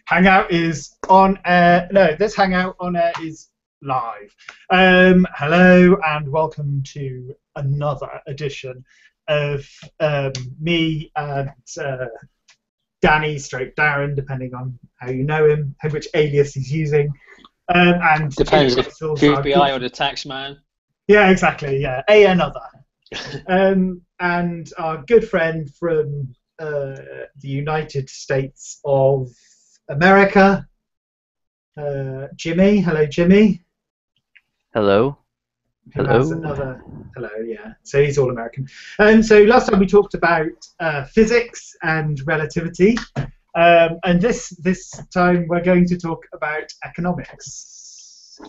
Hangout is on air. No, this Hangout on air is live. Hello and welcome to another edition of me and Danny stroke Darren, depending on how you know him, which alias he's using. And depends if FBI or the tax man. Yeah, exactly. Yeah, another. And our good friend from the United States of America, Jimmy. Hello, Jimmy. Hello. Who has another hello? Yeah. So he's all American. So last time we talked about physics and relativity, and this time we're going to talk about economics.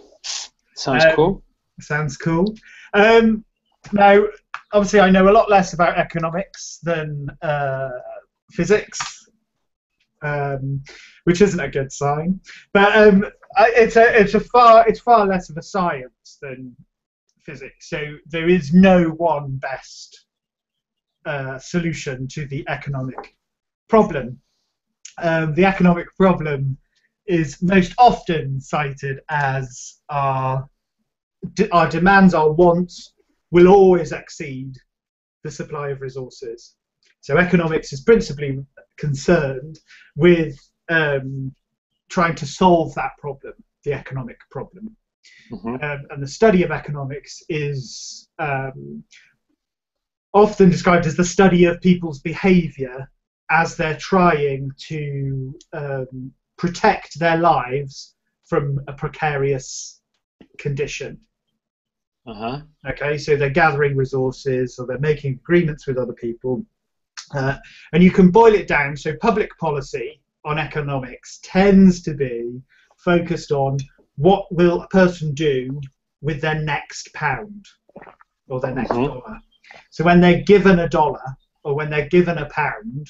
Sounds cool. Sounds cool. Now, obviously, I know a lot less about economics than physics, which isn't a good sign. But it's far less of a science than physics. So there is no one best solution to the economic problem. The economic problem is most often cited as our demands, our wants, will always exceed the supply of resources. So economics is principally concerned with trying to solve that problem, the economic problem. Mm-hmm. And the study of economics is often described as the study of people's behavior as they're trying to protect their lives from a precarious condition. Okay, so they're gathering resources or they're making agreements with other people. And you can boil it down, so public policy on economics tends to be focused on what will a person do with their next pound or their next dollar. So when they're given a dollar or when they're given a pound,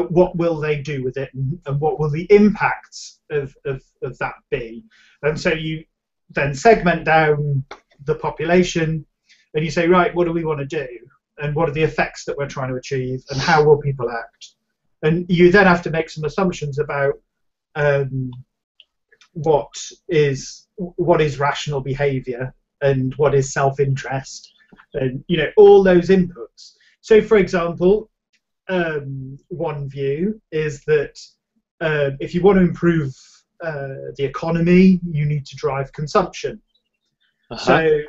what will they do with it, and what will the impacts of that be? And so you then segment down the population and you say, right, what do we want to do? And what are the effects that we're trying to achieve? And how will people act? And you then have to make some assumptions about what is rational behavior and what is self-interest, and all those inputs. So, for example, one view is that if you want to improve the economy, you need to drive consumption. So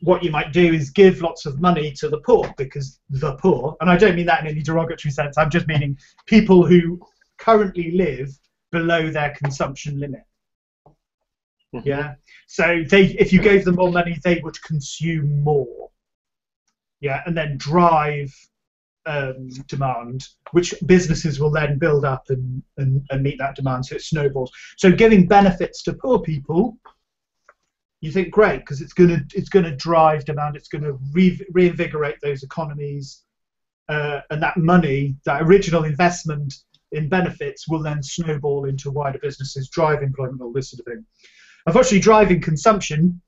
what you might do is give lots of money to the poor, because the poor, and I don't mean that in any derogatory sense, I'm just meaning people who currently live below their consumption limit. Yeah. So if you gave them more money, they would consume more. Yeah, and then drive demand, which businesses will then build up and meet that demand, so it snowballs. So giving benefits to poor people, you think great, because it's gonna drive demand, it's gonna reinvigorate those economies, and that money, that original investment in benefits, will then snowball into wider businesses, drive employment, all this sort of thing. Unfortunately, driving consumption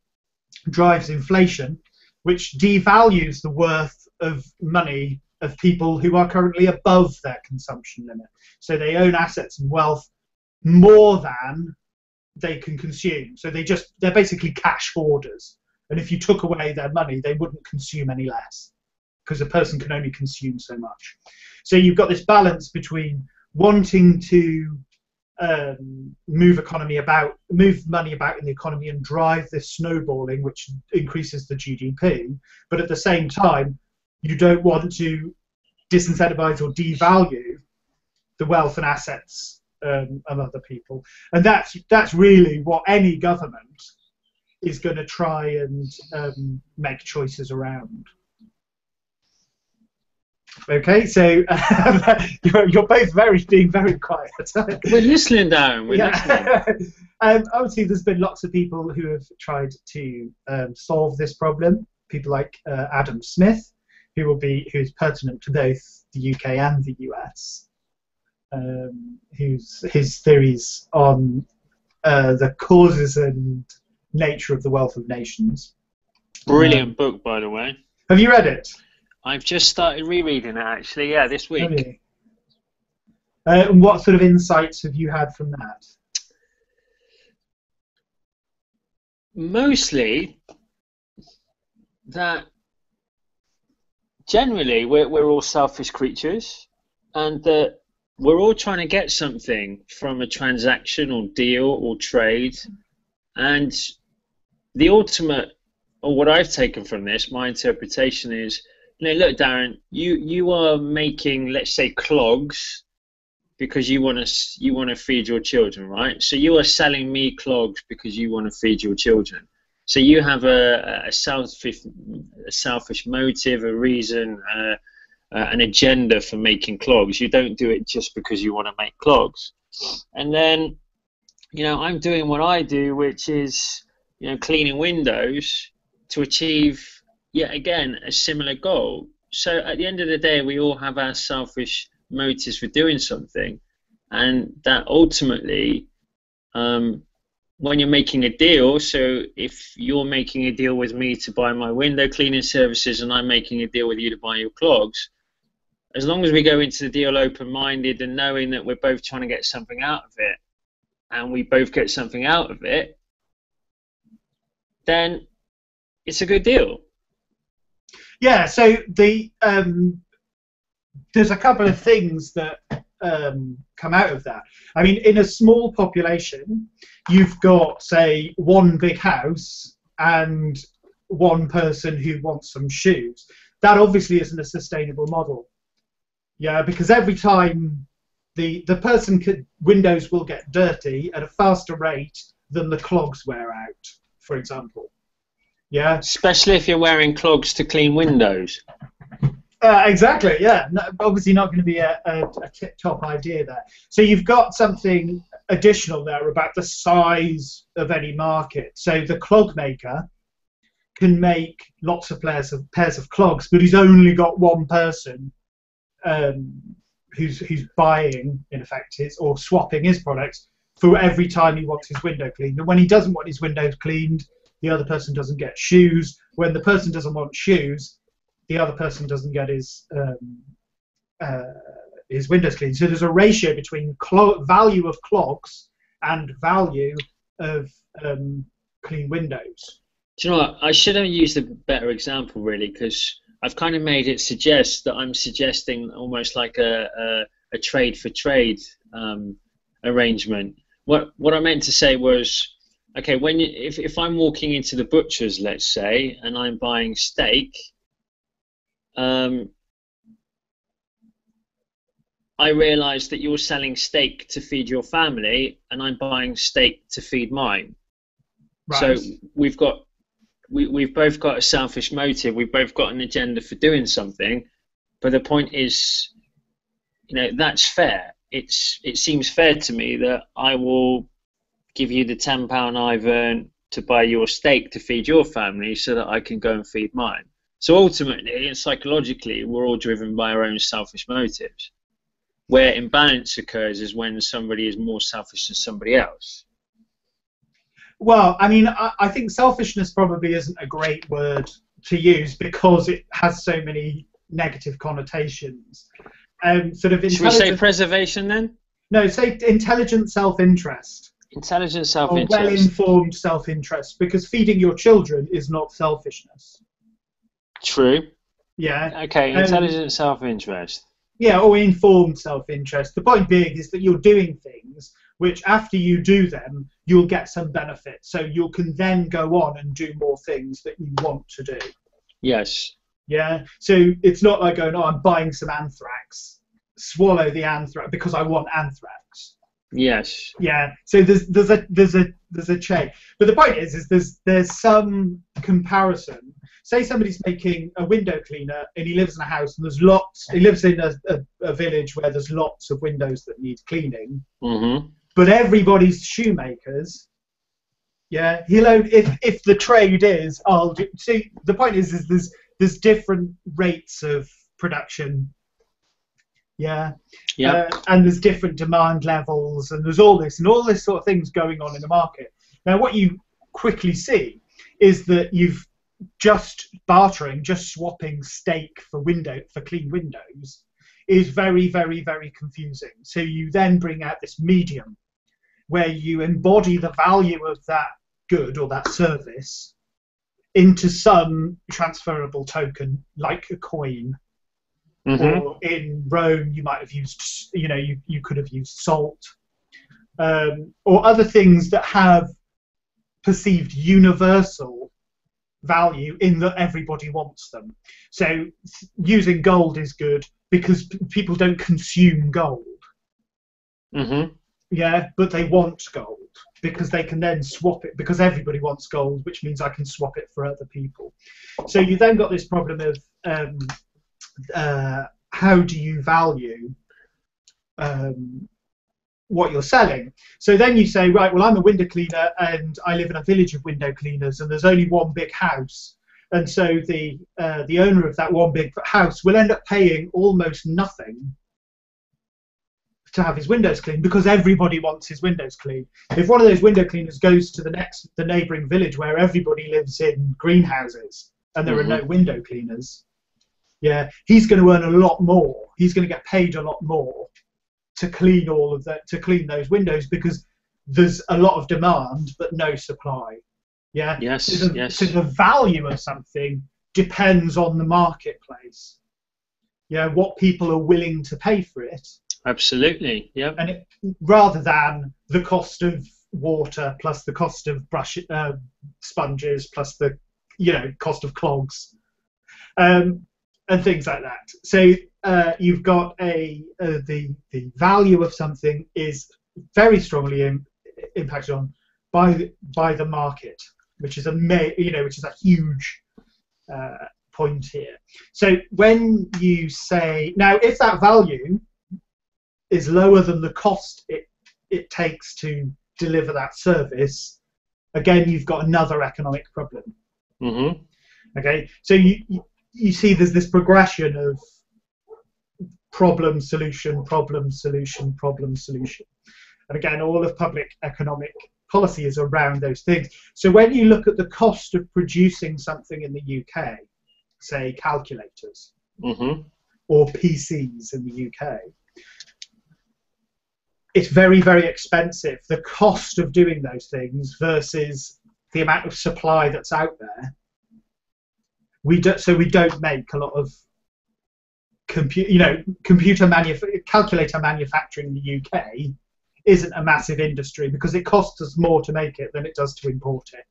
drives inflation, which devalues the worth of money of people who are currently above their consumption limit. So they own assets and wealth more than they can consume. So they're basically cash hoarders. And if you took away their money, they wouldn't consume any less, because a person can only consume so much. So you've got this balance between wanting to move money about in the economy and drive this snowballing, which increases the GDP, but at the same time, you don't want to disincentivize or devalue the wealth and assets of other people. And that's really what any government is going to try and make choices around. Okay, so you're both being very quiet. We're listening, Darren. We're listening. Obviously, there's been lots of people who have tried to solve this problem. People like Adam Smith, who's pertinent to both the UK and the US. His theories on the causes and nature of the wealth of nations. Brilliant book, by the way. Have you read it? I've just started rereading it, actually. Yeah, this week. And what sort of insights have you had from that? Mostly that generally we're all selfish creatures, and that we're all trying to get something from a transaction or deal or trade. And the ultimate, or what I've taken from this, my interpretation is, look, Darren, you are making, let's say, clogs because you want to feed your children, right? So you are selling me clogs because you want to feed your children. So you have a selfish motive, a reason, an agenda for making clogs. You don't do it just because you want to make clogs. And then, I'm doing what I do, which is, cleaning windows to achieve, yet again, a similar goal. So at the end of the day, we all have our selfish motives for doing something, and that ultimately, when you're making a deal, so if you're making a deal with me to buy my window cleaning services and I'm making a deal with you to buy your clogs, as long as we go into the deal open-minded and knowing that we're both trying to get something out of it, and we both get something out of it, then it's a good deal. Yeah, so there's a couple of things that come out of that. I mean, in a small population, you've got, say, one big house and one person who wants some shoes. That obviously isn't a sustainable model. Yeah, because every time the windows will get dirty at a faster rate than the clogs wear out, for example. Yeah. Especially if you're wearing clogs to clean windows. Exactly, yeah. No, obviously not going to be a tip-top idea there. So you've got something additional there about the size of any market. So the clog maker can make lots of pairs of clogs, but he's only got one person who's buying, in effect, or swapping his products for every time he wants his window cleaned. And when he doesn't want his windows cleaned, the other person doesn't get shoes. When the person doesn't want shoes, the other person doesn't get his windows cleaned. So there's a ratio between value of clogs and value of clean windows. Do you know what? I should have used a better example, really, because I've kind of made it suggest that I'm suggesting almost like a trade for trade arrangement. What I meant to say was, okay, if I'm walking into the butcher's, let's say, and I'm buying steak, I realise that you're selling steak to feed your family, and I'm buying steak to feed mine. Right. So we've both got a selfish motive. We've both got an agenda for doing something. But the point is, that's fair. It seems fair to me that I will give you the £10 I've earned to buy your steak to feed your family, so that I can go and feed mine. So ultimately and psychologically, we're all driven by our own selfish motives. Where imbalance occurs is when somebody is more selfish than somebody else. Well, I mean, I think selfishness probably isn't a great word to use because it has so many negative connotations. Should we say preservation then? No, say intelligent self-interest. Intelligent self-interest. Or well-informed self-interest, because feeding your children is not selfishness. True. Yeah. Okay, intelligent self-interest. Yeah, or informed self-interest. The point being is that you're doing things which, after you do them, you'll get some benefit. So you can then go on and do more things that you want to do. Yes. Yeah. So it's not like going, oh, I'm buying some anthrax, swallow the anthrax because I want anthrax. Yes. Yeah. So there's a chain. But the point is there's some comparison. Say somebody's making a window cleaner and he lives in a house and he lives in a village where there's lots of windows that need cleaning. Mm-hmm. But everybody's shoemakers. Yeah, if the trade is, see, the point is there's different rates of production. Yeah. Yeah. And there's different demand levels, and there's all this sort of things going on in the market. Now, what you quickly see is that you've just swapping steak for clean windows is very, very, very confusing. So you then bring out this medium where you embody the value of that good or that service into some transferable token, like a coin. Or in Rome, you might have used, you could have used salt, or other things that have perceived universal value in that everybody wants them. So using gold is good because people don't consume gold. Yeah, but they want gold because they can then swap it, because everybody wants gold, which means I can swap it for other people. So you then got this problem of how do you value what you're selling? So then you say, right, well, I'm a window cleaner and I live in a village of window cleaners and there's only one big house. And so the owner of that one big house will end up paying almost nothing to have his windows cleaned because everybody wants his windows cleaned. If one of those window cleaners goes to the neighbouring village where everybody lives in greenhouses and there are no window cleaners, yeah, he's going to earn a lot more. He's going to get paid a lot more to clean all of that, to clean those windows, because there's a lot of demand but no supply. Yeah. Yes. So yes. So the value of something depends on the marketplace. Yeah, what people are willing to pay for it. Absolutely. Yeah. And rather than the cost of water plus the cost of sponges plus the cost of clogs. And things like that. So you've got the value of something is very strongly impacted on by the market, which is which is a huge point here. So when you say now, if that value is lower than the cost it takes to deliver that service, again you've got another economic problem. Okay, so you see there's this progression of problem, solution, problem, solution, problem, solution. And again, all of public economic policy is around those things. So when you look at the cost of producing something in the UK, say calculators or PCs in the UK, it's very, very expensive. The cost of doing those things versus the amount of supply that's out there. We don't make a lot of calculator manufacturing in the UK isn't a massive industry because it costs us more to make it than it does to import it.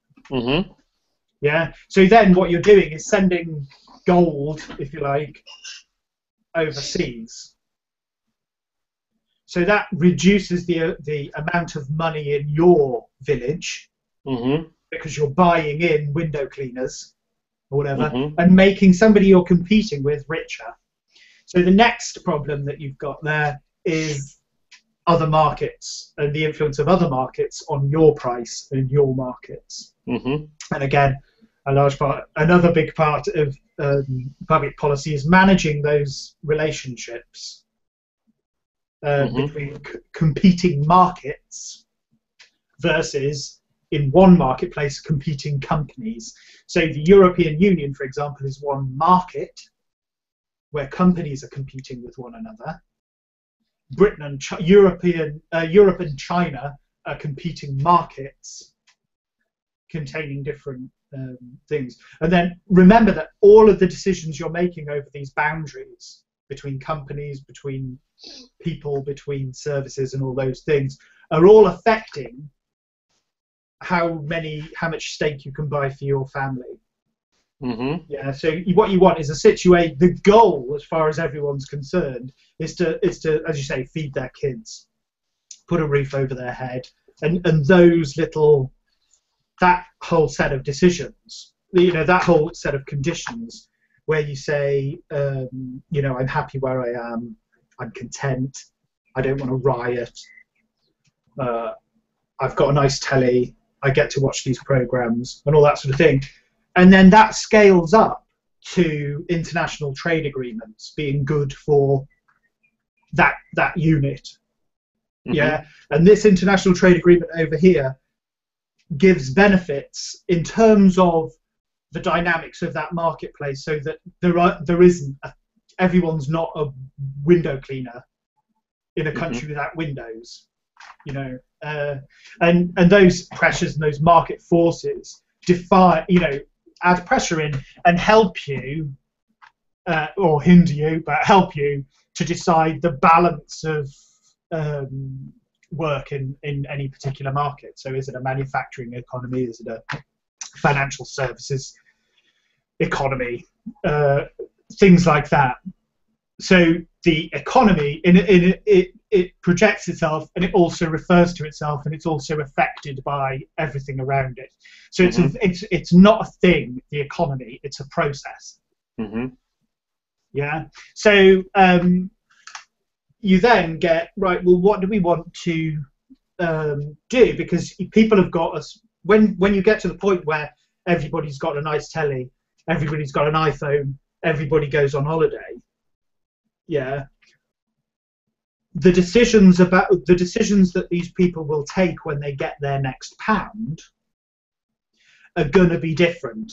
Yeah. So then what you're doing is sending gold, if you like, overseas. So that reduces the amount of money in your village because you're buying in window cleaners or whatever, and making somebody you're competing with richer. So the next problem that you've got there is other markets and the influence of other markets on your price and your markets. And again, another big part of public policy is managing those relationships between competing markets versus in one marketplace competing companies. So the European Union, for example, is one market where companies are competing with one another. Britain and Europe and China are competing markets containing different things. And then remember that all of the decisions you're making over these boundaries between companies, between people, between services and all those things are all affecting how much steak you can buy for your family. Yeah, so what you want is a situation. The goal, as far as everyone's concerned, is to, as you say, feed their kids, put a roof over their head, and that whole set of decisions, that whole set of conditions, where you say, I'm happy where I am, I'm content, I don't want to riot, I've got a nice telly, I get to watch these programs, and all that sort of thing. And then that scales up to international trade agreements being good for that unit. Yeah, and this international trade agreement over here gives benefits in terms of the dynamics of that marketplace, so that there isn't everyone's not a window cleaner in a country without windows, you know, and those pressures and those market forces add pressure in and help you, or hinder you, but help you to decide the balance of work in any particular market. So is it a manufacturing economy? Is it a financial services economy? Things like that. So the economy, it projects itself, and it also refers to itself, and it's also affected by everything around it. So it's not a thing, the economy, it's a process. Yeah. So you then get, right, well, what do we want to do? Because people have got us, when you get to the point where everybody's got a nice telly, everybody's got an iPhone, everybody goes on holiday, yeah, the decisions that these people will take when they get their next pound are going to be different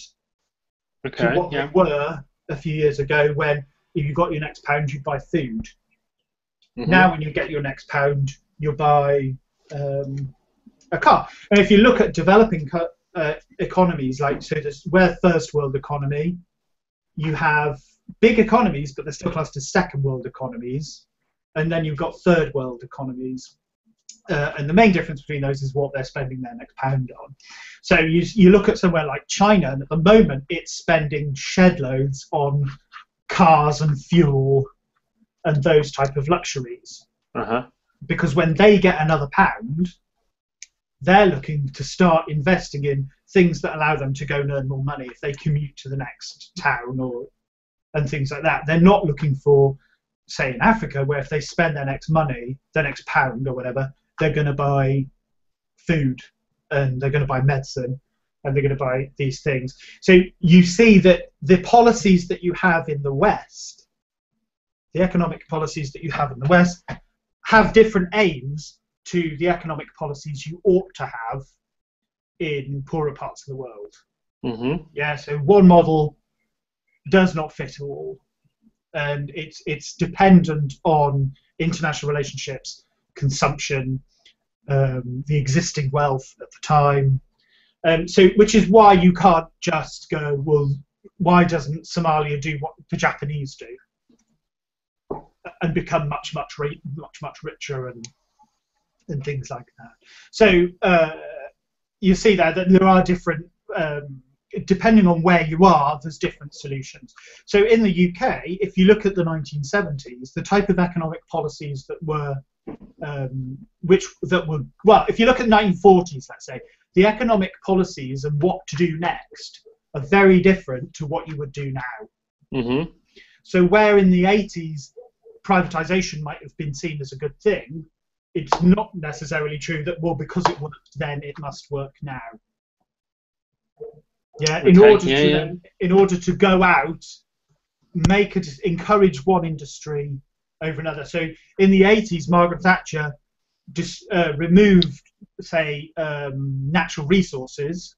to what they were a few years ago, when if you got your next pound, you buy food. Now when you get your next pound, you buy a car. And if you look at developing economies, like, so we're first world economy, you have big economies, but they're still classed as second world economies, and then you've got third world economies, and the main difference between those is what they're spending their next pound on. So you look at somewhere like China, and at the moment it's spending shed loads on cars and fuel and those type of luxuries, because when they get another pound, they're looking to start investing in things that allow them to go and earn more money if they commute to the next town and things like that. They're not looking for, say, in Africa, where if they spend their next pound or whatever, they're going to buy food, and they're going to buy medicine, and they're going to buy these things. So you see that the policies that you have in the West, the economic policies that you have in the West, have different aims to the economic policies you ought to have in poorer parts of the world. Yeah, so one model does not fit all, and it's dependent on international relationships, consumption, the existing wealth at the time, so which is why you can't just go, well, why doesn't Somalia do what the Japanese do and become much richer and things like that. So you see that there are different, depending on where you are, there's different solutions. So in the UK, if you look at the 1970s, the type of economic policies that were, well, if you look at the 1940s, let's say, the economic policies and what to do next are very different to what you would do now. So where in the 80s privatization might have been seen as a good thing, it's not necessarily true that, well, because it worked then, it must work now. Yeah, Okay, in order to go out, encourage one industry over another. So in the 80s, Margaret Thatcher just removed, say, natural resources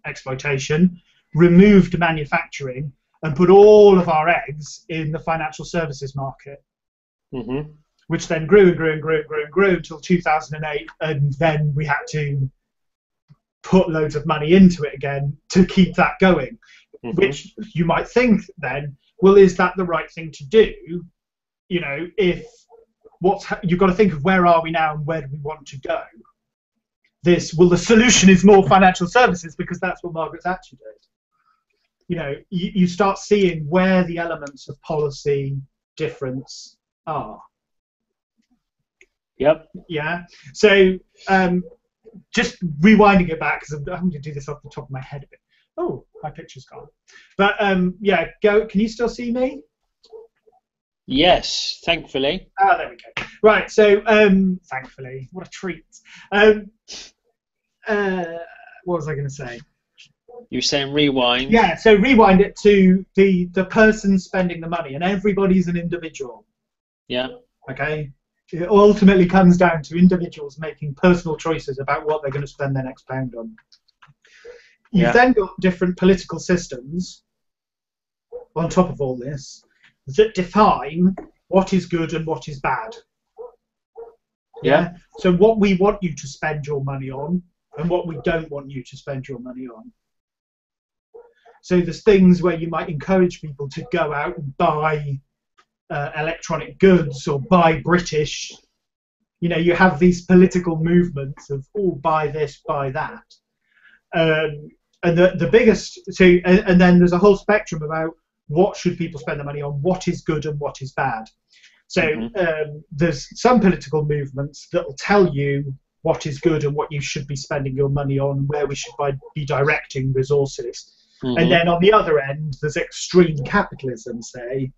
exploitation, removed manufacturing, and put all of our eggs in the financial services market, which then grew and grew and grew and grew and grew until 2008, and then we had to put loads of money into it again to keep that going, which you might think then, well, is that the right thing to do? You know, if you've got to think of where are we now and where do we want to go? The solution is more financial services because that's what Margaret Thatcher did. You know, you start seeing where the elements of policy difference are. Yep. Yeah. So just rewinding it back, because I'm going to do this off the top of my head a bit. Oh, my picture's gone. But yeah, go. Can you still see me? Yes, thankfully. Ah, there we go. Right. So thankfully, what a treat. What was I going to say? You were saying rewind. Yeah, so rewind it to the person spending the money, and everybody's an individual. Yeah. Okay? It ultimately comes down to individuals making personal choices about what they're going to spend their next pound on. You've then got different political systems on top of all this that define what is good and what is bad. Yeah. So what we want you to spend your money on and what we don't want you to spend your money on. So there's things where you might encourage people to go out and buy electronic goods or buy British. You know, you have these political movements of, oh, buy this, buy that. And the biggest, and then there's a whole spectrum about what should people spend their money on, what is good and what is bad. So there's some political movements that will tell you what is good and what you should be spending your money on, where we should be directing resources. And then on the other end, there's extreme capitalism, say,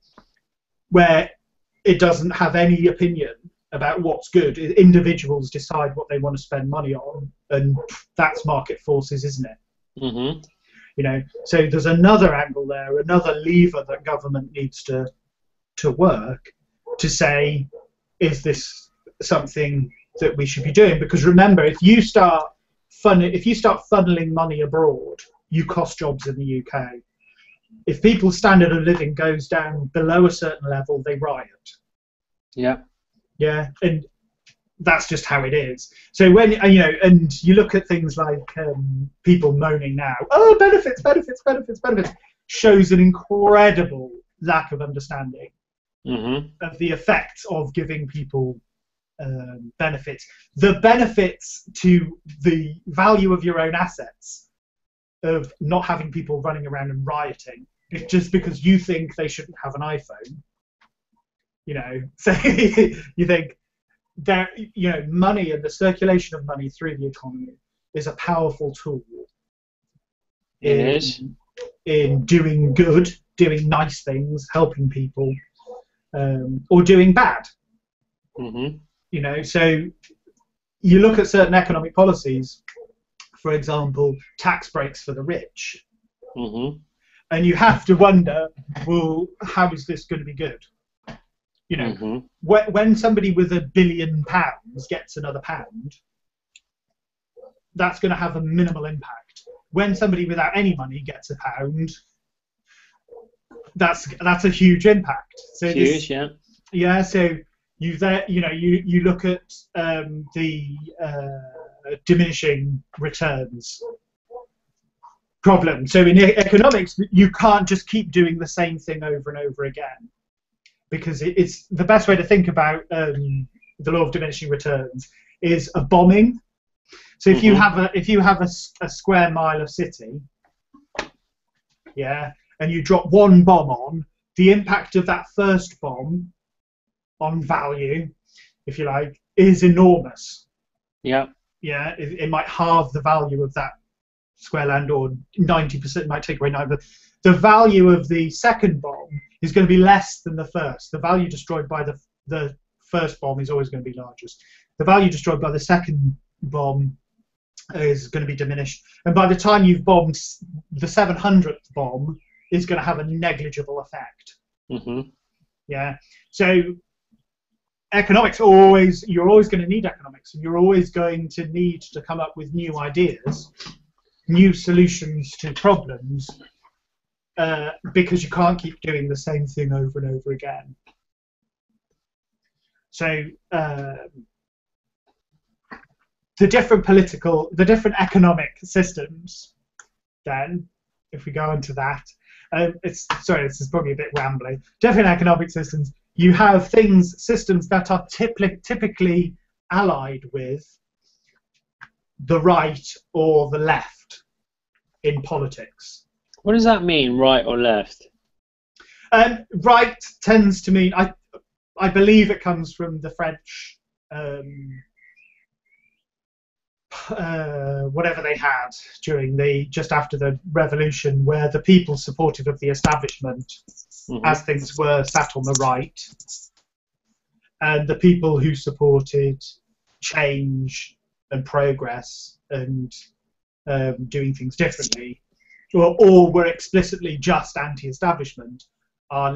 where it doesn't have any opinion about what's good. Individuals decide what they want to spend money on, and that's market forces, isn't it? You know, so there's another angle there, another lever that government needs to work to say, is this something that we should be doing? Because remember, if you start funneling money abroad, you cost jobs in the UK. If people's standard of living goes down below a certain level, they riot. Yeah, and that's just how it is. So when and you look at things like people moaning now, oh, benefits, shows an incredible lack of understanding of the effects of giving people benefits. The benefits to the value of your own assets, of not having people running around and rioting, if just because you think they shouldn't have an iPhone. You know, so you think that, you know, money and the circulation of money through the economy is a powerful tool in doing good, doing nice things, helping people, or doing bad. You know, so you look at certain economic policies, for example, tax breaks for the rich, and you have to wonder, well, how is this going to be good? You know, when somebody with £1 billion gets another pound, that's going to have a minimal impact. When somebody without any money gets a pound, that's a huge impact. So huge, yeah. So you look at the diminishing returns problem. So in economics, you can't just keep doing the same thing over and over again, because it's the best way to think about the law of diminishing returns is a bombing. So if you have a square mile of city, and you drop one bomb on, the impact of that first bomb on value, if you like, is enormous. It might halve the value of that square land, or 90% might take away 9%. But the value of the second bomb is going to be less than the first. The value destroyed by the first bomb is always going to be largest. The value destroyed by the second bomb is going to be diminished. And by the time you've bombed the 700th bomb, it's going to have a negligible effect. So economics, you're always going to need economics, and you're always going to need to come up with new ideas, new solutions to problems, because you can't keep doing the same thing over and over again. So the different economic systems, then, if we go into that, this is probably a bit rambly. Different economic systems, you have systems that are typically allied with the right or the left in politics. What does that mean, right or left? Right tends to mean, I believe it comes from the French, whatever they had during just after the revolution, where the people supportive of the establishment, as things were, sat on the right, and the people who supported change and progress and doing things differently, or were explicitly just anti-establishment, are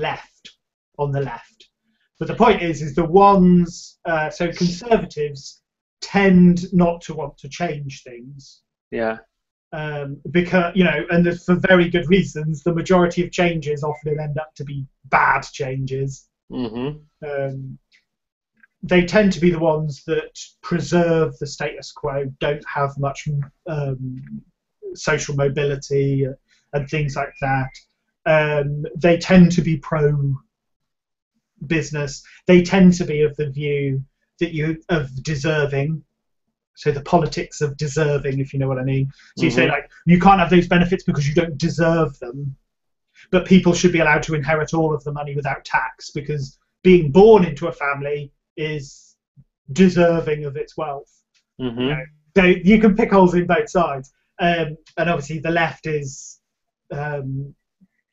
on the left. But the point is the ones, so conservatives tend not to want to change things. because and for very good reasons. The majority of changes often end up to be bad changes. They tend to be the ones that preserve the status quo, don't have much social mobility and things like that. They tend to be pro-business. They tend to be of the view that of deserving. So the politics of deserving, if you know what I mean. So you say, like, you can't have those benefits because you don't deserve them, but people should be allowed to inherit all of the money without tax because being born into a family is deserving of its wealth. So you can pick holes in both sides. And obviously the left is the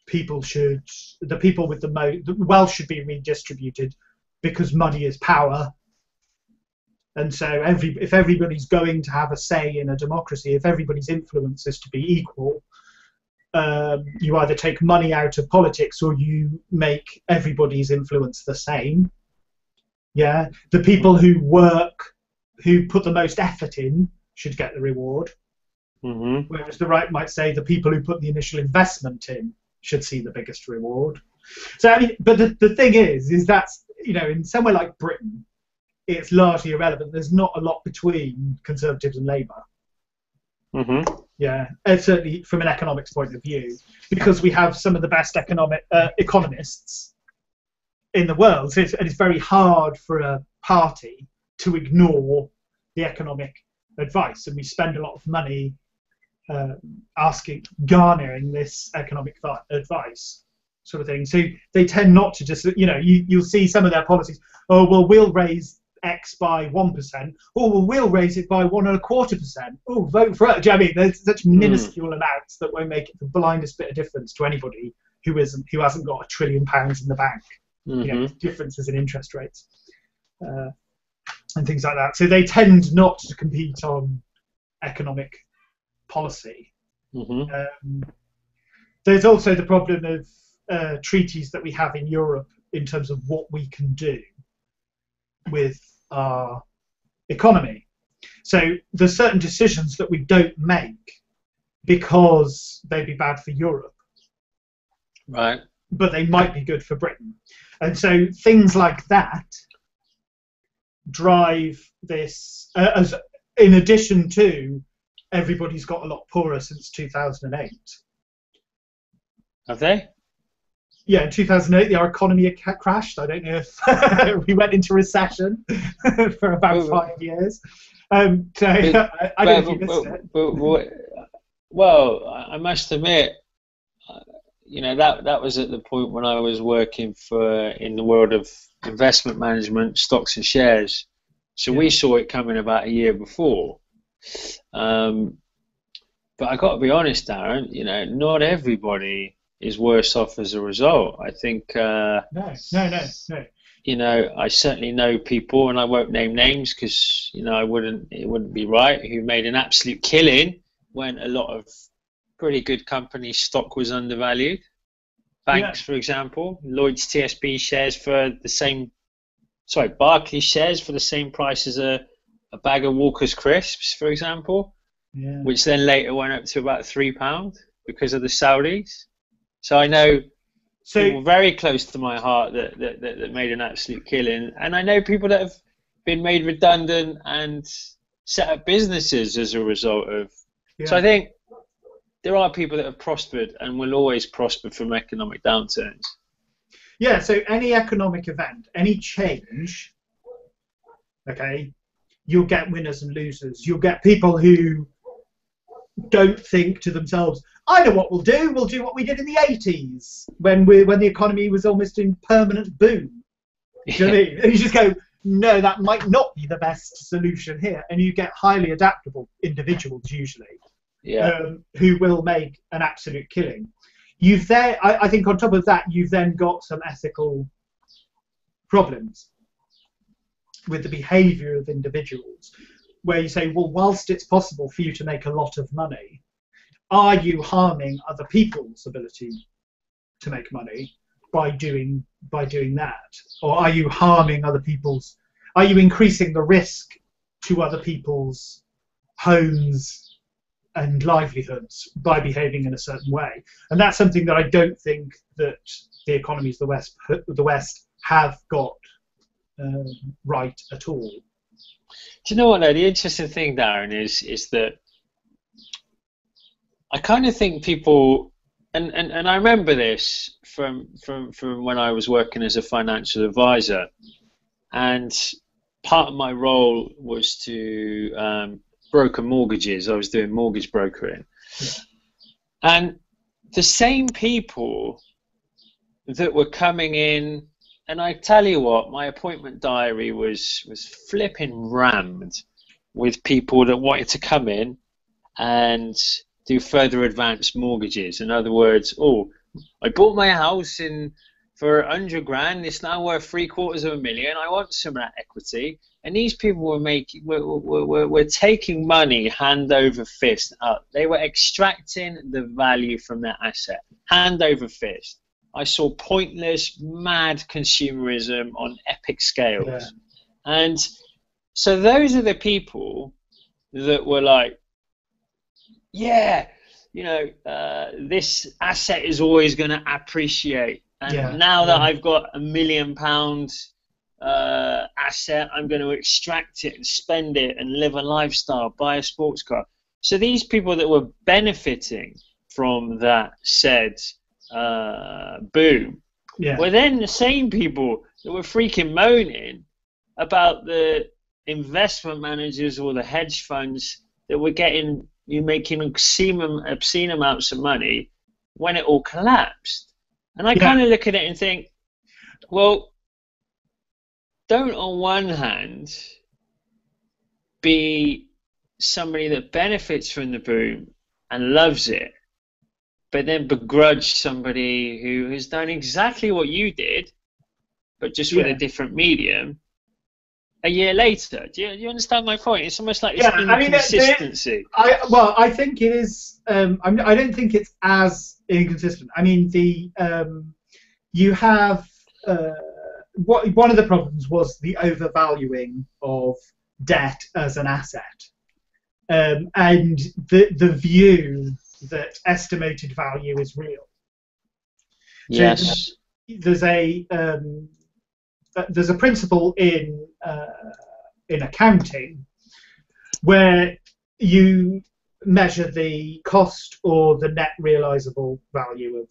people with the wealth should be redistributed because money is power. And so if everybody's going to have a say in a democracy, if everybody's influence is to be equal, you either take money out of politics or you make everybody's influence the same. Yeah, the people who work, who put the most effort in, should get the reward. Whereas the right might say the people who put the initial investment in should see the biggest reward. So I mean, but the thing is that's, in somewhere like Britain, it's largely irrelevant. There's not a lot between Conservatives and Labour. Yeah, and certainly from an economics point of view, because we have some of the best economists in the world. So it's very hard for a party to ignore the economic advice, and we spend a lot of money garnering this economic advice sort of thing. So they tend not to just, you'll see some of their policies. Oh, well, we'll raise X by 1%. Oh, well, we'll raise it by 1.25%. Oh, vote for it. Do you know what I mean? There's such minuscule amounts that won't make it the blindest bit of difference to anybody who hasn't got £1 trillion in the bank. Differences in interest rates and things like that. So they tend not to compete on economic policy. There's also the problem of treaties that we have in Europe in terms of what we can do with our economy. So there's certain decisions that we don't make because they'd be bad for Europe. Right. But they might be good for Britain. And so things like that drive this, as in addition to everybody's got a lot poorer since 2008. Have they? Yeah, in 2008, our economy crashed. I don't know if we went into recession for about 5 years. I don't know if you missed it. Well, I must admit, that was at the point when I was working in the world of investment management, stocks and shares. So we saw it coming about a year before. But I got to be honest, Darren, not everybody is worse off as a result. I think no. I certainly know people, and I won't name names because it wouldn't be right, who made an absolute killing when a lot of pretty good companies' stock was undervalued. Banks, for example, Lloyd's TSB shares Barclays shares for the same price as a bag of Walker's crisps, for example, which then later went up to about £3 because of the Saudis. So I know people very close to my heart that made an absolute killing, and I know people that have been made redundant and set up businesses as a result of. So I think there are people that have prospered and will always prosper from economic downturns. Yeah, so any economic event, any change, you'll get winners and losers. You'll get people who don't think to themselves, I know what we'll do what we did in the 80s when the economy was almost in permanent boom. Do you know what I mean? And you just go, no, that might not be the best solution here. And you get highly adaptable individuals usually who will make an absolute killing. I think on top of that, you've then got some ethical problems with the behaviour of individuals, where you say, well, whilst it's possible for you to make a lot of money, are you harming other people's ability to make money by doing that? Or are you harming other people's, are you increasing the risk to other people's homes and livelihoods by behaving in a certain way. And that's something that I don't think that the economies of the West have got right at all. Do you know what, though? The interesting thing, Darren, is that I kind of think people, and I remember this from when I was working as a financial advisor, and part of my role was to broker mortgages. I was doing mortgage brokering. Yeah. And the same people that were coming in, and I tell you what, my appointment diary was flipping rammed with people that wanted to come in and do further advanced mortgages. In other words, oh, I bought my house for 100 grand. It's now worth $750,000. I want some of that equity. And these people were taking money hand over fist up. They were extracting the value from their asset hand over fist. I saw pointless, mad consumerism on epic scales. Yeah. And so those are the people that were like, yeah, you know, this asset is always going to appreciate. And now that I've got £1 million asset, I'm going to extract it and spend it and live a lifestyle, buy a sports car. So these people that were benefiting from that said boom were then the same people that were freaking moaning about the investment managers or the hedge funds that were making obscene amounts of money when it all collapsed. And I kind of look at it and think, well, don't on one hand be somebody that benefits from the boom and loves it, but then begrudge somebody who has done exactly what you did, but just with a different medium, a year later. Do you understand my point? It's almost like this inconsistency. I think it is. I don't think it's as inconsistent. I mean, you have one of the problems was the overvaluing of debt as an asset, and the view that estimated value is real. Yes. So there's a principle in accounting where you measure the cost or the net realizable value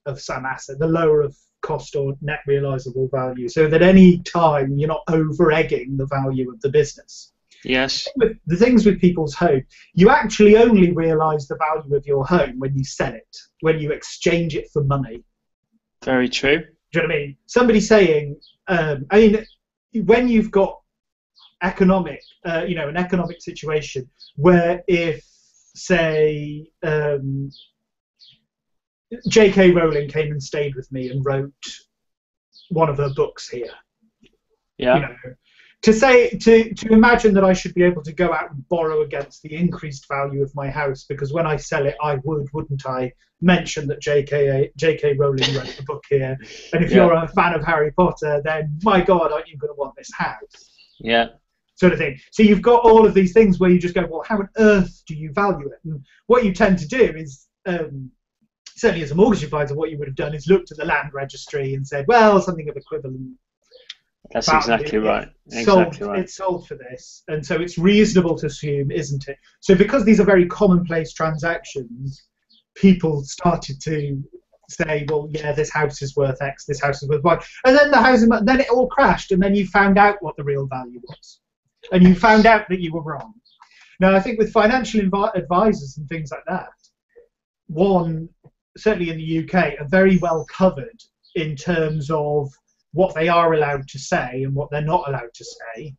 of some asset, the lower of cost or net realizable value, so that any time you're not over-egging the value of the business. Yes. The things with people's home, you actually only realize the value of your home when you sell it, when you exchange it for money. Very true. Do you know what I mean? Somebody saying, when you've got an economic situation where if, say, J.K. Rowling came and stayed with me and wrote one of her books here. Yeah. You know, to imagine that I should be able to go out and borrow against the increased value of my house because when I sell it, wouldn't I mention that J.K. Rowling wrote the book here? And if you're a fan of Harry Potter, then my God, aren't you going to want this house? Yeah. Sort of thing. So you've got all of these things where you just go, well, how on earth do you value it? And what you tend to do is, certainly as a mortgage advisor, what you would have done is looked at the land registry and said, well, something of equivalent. That's exactly right. It's sold for this, and so it's reasonable to assume, isn't it? So because these are very commonplace transactions, people started to say, well, yeah, this house is worth X, this house is worth Y, and then then it all crashed, and then you found out what the real value was, and you found out that you were wrong. Now, I think with financial advisors and things like that, one, certainly in the UK, are very well covered in terms of what they are allowed to say and what they're not allowed to say.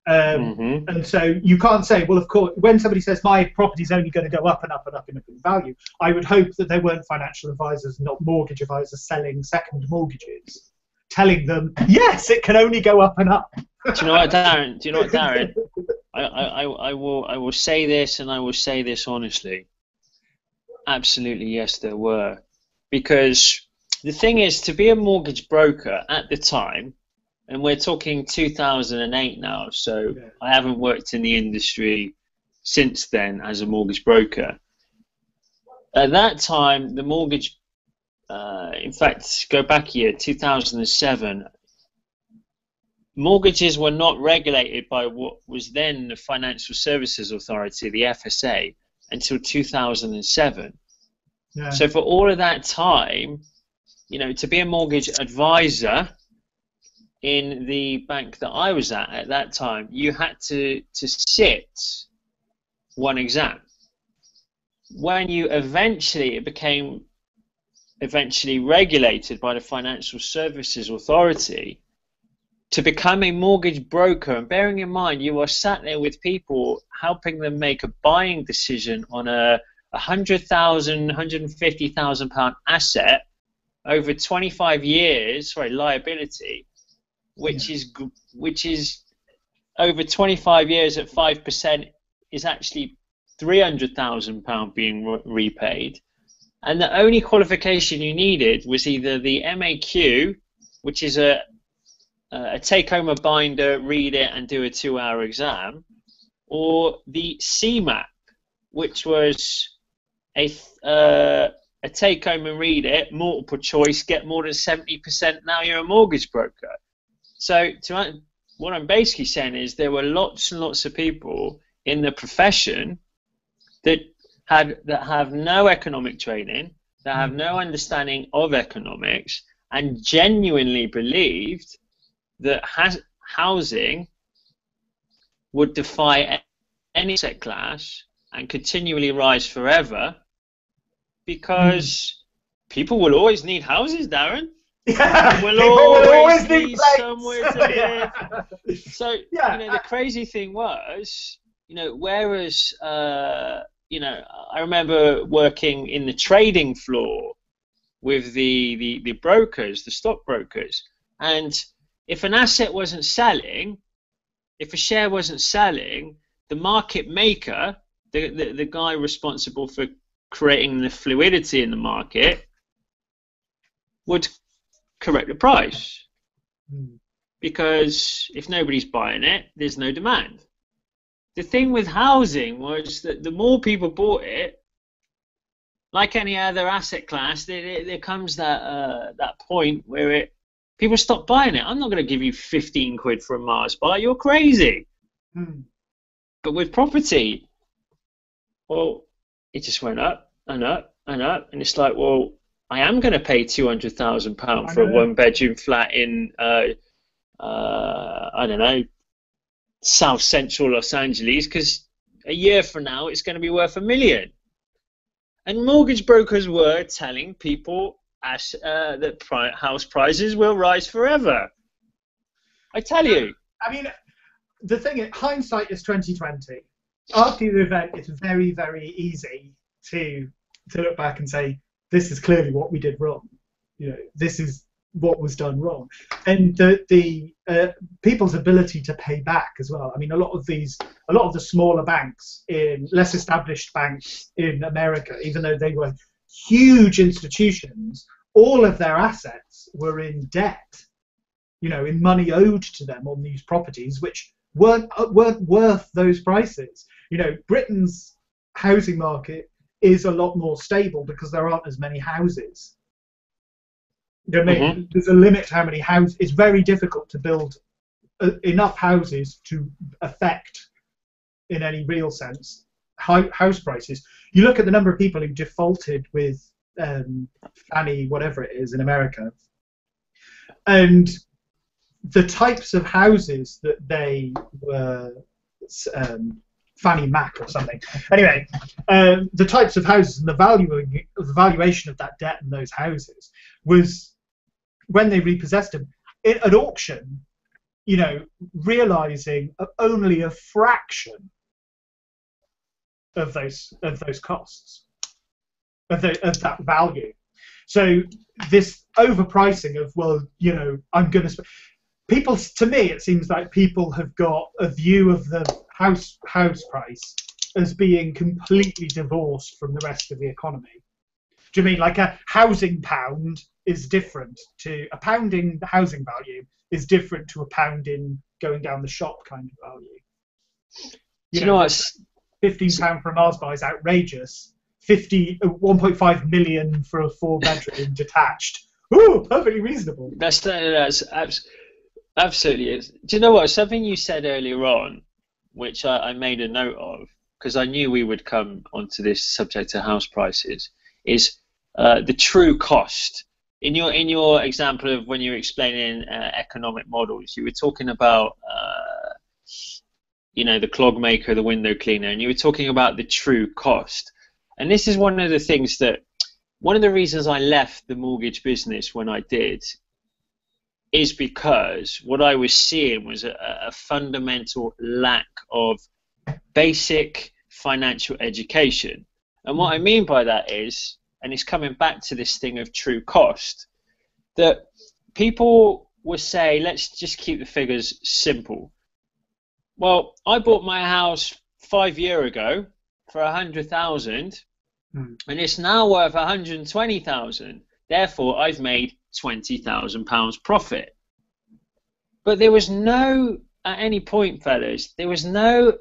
And so you can't say, well, of course, when somebody says my property's only going to go up and up and up and up in value, I would hope that there weren't financial advisors, not mortgage advisors, selling second mortgages, telling them, yes, it can only go up and up. Do you know what, Darren? I will say this, and I will say this honestly. Absolutely, yes, there were. Because the thing is, to be a mortgage broker at the time, and we're talking 2008 now, so I haven't worked in the industry since then as a mortgage broker. At that time, the mortgage, in fact, go back a year, 2007, mortgages were not regulated by what was then the Financial Services Authority, the FSA, until 2007. Yeah. So for all of that time, you know, to be a mortgage advisor in the bank that I was at that time, you had to sit one exam. When you it became eventually regulated by the Financial Services Authority, to become a mortgage broker, and bearing in mind you are sat there with people helping them make a buying decision on a £100,000, £150,000 asset over 25 years, liability, which is over 25 years at 5% is actually £300,000 being repaid, and the only qualification you needed was either the MAQ, which is a take home a binder, read it, and do a 2-hour exam, or the CMAP, which was a take home and read it, multiple choice, get more than 70%. Now you're a mortgage broker. So what I'm basically saying is there were lots and lots of people in the profession that have no economic training, that have no understanding of economics, and genuinely believed that housing would defy any asset class and continually rise forever, because people will always need houses, Darren. Yeah, We'll people will always need plates. somewhere to live. So, yeah. the crazy thing was, whereas, I remember working in the trading floor with the brokers, the stockbrokers, and if an asset wasn't selling, if a share wasn't selling, the market maker, the guy responsible for creating the fluidity in the market, would correct the price. Because if nobody's buying it, there's no demand. The thing with housing was that the more people bought it, like any other asset class, there comes that point where people stop buying it. I'm not going to give you 15 quid for a Mars bar. You're crazy. But with property, well, it just went up and up and up, and it's like, well, I am going to pay £200,000 for a one-bedroom flat in, I don't know, South Central Los Angeles, because a year from now it's going to be worth $1 million. And mortgage brokers were telling people that house prices will rise forever. I tell you. I mean, the thing is, hindsight is 2020. After the event, it's very, very easy to look back and say, this is clearly what we did wrong. This is what was done wrong. And the people's ability to pay back as well. I mean, a lot of the smaller banks, less established banks in America, even though they were huge institutions, all of their assets were in debt, in money owed to them on these properties, which weren't worth those prices. Britain's housing market is a lot more stable because there aren't as many houses. There's a limit to how many houses. It's very difficult to build enough houses to affect, in any real sense, house prices. You look at the number of people who defaulted with Fannie, whatever it is, in America, and the types of houses that they were, Fannie Mac or something. Anyway, the types of houses and the valuation of that debt in those houses was, when they repossessed them at auction, realizing only a fraction of those costs, of that value. So this overpricing of, I'm going to people, to me, it seems like people have got a view of the house price as being completely divorced from the rest of the economy. Do you mean like a housing pound is different to a pound in housing value is different to a pound in going down the shop kind of value? Do you know what? £15 for a Mars bar is outrageous. 1.5 million for a 4-bedroom detached. Ooh, perfectly reasonable. That's absolutely is. Do you know what? Something you said earlier on, which I made a note of, because I knew we would come onto this subject of house prices, is the true cost. In your example of when you were explaining economic models, you were talking about the clog maker, the window cleaner, and you were talking about the true cost. And this is one of the things one of the reasons I left the mortgage business when I did is because what I was seeing was a fundamental lack of basic financial education. And what I mean by that is, and it's coming back to this thing of true cost, that people will say, let's just keep the figures simple. Well, I bought my house 5 years ago for 100,000, and it's now worth 120,000. Therefore, I've made £20,000 profit. But there was no, at any point, fellas, there was no,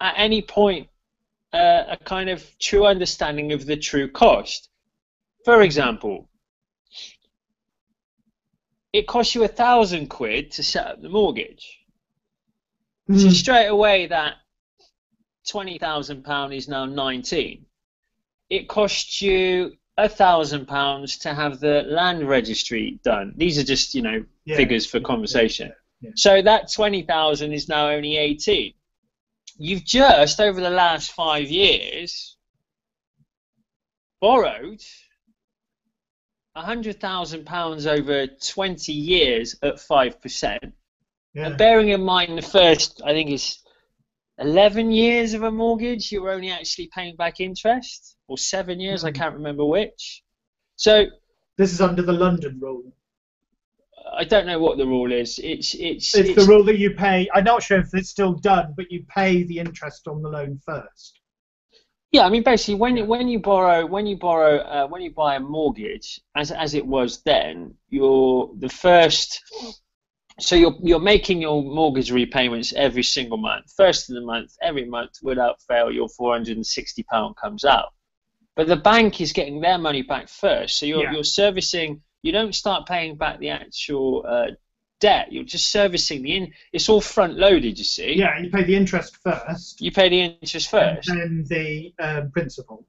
at any point, a kind of true understanding of the true cost. For example, it costs you £1,000 to set up the mortgage. So straight away, that £20,000 is now 19. It costs you £1,000 to have the land registry done. These are just figures for conversation. Yeah. So that 20,000 is now only 18. You've just over the last 5 years borrowed £100,000 over 20 years at 5%. Yeah. And bearing in mind the first, I think it's 11 years of a mortgage, you're only actually paying back interest, or 7 years, I can't remember which. So this is under the London rule. I don't know what the rule is. It's the rule that you pay. I'm not sure if it's still done, but you pay the interest on the loan first. Yeah, I mean, basically, when you buy a mortgage, as it was then, you're making your mortgage repayments every single month. First of the month, every month, without fail, your £460 comes out. But the bank is getting their money back first. So you're servicing. You don't start paying back the actual debt. You're just servicing it's all front loaded, you see. Yeah, you pay the interest first. You pay the interest first. And then the principal.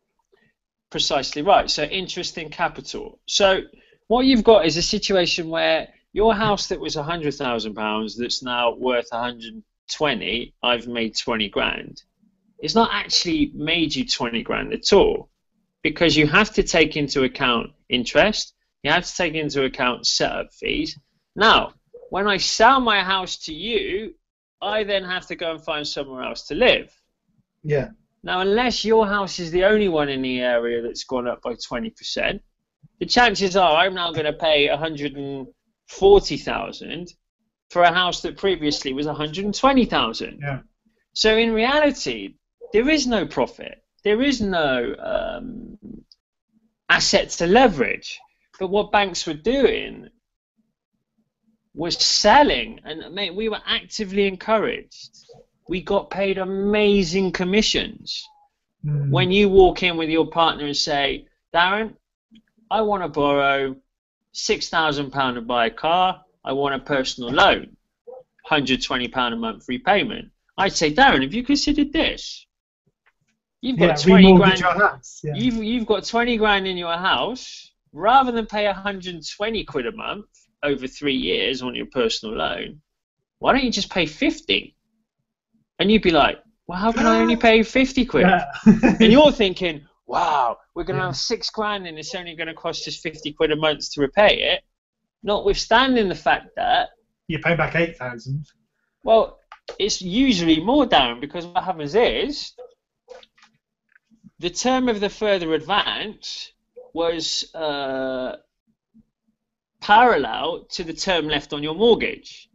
Precisely right. So interest in capital. So what you've got is a situation where your house that was £100,000 that's now worth 120, I've made 20 grand. It's not actually made you 20 grand at all, because you have to take into account interest. You have to take into account setup fees. Now, when I sell my house to you, I then have to go and find somewhere else to live. Yeah. Now, unless your house is the only one in the area that's gone up by 20%, the chances are I'm now going to pay 140,000 for a house that previously was 120,000. Yeah. So in reality, there is no profit. There is no asset to leverage. But what banks were doing was selling, and mate, we were actively encouraged. We got paid amazing commissions. When you walk in with your partner and say, Darren, I want to borrow £6,000 to buy a car. I want a personal loan, £120 a month repayment. I'd say, Darren, have you considered this? You've got 20 grand. Your house. Yeah. You've got 20 grand in your house. Rather than pay 120 quid a month over 3 years on your personal loan, why don't you just pay 50? And you'd be like, well, how can I only pay 50 quid? Yeah. And you're thinking, wow, we're going to have 6 grand and it's only going to cost us 50 quid a month to repay it. Notwithstanding the fact that you pay back 8,000. Well, it's usually more, Darren, because what happens is the term of the further advance was parallel to the term left on your mortgage.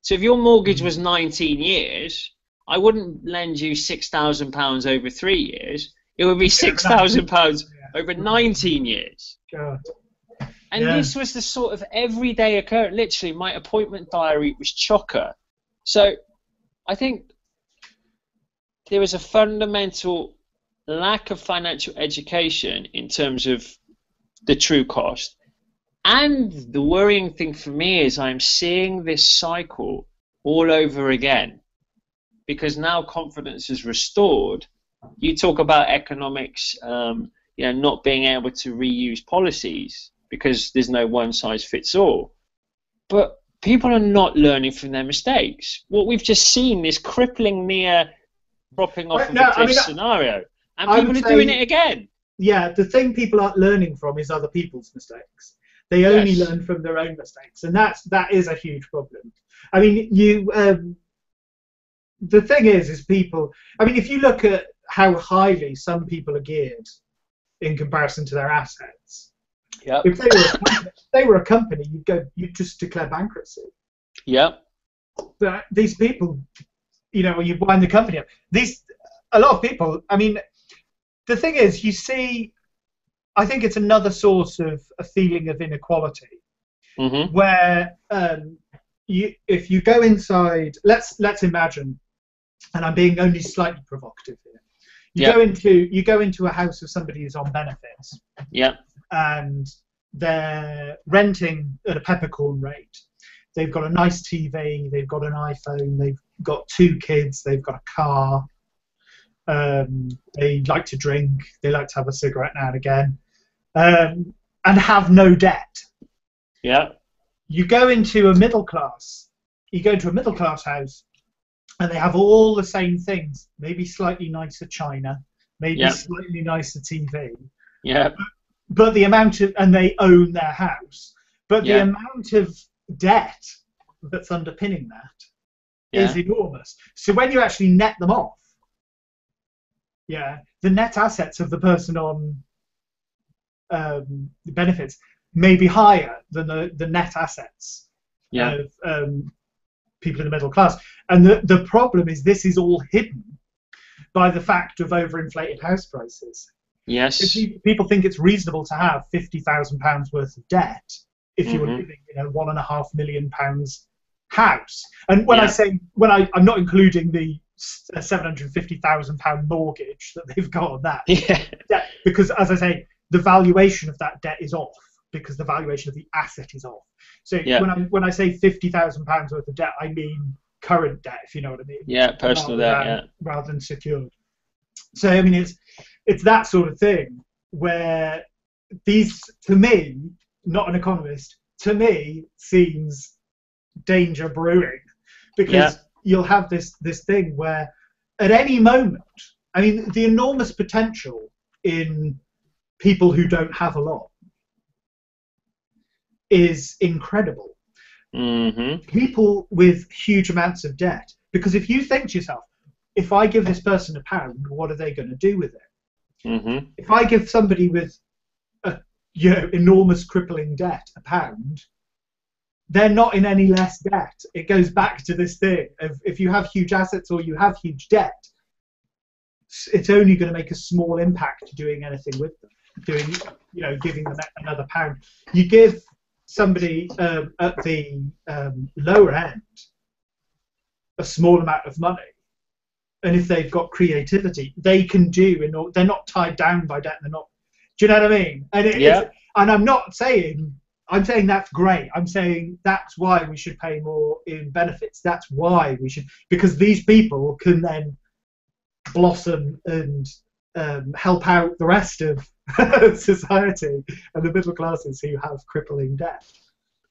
So if your mortgage was 19 years, I wouldn't lend you £6,000 over 3 years. It would be £6,000 over 19 years. God. And this was the sort of everyday occurrence. Literally, my appointment diary was chocker. So I think there is a fundamental lack of financial education in terms of the true cost. And the worrying thing for me is I'm seeing this cycle all over again, because now confidence is restored. You talk about economics, not being able to reuse policies because there's no one size fits all. But people are not learning from their mistakes. What we've just seen is crippling near dropping off of a cliff scenario, and people are doing it again. Yeah, the thing people aren't learning from is other people's mistakes. They only learn from their own mistakes, and that is a huge problem. I mean, the thing is people. I mean, if you look at how highly some people are geared in comparison to their assets, if they were a company, you'd just declare bankruptcy. Yeah. But these people, you wind the company up. A lot of people. I mean, the thing is, you see. I think it's another source of a feeling of inequality, where if you go inside, let's imagine, and I'm being only slightly provocative here. You go into a house of somebody who's on benefits, and they're renting at a peppercorn rate. They've got a nice TV, they've got an iPhone, they've got 2 kids, they've got a car. They like to drink, they like to have a cigarette now and again. And have no debt. Yeah. You go into a middle class house, and they have all the same things. Maybe slightly nicer china, maybe slightly nicer TV. Yeah. But the amount of, and they own their house, but the amount of debt that's underpinning that is enormous. So when you actually net them off, the net assets of the person on the benefits may be higher than the net assets of people in the middle class. And the problem is this is all hidden by the fact of overinflated house prices. Yes. People think it's reasonable to have £50,000 worth of debt if you were living in a £1.5 million house. And when I'm not including the £750,000 mortgage that they've got on that, because as I say, the valuation of that debt is off because the valuation of the asset is off. So when I say £50,000 worth of debt, I mean current debt, if you know what I mean. Yeah, personal debt, rather than secured. So I mean, it's that sort of thing where these, to me, not an economist, to me seems danger brewing, because you'll have this thing where at any moment, I mean, the enormous potential in people who don't have a lot is incredible. People with huge amounts of debt, because if you think to yourself, if I give this person £1, what are they going to do with it? If I give somebody with a enormous crippling debt £1, they're not in any less debt. It goes back to this thing of, if you have huge assets or you have huge debt, it's only going to make a small impact doing anything with them. Giving them another £1. You give somebody at the lower end a small amount of money, and if they've got creativity, they can do, they're not tied down by debt. They're not. Do you know what I mean? And and I'm not saying. I'm saying that's great. I'm saying that's why we should pay more in benefits. That's why we should, because these people can then blossom and help out the rest of society and the middle classes who have crippling debt.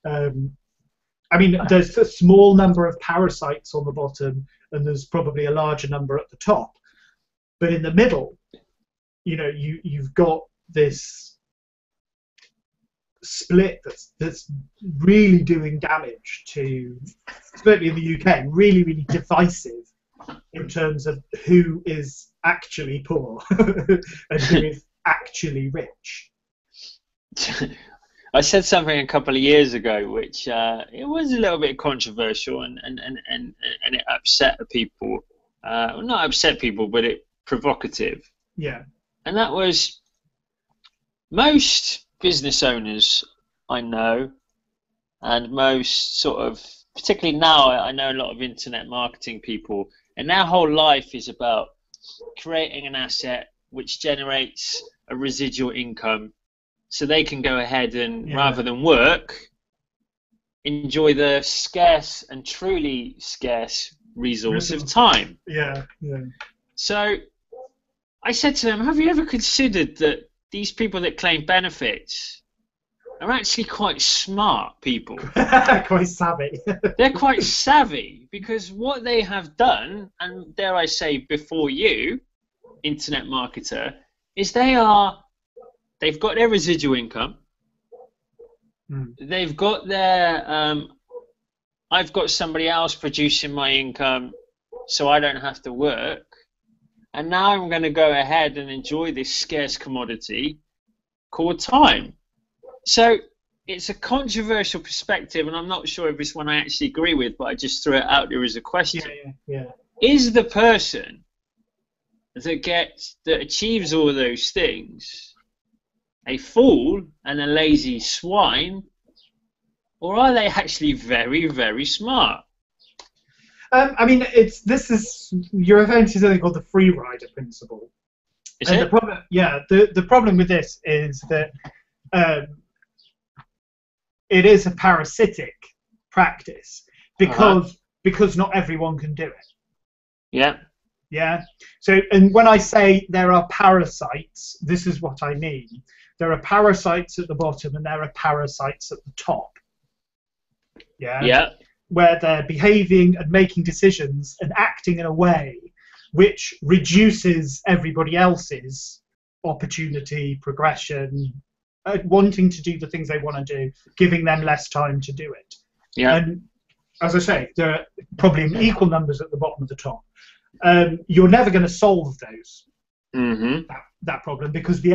I mean, there's a small number of parasites on the bottom, and there's probably a larger number at the top. But in the middle, you've got this split that's really doing damage to, certainly in the UK, really, really divisive in terms of who is actually poor and who is actually rich. I said something a couple of years ago which it was a little bit controversial and it upset people. Not upset people, but it provocative. Yeah. And that was, most business owners I know, and most sort of, particularly now, I know a lot of internet marketing people, and their whole life is about creating an asset which generates a residual income, so they can go ahead and, rather than work, enjoy the scarce and truly scarce resource of time. Yeah. So I said to them, have you ever considered that these people that claim benefits are actually quite smart people? Quite savvy. They're quite savvy, because what they have done, and dare I say before you, internet marketer, is they've got their residual income. They've got their I've got somebody else producing my income, so I don't have to work, and now I'm going to go ahead and enjoy this scarce commodity called time. So it's a controversial perspective, and I'm not sure if it's one I actually agree with, but I just threw it out there as a question. Is the person that achieves all those things a fool and a lazy swine, or are they actually very, very smart? I mean, you're referring to something called the free rider principle. Is it? The problem with this is that it is a parasitic practice because not everyone can do it. Yeah. So, and when I say there are parasites, this is what I mean. There are parasites at the bottom and there are parasites at the top. Yeah. Where they're behaving and making decisions and acting in a way which reduces everybody else's opportunity, progression, wanting to do the things they want to do, giving them less time to do it. And as I say, there are probably equal numbers at the bottom of the top. You're never going to solve those that problem, because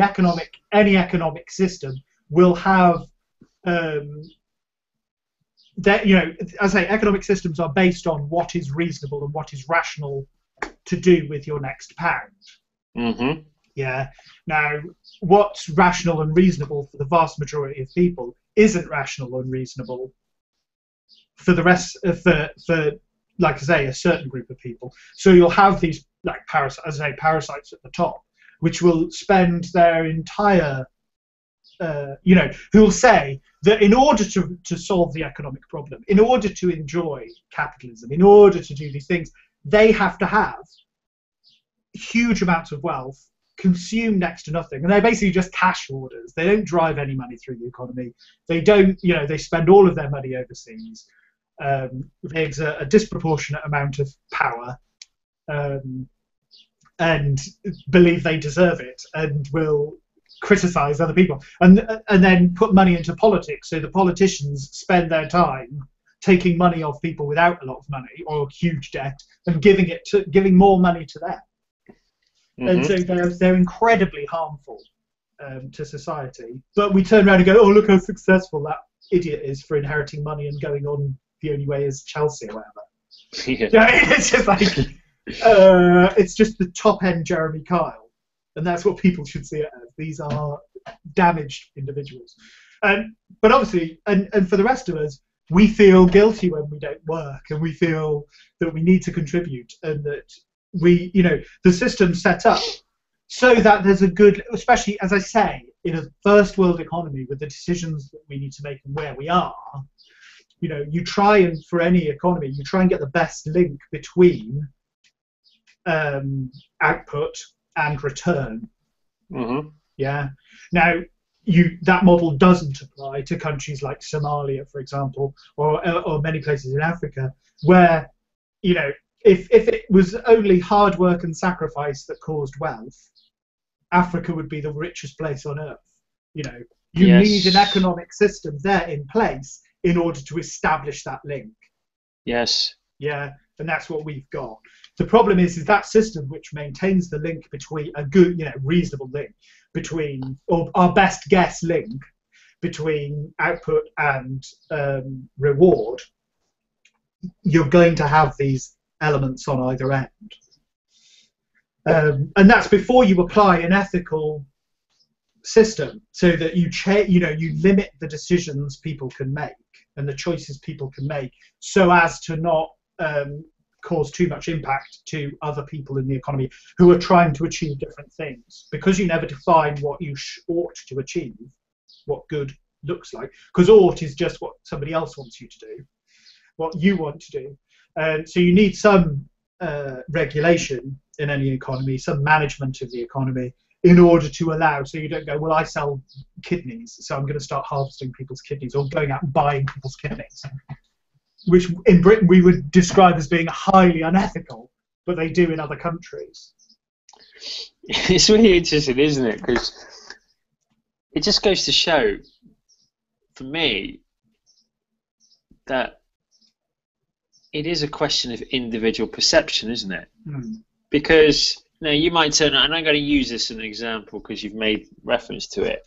any economic system will have as I say, economic systems are based on what is reasonable and what is rational to do with your next pound. Yeah. Now, what's rational and reasonable for the vast majority of people isn't rational and reasonable for the rest, for like I say, a certain group of people. So you'll have these parasites at the top, which will spend their entire, who'll say that in order to solve the economic problem, in order to enjoy capitalism, in order to do these things, they have to have huge amounts of wealth, consume next to nothing, and they're basically just cash hoarders. They don't drive any money through the economy. They don't, they spend all of their money overseas. They exert a disproportionate amount of power and believe they deserve it, and will criticize other people, and then put money into politics. So the politicians spend their time taking money off people without a lot of money or huge debt and giving more money to them. And so they're incredibly harmful to society. But we turn around and go, oh, look how successful that idiot is for inheriting money and going on the only way is Chelsea or whatever. It's just like it's just the top end Jeremy Kyle, and that's what people should see it as. These are damaged individuals. But obviously, and for the rest of us, we feel guilty when we don't work, and we feel that we need to contribute, and that the system's set up so that there's a good, especially as I say, in a first world economy with the decisions that we need to make and where we are, you try, and for any economy, you try and get the best link between output and return. Yeah. Now, that model doesn't apply to countries like Somalia, for example, or many places in Africa, where, if it was only hard work and sacrifice that caused wealth, Africa would be the richest place on earth. You need an economic system there in place in order to establish that link. Yes. Yeah, and that's what we've got. The problem is that system which maintains the link between a good, reasonable link between, or our best guess link between output and reward. You're going to have these elements on either end, and that's before you apply an ethical system, so that you limit the decisions people can make and the choices people can make, so as to not cause too much impact to other people in the economy who are trying to achieve different things, because you never define what you ought to achieve, what good looks like, because ought is just what somebody else wants you to do, what you want to do. And so you need some regulation in any economy, some management of the economy, in order to allow, so you don't go, well, I sell kidneys, so I'm going to start harvesting people's kidneys, or going out and buying people's kidneys, which in Britain we would describe as being highly unethical, but they do in other countries. It's really interesting, isn't it? Because it just goes to show, for me, that it is a question of individual perception, isn't it? Because you might turn out, and I'm going to use this as an example because you've made reference to it.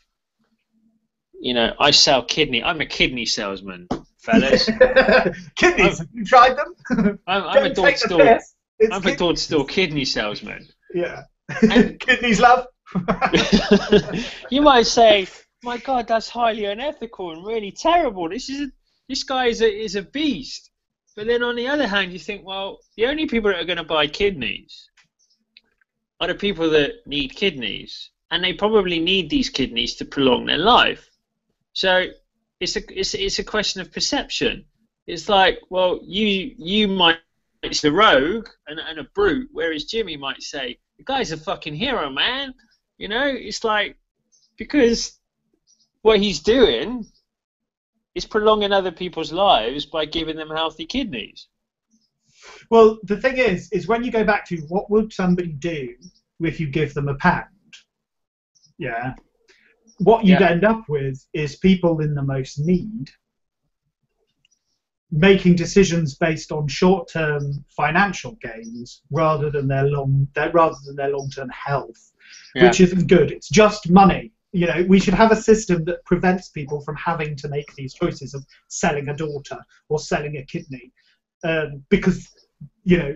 I sell kidney. I'm a kidney salesman, fellas. Kidneys? Have you tried them? I'm a door-to-door kidney salesman. Yeah. Kidneys, love. You might say, my God, that's highly unethical and really terrible. This guy is a beast. But then on the other hand, you think, well, the only people that are going to buy kidneys are the people that need kidneys, and they probably need these kidneys to prolong their life. So it's a question of perception. It's like, well, you might be the rogue and a brute, whereas Jimmy might say, the guy's a fucking hero, man. It's like, because what he's doing is prolonging other people's lives by giving them healthy kidneys. Well, the thing is when you go back to what would somebody do if you give them a pound? Yeah. What you'd end up with is people in the most need making decisions based on short-term financial gains rather than their long-term health, which isn't good. It's just money. We should have a system that prevents people from having to make these choices of selling a daughter or selling a kidney, because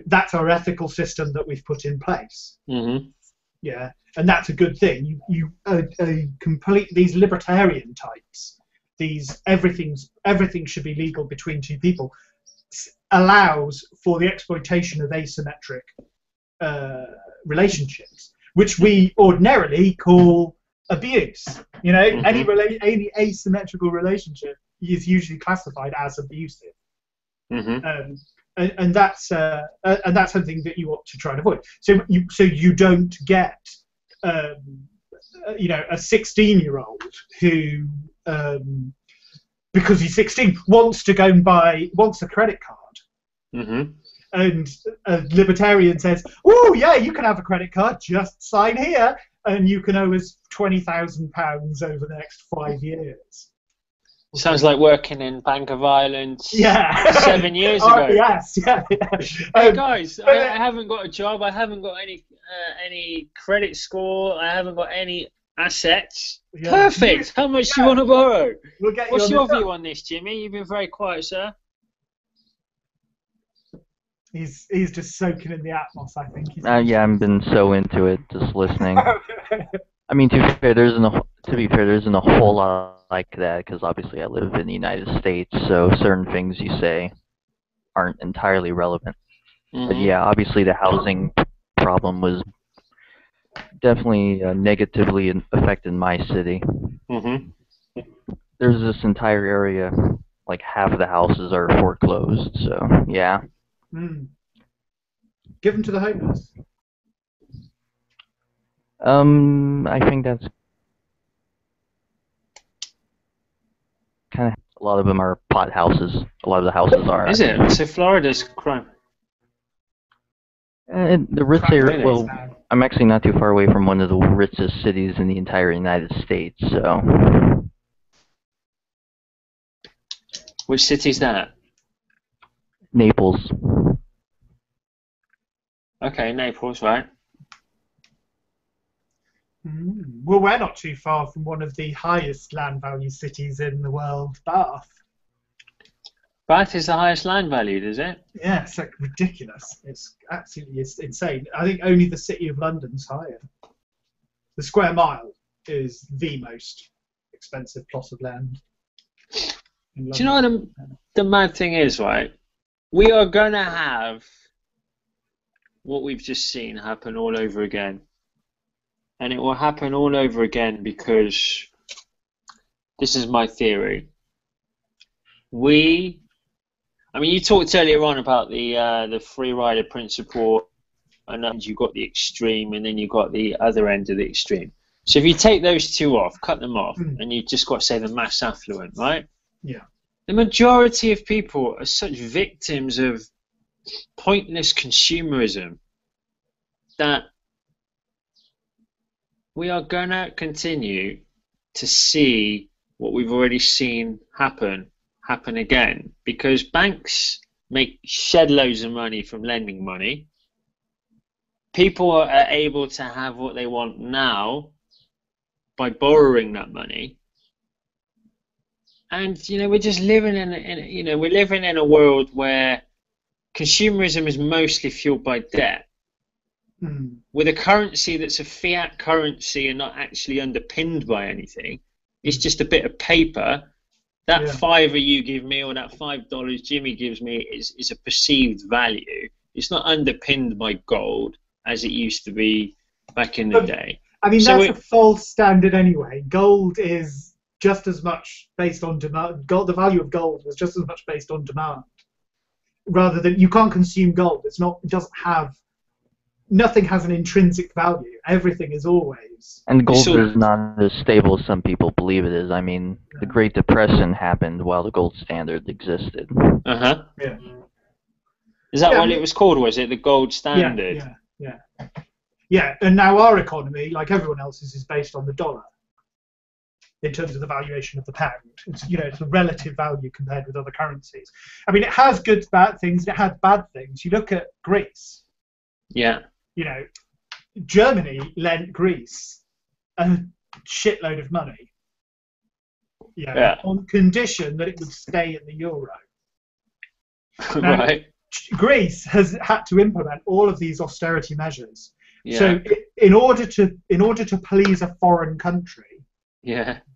that's our ethical system that we've put in place. Yeah, and that's a good thing. You complete these libertarian types. Everything should be legal between two people. Allows for the exploitation of asymmetric relationships, which we ordinarily call abuse. Any asymmetrical relationship is usually classified as abusive. And that's something that you ought to try and avoid. So you don't get a 16-year-old who because he's 16 wants to go and wants a credit card. And a libertarian says, oh yeah, you can have a credit card, just sign here and you can owe us £20,000 over the next 5 years. Sounds like working in Bank of Ireland 7 years ago. Hey guys, I haven't got a job. I haven't got any credit score. I haven't got any assets. Perfect. How much do you want to borrow? What's your view on this, Jimmy? You've been very quiet, sir. He's just soaking in the atmos, I think. Yeah, I've been so into it, just listening. I mean, to be fair, there isn't a whole lot like that, because obviously I live in the United States, so certain things you say aren't entirely relevant. But yeah, obviously the housing problem was definitely negatively affected my city. There's this entire area, like half of the houses are foreclosed, so yeah. Give them to the homeless. I think that's kind of, a lot of them are pot houses. A lot of the houses are. Is it? So Florida's crime. The rich area, well, I'm actually not too far away from one of the richest cities in the entire United States, so. Which city's that? Naples. Okay, Naples, right. Well, we're not too far from one of the highest land value cities in the world, Bath. Bath is the highest land valued, is it? Yeah, it's like ridiculous. It's absolutely insane. I think only the City of London's higher. The square mile is the most expensive plot of land in London. Do you know what the mad thing is, right? We are going to have what we've just seen happen all over again. And it will happen all over again because this is my theory. I mean, you talked earlier on about the free rider principle, and then you've got the extreme, and then you've got the other end of the extreme. So if you take those two off, cut them off, and you've just got, say, the mass affluent, right? Yeah. The majority of people are such victims of pointless consumerism that we are going to continue to see what we've already seen happen again, because banks make shed loads of money from lending money. People are able to have what they want now by borrowing that money. And we're just living we're living in a world where consumerism is mostly fueled by debt. With a currency that's a fiat currency and not actually underpinned by anything. It's just a bit of paper. That $5 you give me, or that $5 Jimmy gives me, is a perceived value. It's not underpinned by gold as it used to be back in the day. I mean, so that's a false standard anyway. Gold is just as much based on demand. The value of gold was just as much based on demand. Rather than, you can't consume gold. It doesn't have. Nothing has an intrinsic value. Everything is always. And gold is not as stable as some people believe it is. I mean, the Great Depression happened while the gold standard existed. Uh-huh. Yeah. Is that what it was called? Was it the gold standard? Yeah, and now our economy, like everyone else's, is based on the dollar in terms of the valuation of the pound. It's, it's a relative value compared with other currencies. I mean, it has good, bad things, and it has bad things. You look at Greece. Yeah. Germany lent Greece a shitload of money. On condition that it would stay in the euro. Now, right. Greece has had to implement all of these austerity measures. Yeah. So in order to please a foreign country,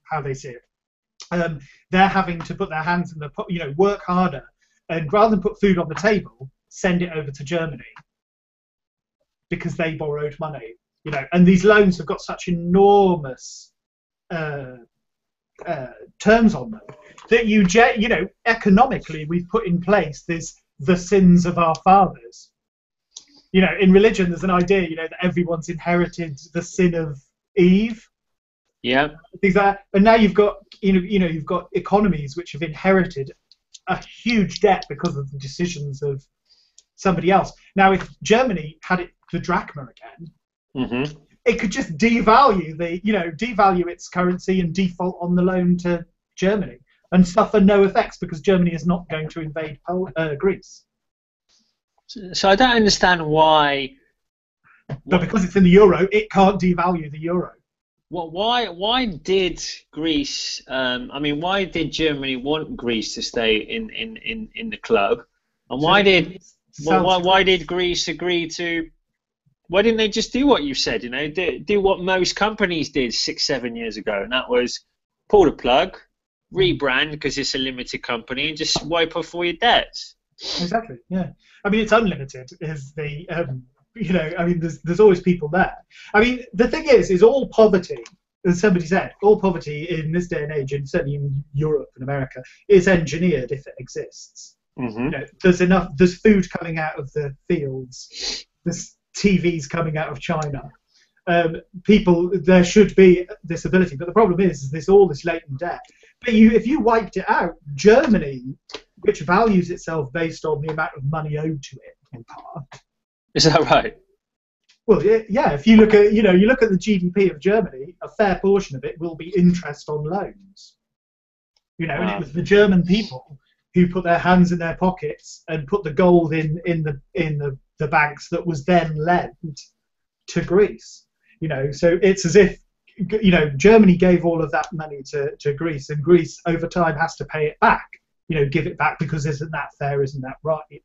how they see it, they're having to put their hands in the work harder, and rather than put food on the table, send it over to Germany because they borrowed money. And these loans have got such enormous terms on them that economically we've put in place the sins of our fathers. In religion, there's an idea, that everyone's inherited the sin of Eve. Yeah. Things like that. And now you've got, you've got economies which have inherited a huge debt because of the decisions of somebody else. Now, if Germany had the drachma again, it could just devalue devalue its currency and default on the loan to Germany and suffer no effects because Germany is not going to invade Greece. So I don't understand why. But because it's in the euro, it can't devalue the euro. Well, why did Greece? Why did Germany want Greece to stay in the club? And why did Greece agree to? Why didn't they just do what you said? Do what most companies did 6-7 years ago, and that was pull the plug, rebrand because it's a limited company, and just wipe off all your debts. Exactly. Yeah. I mean, it's unlimited. Is the there's always people there. I mean, the thing is all poverty, as somebody said, all poverty in this day and age, and certainly in Europe and America, is engineered if it exists. There's food coming out of the fields. There's TVs coming out of China. There should be this ability, but the problem is there's all this latent debt. But if you wiped it out, Germany, which values itself based on the amount of money owed to it, in part. Is that right? Well, yeah. If you look at the GDP of Germany, a fair portion of it will be interest on loans. And it was the German people who put their hands in their pockets and put the gold in the banks that was then lent to Greece. So it's as if Germany gave all of that money to Greece, and Greece over time has to pay it back. Give it back because isn't that fair? Isn't that right?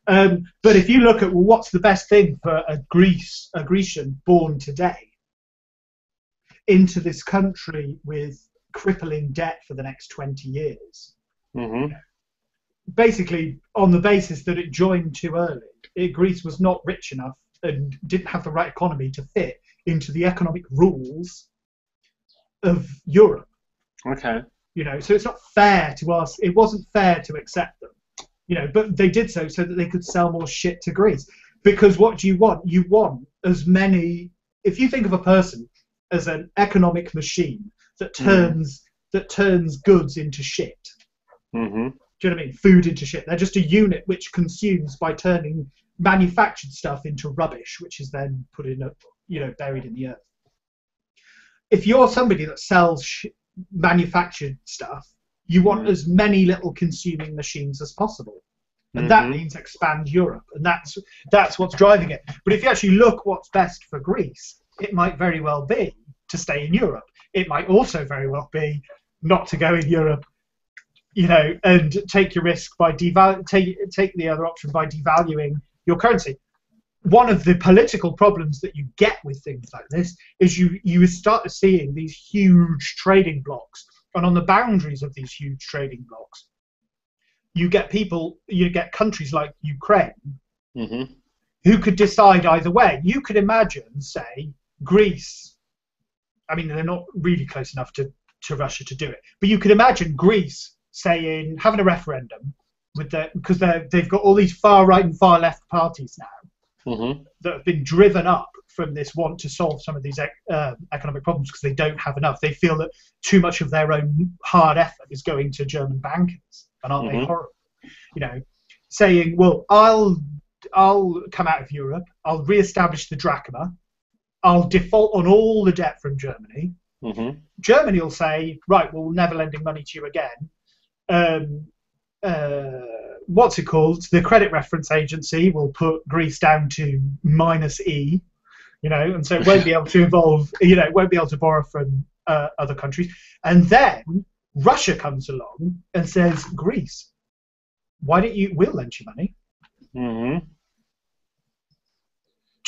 But if you look at what's the best thing for a Grecian born today into this country with crippling debt for the next 20 years, basically on the basis that it joined too early. Greece was not rich enough and didn't have the right economy to fit into the economic rules of Europe. Okay. You know, so it's not fair to us. It wasn't fair to accept them. You know, but they did so that they could sell more shit to Greece. Because what do you want? You want as many. If you think of a person as an economic machine that turns goods into shit. Mm-hmm. Do you know what I mean? Food into shit. They're just a unit which consumes by turning manufactured stuff into rubbish, which is then put in buried in the earth. If you're somebody that sells manufactured stuff, you want as many little consuming machines as possible, and that means expand Europe, and that's what's driving it. But if you actually look what's best for Greece, it might very well be to stay in Europe. It might also very well be not to go in Europe, you know, and take your risk by take the other option by devaluing your currency. One of the political problems that you get with things like this is you start seeing these huge trading blocks, and on the boundaries of these huge trading blocks, you get countries like Ukraine who could decide either way. You could imagine, say, Greece. I mean, they're not really close enough to Russia to do it, but you could imagine Greece saying, having a referendum because they've got all these far right and far left parties now that have been driven up from this want to solve some of these economic problems because they don't have enough. They feel that too much of their own hard effort is going to German bankers, and aren't they horrible? You know, saying, well, I'll come out of Europe, I'll re-establish the drachma, I'll default on all the debt from Germany. Germany will say, right, well, we're never lending money to you again. What's it called? The credit reference agency will put Greece down to -E, you know, and so it won't be able to it won't be able to borrow from other countries. And then Russia comes along and says, Greece, why don't we'll lend you money. Do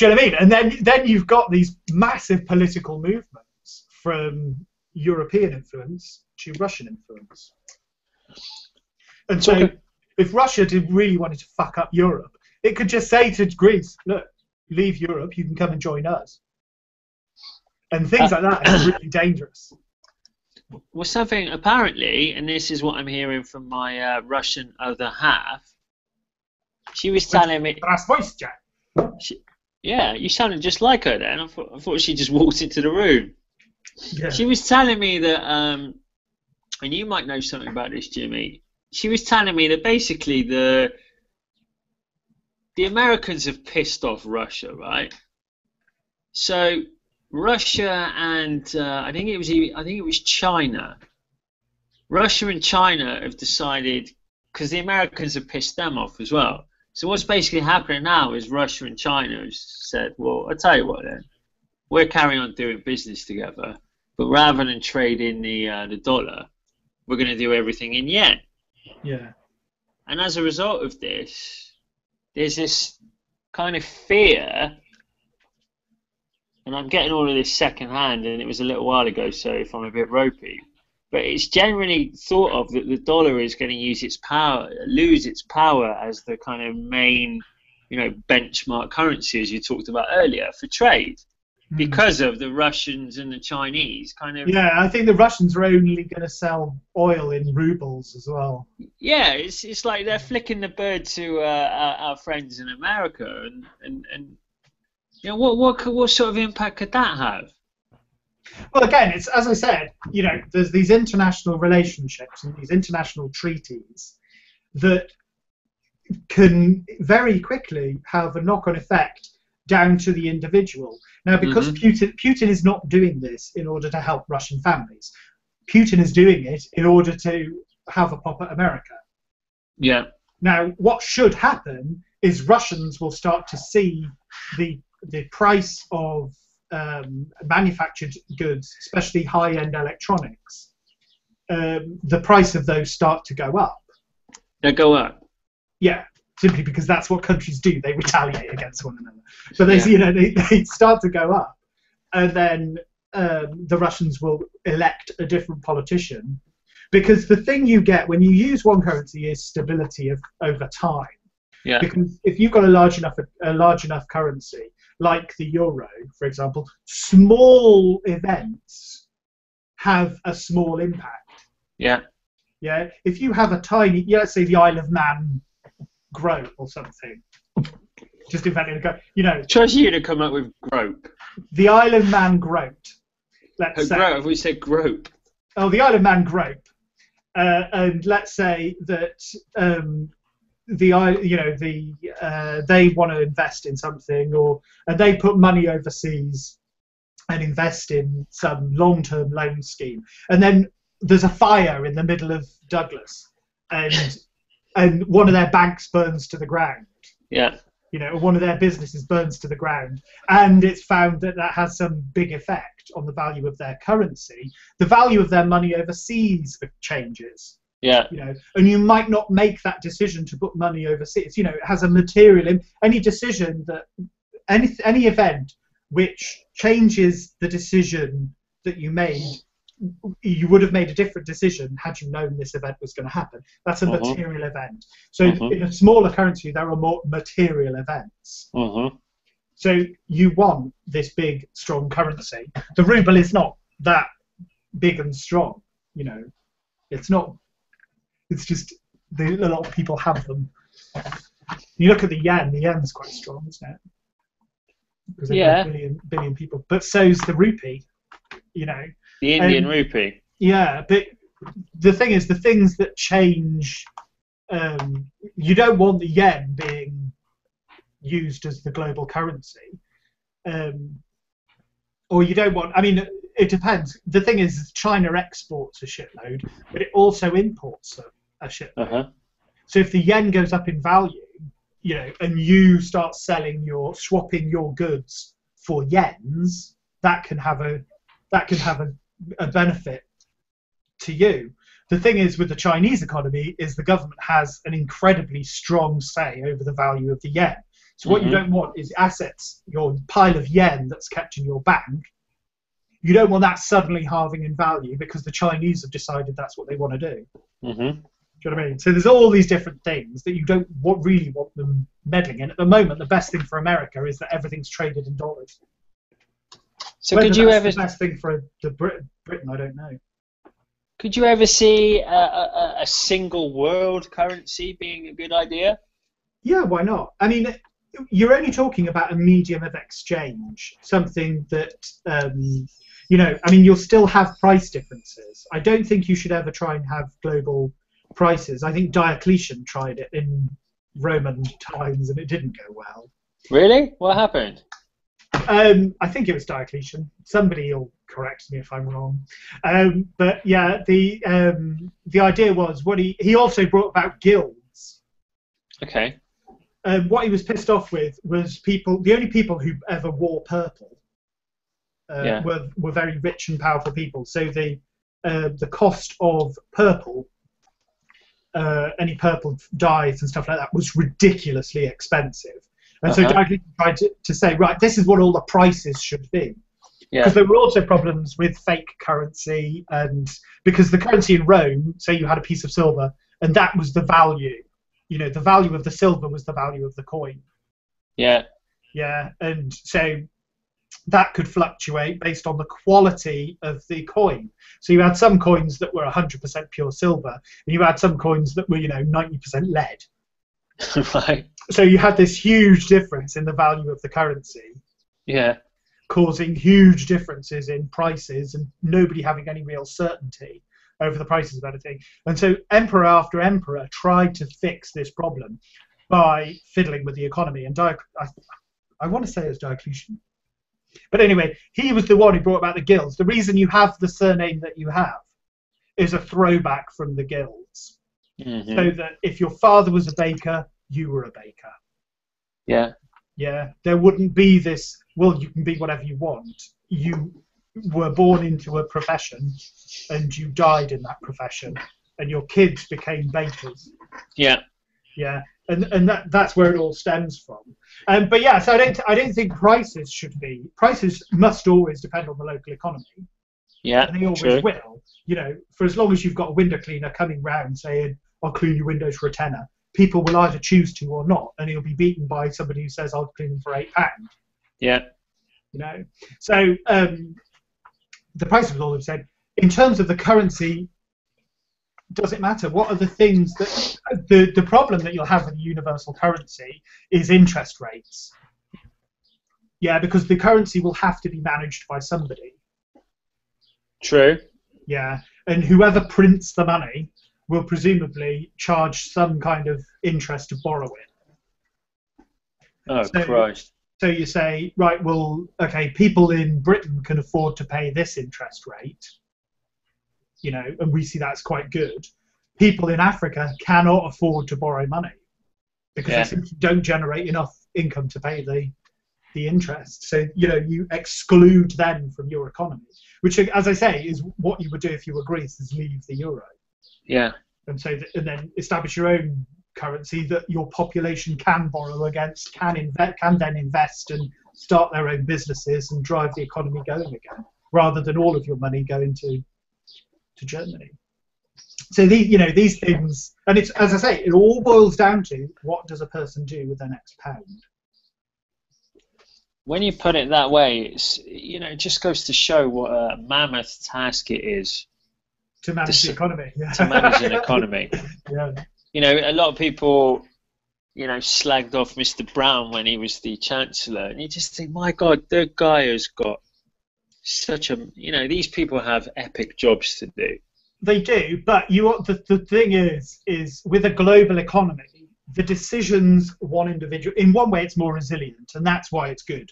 you know what I mean? And then you've got these massive political movements from European influence to Russian influence. And so if Russia did really wanted to fuck up Europe, it could just say to Greece, look, leave Europe, you can come and join us. And things like that are really dangerous. Well, something apparently, and this is what I'm hearing from my Russian other half, she was telling me... Yeah, you sounded just like her then. I thought she just walked into the room. Yeah. She was telling me that, and you might know something about this, Jimmy. She was telling me that basically the Americans have pissed off Russia, right? So Russia and I think it was China. Russia and China have decided, because the Americans have pissed them off as well. So what's basically happening now is Russia and China have said, well, I'll tell you what then, we're carrying on doing business together, but rather than trade in the dollar, we're going to do everything in yen. Yeah. And as a result of this, there's this kind of fear, and I'm getting all of this secondhand, and it was a little while ago, so if I'm a bit ropey, but it's generally thought of that the dollar is going to lose its power as the kind of main, benchmark currency, as you talked about earlier, for trade, because of the Russians and the Chinese kind of. Yeah, I think the Russians are only going to sell oil in rubles as well. Yeah, it's like they're flicking the bird to our friends in America, and what sort of impact could that have? Well, again, it's as I said, there's these international relationships and these international treaties that can very quickly have a knock-on effect down to the individual. Now, because Putin is not doing this in order to help Russian families, Putin is doing it in order to have a pop at America. Yeah. Now, what should happen is Russians will start to see the price of manufactured goods, especially high-end electronics, the price of those start to go up. They go up. Yeah, simply because that's what countries do. They retaliate against one another. But they start to go up, and then the Russians will elect a different politician, because the thing you get when you use one currency is stability over time. Yeah. Because if you've got a large enough currency, like the euro, for example, small events have a small impact. Yeah. Yeah. If you have a tiny, let's say the Isle of Man grope or something, just inventing a go, you know. Trust you to come up with grope. The Isle of Man grope. Let's say. Grope. We said grope. Oh, the Isle of Man grope. And let's say that they want to invest in something, and they put money overseas and invest in some long-term loan scheme, and then there's a fire in the middle of Douglas, and one of their banks burns to the ground. Yeah. You know, one of their businesses burns to the ground, and it's found that has some big effect on the value of their currency. The value of their money overseas changes. Yeah. You know, and you might not make that decision to put money overseas. You know, it has a material any decision that any event which changes the decision that you made, you would have made a different decision had you known this event was going to happen. That's a material event. So in a smaller currency, there are more material events. So you want this big, strong currency. The ruble is not that big and strong. You know, it's not. It's just a lot of people have them. You look at the yen. The yen's quite strong, isn't it? Because there are a billion people. But so's the rupee. You know. The Indian rupee. Yeah, but the thing is, the things that change, you don't want the yen being used as the global currency, or you don't want. I mean, it depends. The thing is, China exports a shitload, but it also imports a shitload. So if the yen goes up in value, you know, and you start swapping your goods for yens, that can have a benefit to you. The thing is with the Chinese economy is the government has an incredibly strong say over the value of the yen. So what you don't want is assets, your pile of yen that's kept in your bank, you don't want that suddenly halving in value because the Chinese have decided that's what they want to do. Do you know what I mean? So there's all these different things that you don't really want them meddling in. At the moment, the best thing for America is that everything's traded in dollars. So could you ever? The best thing for Britain, I don't know. Could you ever see a single world currency being a good idea? Yeah, why not? I mean, you're only talking about a medium of exchange, something that, you know, I mean, you'll still have price differences. I don't think you should ever try and have global prices. I think Diocletian tried it in Roman times and it didn't go well. Really? What happened? I think it was Diocletian. Somebody will correct me if I'm wrong. But yeah, the idea was he also brought about guilds. Okay. What he was pissed off with was the only people who ever wore purple were very rich and powerful people. So the cost of purple, any purple dyes and stuff like that, was ridiculously expensive. And so Diocletian tried to say, right, this is what all the prices should be. Because there were also problems with fake currency, and because the currency in Rome, say you had a piece of silver, and that was the value. You know, the value of the silver was the value of the coin. Yeah. Yeah, and so that could fluctuate based on the quality of the coin. So you had some coins that were 100% pure silver, and you had some coins that were, 90% lead. Right. So you had this huge difference in the value of the currency. Yeah. Causing huge differences in prices and nobody having any real certainty over the prices of anything. And so emperor after emperor tried to fix this problem by fiddling with the economy. And I want to say it was Diocletian. But anyway, he was the one who brought about the guilds. The reason you have the surname that you have is a throwback from the guilds. So that if your father was a baker, you were a baker. Yeah. Yeah, there wouldn't be this, well, you can be whatever you want. You were born into a profession and you died in that profession and your kids became bakers. Yeah. Yeah, and that's where it all stems from. But yeah, so I don't think prices should be. Prices must always depend on the local economy. Yeah, and they always true. will. You know, for as long as you've got a window cleaner coming round saying, "I'll clean your windows for a tenner," people will either choose to or not, and he'll be beaten by somebody who says, "I'll clean them for £8." Yeah. You know, so the price of law have said, in terms of the currency, does it matter? What are the things that the problem that you'll have with the universal currency is interest rates. Yeah, because the currency will have to be managed by somebody. True. Yeah, and whoever prints the money will presumably charge some kind of interest to borrow it. Oh, Christ. So you say, right, well, okay, people in Britain can afford to pay this interest rate, you know, and we see that's quite good. People in Africa cannot afford to borrow money because they simply don't generate enough income to pay the interest. So, you know, you exclude them from your economy, which, as I say, is what you would do if you were Greece, is leave the euro. Yeah. And so, and then establish your own currency that your population can borrow against, can then invest and start their own businesses and drive the economy going again, rather than all of your money going to Germany. So these things, and it's, as I say, it all boils down to what does a person do with their next pound. When you put it that way, it's, you know, it just goes to show what a mammoth task it is to manage the economy. Yeah. To manage an economy. Yeah. You know, a lot of people, you know, slagged off Mr. Brown when he was the Chancellor, and you just think, my God, the guy has got such a, you know, these people have epic jobs to do. They do, but the thing is with a global economy, the decisions one individual, in one way it's more resilient, and that's why it's good,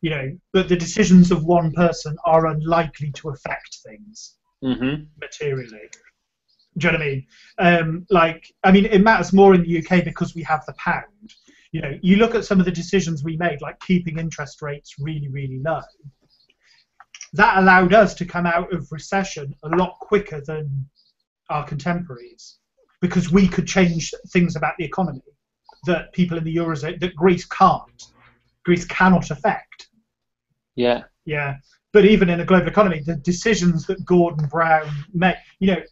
you know, but the decisions of one person are unlikely to affect things materially. Do you know what I mean? It matters more in the UK because we have the pound. You know, you look at some of the decisions we made, like keeping interest rates really, really low. That allowed us to come out of recession a lot quicker than our contemporaries, because we could change things about the economy that people in the Eurozone, that Greece can't. Greece cannot affect. Yeah. Yeah. But even in a global economy, the decisions that Gordon Brown made, you know,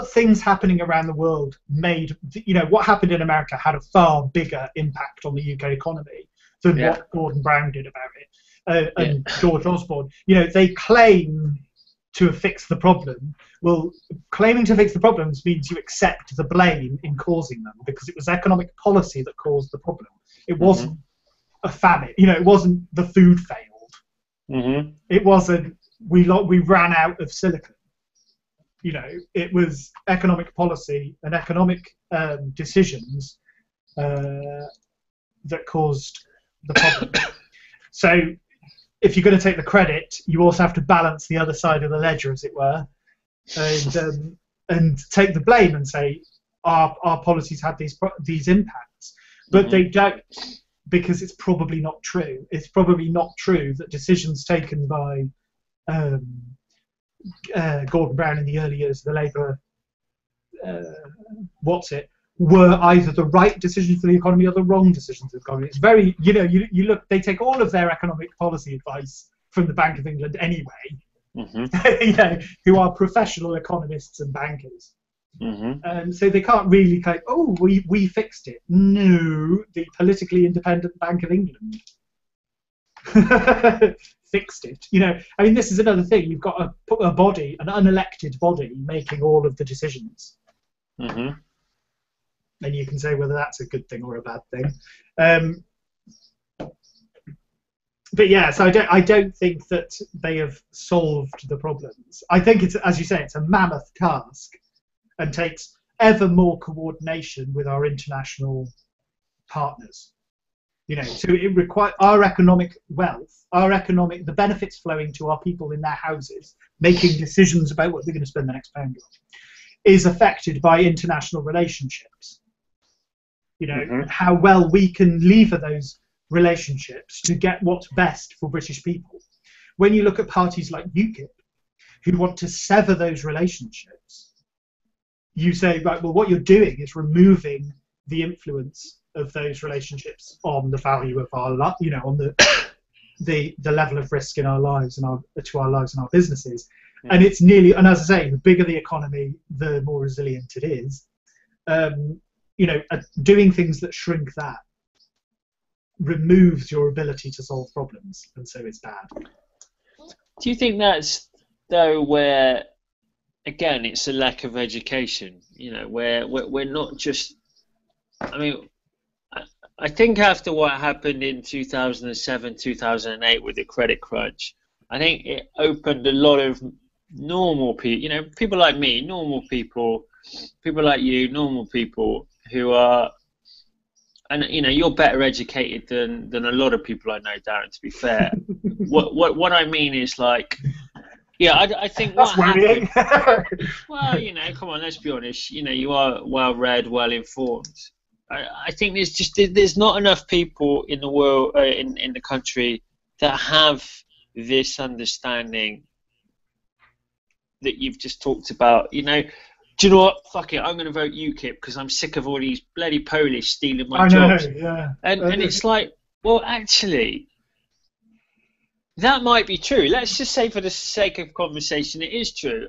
things happening around the world made, you know, what happened in America had a far bigger impact on the UK economy than what Gordon Brown did about it. And George Osborne, you know, they claim to have fixed the problem. Well, claiming to fix the problems means you accept the blame in causing them, because it was economic policy that caused the problem. It wasn't a famine. You know, it wasn't the food failed. It wasn't we ran out of silicon. You know, it was economic policy and economic decisions that caused the problem. So if you're going to take the credit, you also have to balance the other side of the ledger, as it were, and take the blame and say our policies had these impacts, but they don't, because it's probably not true. It's probably not true that decisions taken by Gordon Brown in the early years of the Labour were either the right decision for the economy or the wrong decision for the economy. It's very, you know, you look, they take all of their economic policy advice from the Bank of England anyway, you know, who are professional economists and bankers. So they can't really claim, oh, we fixed it. No, the politically independent Bank of England fixed it. You know, I mean, this is another thing. You've got a body, an unelected body, making all of the decisions. And you can say whether that's a good thing or a bad thing. But yeah, so I don't think that they have solved the problems. I think it's, as you say, it's a mammoth task and takes ever more coordination with our international partners. You know, so it requires our economic wealth, the benefits flowing to our people in their houses, making decisions about what they're going to spend the next pound on, is affected by international relationships. You know, how well we can lever those relationships to get what's best for British people. When you look at parties like UKIP, who want to sever those relationships, you say, right, well, what you're doing is removing the influence of those relationships on the value of our, you know, on the the level of risk in our lives and our lives and our businesses. And it's nearly, and as I say, the bigger the economy, the more resilient it is. Doing things that shrink that removes your ability to solve problems, and so it's bad. Do you think that's, though, where, again, it's a lack of education, where we're not just, I think after what happened in 2007, 2008 with the credit crunch, I think it opened a lot of normal people, people like me, normal people like you, normal people who are, and you're better educated than a lot of people I know, Darren, to be fair. what I mean is, like, I think what happened, well, come on, let's be honest, you are well read, well informed. I think there's not enough people in the world, in the country, that have this understanding that you've just talked about. Do you know what? Fuck it, I'm going to vote UKIP because I'm sick of all these bloody Polish stealing my jobs. Yeah. And it's like, well, actually, that might be true. Let's just say, for the sake of conversation, it is true.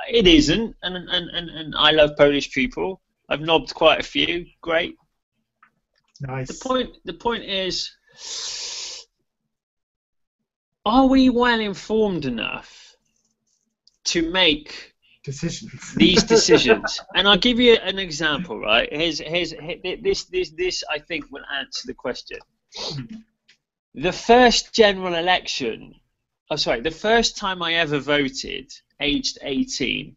It isn't, and I love Polish people. I've knobbed quite a few. Great. Nice. The point is, are we well informed enough to make these decisions? And I'll give you an example, right? This I think will answer the question. The first general election, the first time I ever voted, aged 18,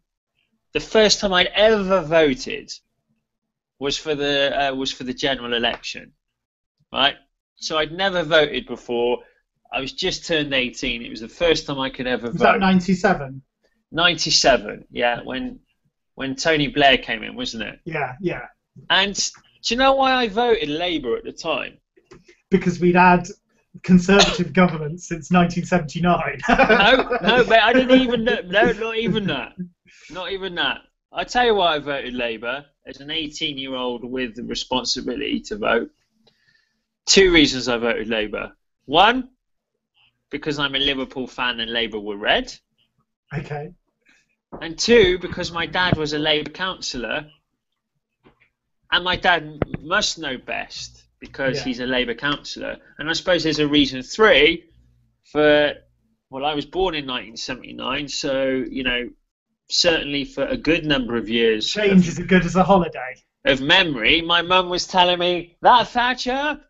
the first time I'd ever voted was for the general election, right? So I'd never voted before. I was just turned 18. It was the first time I could ever vote. Was that 97? 97, yeah, when Tony Blair came in, wasn't it? Yeah. And do you know why I voted Labour at the time? Because we'd had Conservative government since 1979. No, but I didn't even know. No, not even that. Not even that. I tell you why I voted Labour as an 18-year-old with the responsibility to vote. Two reasons I voted Labour. One, because I'm a Liverpool fan and Labour were red. Okay. And two, because my dad was a Labour councillor, and my dad must know best because he's a Labour councillor. And I suppose there's a reason three for, well, I was born in 1979, so, certainly for a good number of years. Change is as good as a holiday. Of memory, my mum was telling me, that Thatcher,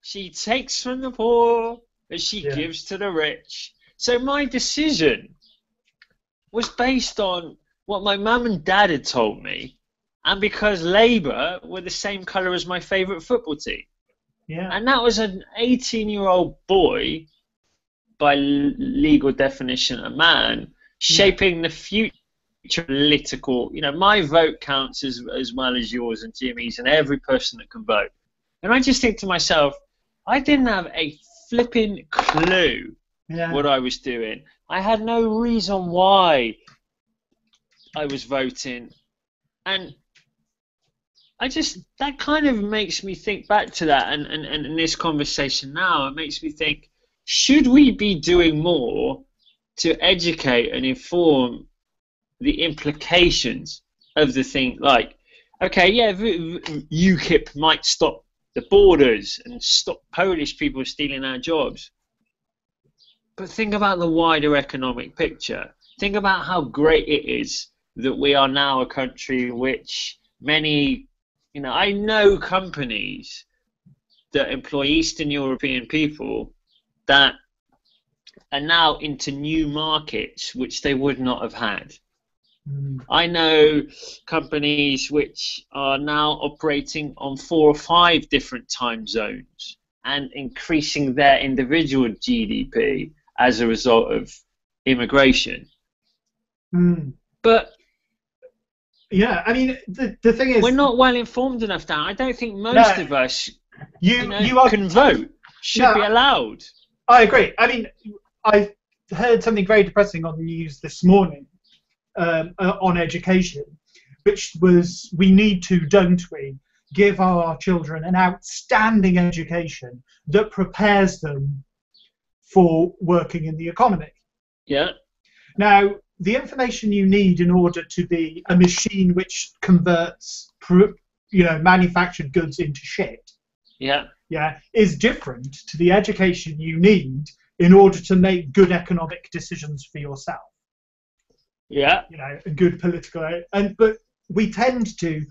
she takes from the poor as she gives to the rich. So my decision was based on what my mum and dad had told me, and because Labour were the same colour as my favourite football team. Yeah. And that was an 18-year-old boy, by legal definition a man, shaping the future political, my vote counts as well as yours and Jimmy's and every person that can vote. And I just think to myself, I didn't have a flipping clue what I was doing. I had no reason why I was voting. And that kind of makes me think back to that and in this conversation now, it makes me think, should we be doing more to educate and inform the implications of the thing? Like, okay, UKIP might stop the borders and stop Polish people stealing our jobs. But think about the wider economic picture. Think about how great it is that we are now a country which many, I know companies that employ Eastern European people that are now into new markets which they would not have had. I know companies which are now operating on 4 or 5 different time zones and increasing their individual GDP as a result of immigration. But yeah, I mean, the thing is, we're not well informed enough, Dan. I don't think most of us can vote, should be allowed. I agree. I mean, I heard something very depressing on the news this morning on education, which was, we need to, don't we, give our children an outstanding education that prepares them for working in the economy. Yeah. Now, the information you need in order to be a machine which converts, manufactured goods into shit, is different to the education you need in order to make good economic decisions for yourself. Yeah. Good political, but we tend to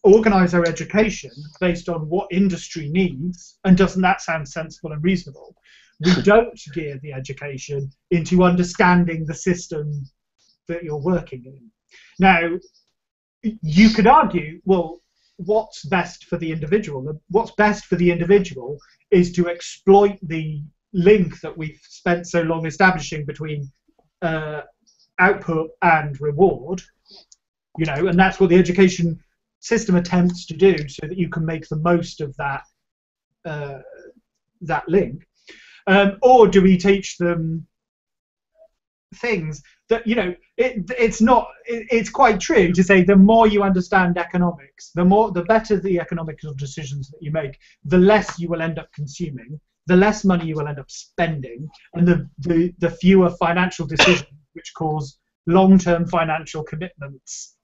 organize our education based on what industry needs, and doesn't that sound sensible and reasonable? We don't gear the education into understanding the system that you're working in. Now, you could argue, well, what's best for the individual? What's best for the individual is to exploit the link that we've spent so long establishing between output and reward, and that's what the education system attempts to do, so that you can make the most of that that link. Or do we teach them things that, it's quite true to say the more you understand economics, the better the economical decisions that you make, the less you will end up consuming, the less money you will end up spending, and the fewer financial decisions which cause long-term financial commitments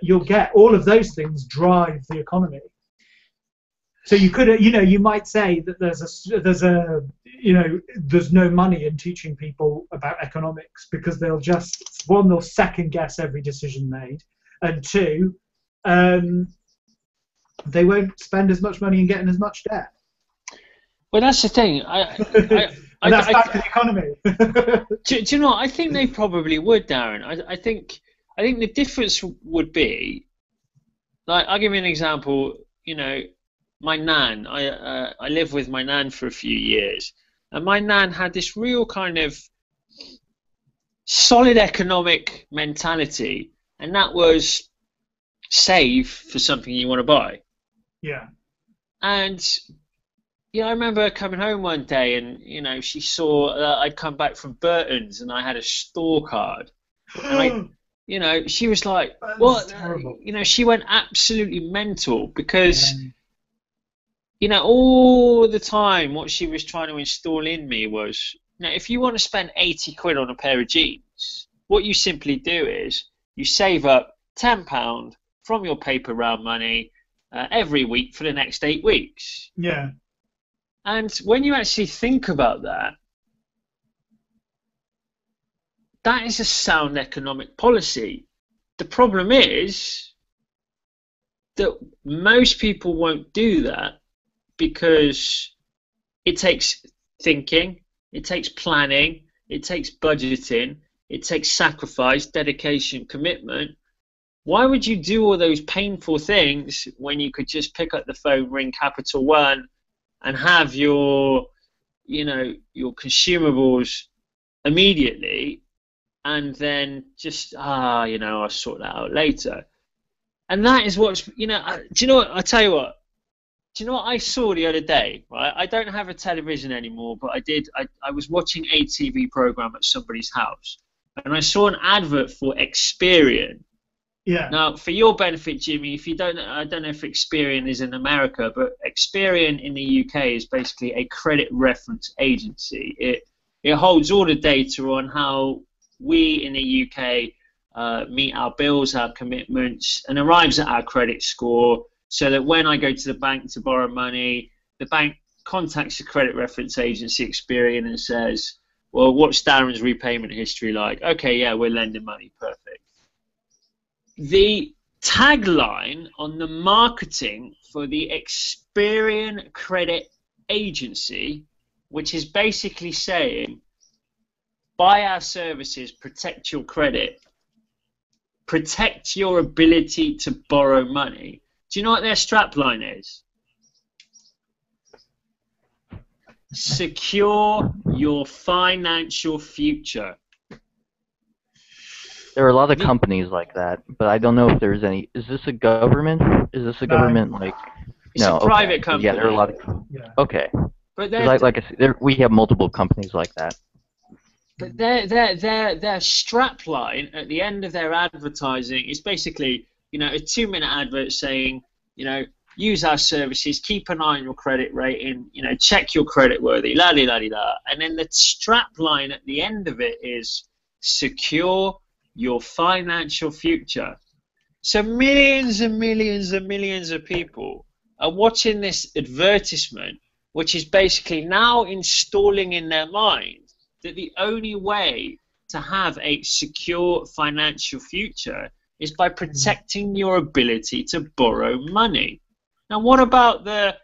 you'll get. All of those things drive the economy. So you could, you might say that there's no money in teaching people about economics, because they'll second guess every decision made, and two, they won't spend as much money and get in as much debt. Well, that's the thing. And that's back to the economy. do you know what? I think they probably would, Darren. I think the difference would be, like, I'll give you an example. My nan, I lived with my nan for a few years, and my nan had this real kind of solid economic mentality, and that was save for something you want to buy. Yeah. And I remember coming home one day, and she saw that I'd come back from Burton's and I had a store card, and she was like, "What?" She went absolutely mental, because all the time what she was trying to install in me was, if you want to spend 80 quid on a pair of jeans, what you simply do is you save up £10 from your paper round money every week for the next 8 weeks. Yeah. And when you actually think about that, that is a sound economic policy. The problem is that most people won't do that, because it takes thinking, it takes planning, it takes budgeting, it takes sacrifice, dedication, commitment. Why would you do all those painful things when you could just pick up the phone, ring Capital One, and have your consumables immediately, and then just I'll sort that out later? And that is what's do you know what? I tell you what. Do you know what I saw the other day? Right, I don't have a television anymore, but I did. I was watching a TV program at somebody's house, and I saw an advert for Experian. Yeah. Now, for your benefit, Jimmy, if you don't, I don't know if Experian is in America, but Experian in the UK is basically a credit reference agency. It holds all the data on how we in the UK meet our bills, our commitments, and arrives at our credit score, so that when I go to the bank to borrow money, the bank contacts the credit reference agency Experian and says, well, what's Darren's repayment history like? Okay, yeah, we're lending money. Perfect. The tagline on the marketing for the Experian credit agency, which is basically saying, buy our services, protect your credit, protect your ability to borrow money. Do you know what their strapline is? Secure your financial future. There are a lot of companies like that, but I don't know if there's any. Is this a government? Is this a government like? It's no, a private company. Yeah, there are a lot of. Yeah. Okay. But like I said, we have multiple companies like that. But their strapline at the end of their advertising is basically, a 2-minute advert saying, use our services, keep an eye on your credit rating, you know, check your credit worthy, la di la di la. And then the strap line at the end of it is secure your financial future. So millions and millions and millions of people are watching this advertisement, which is basically now installing in their mind that the only way to have a secure financial future is by protecting your ability to borrow money. Now, what about the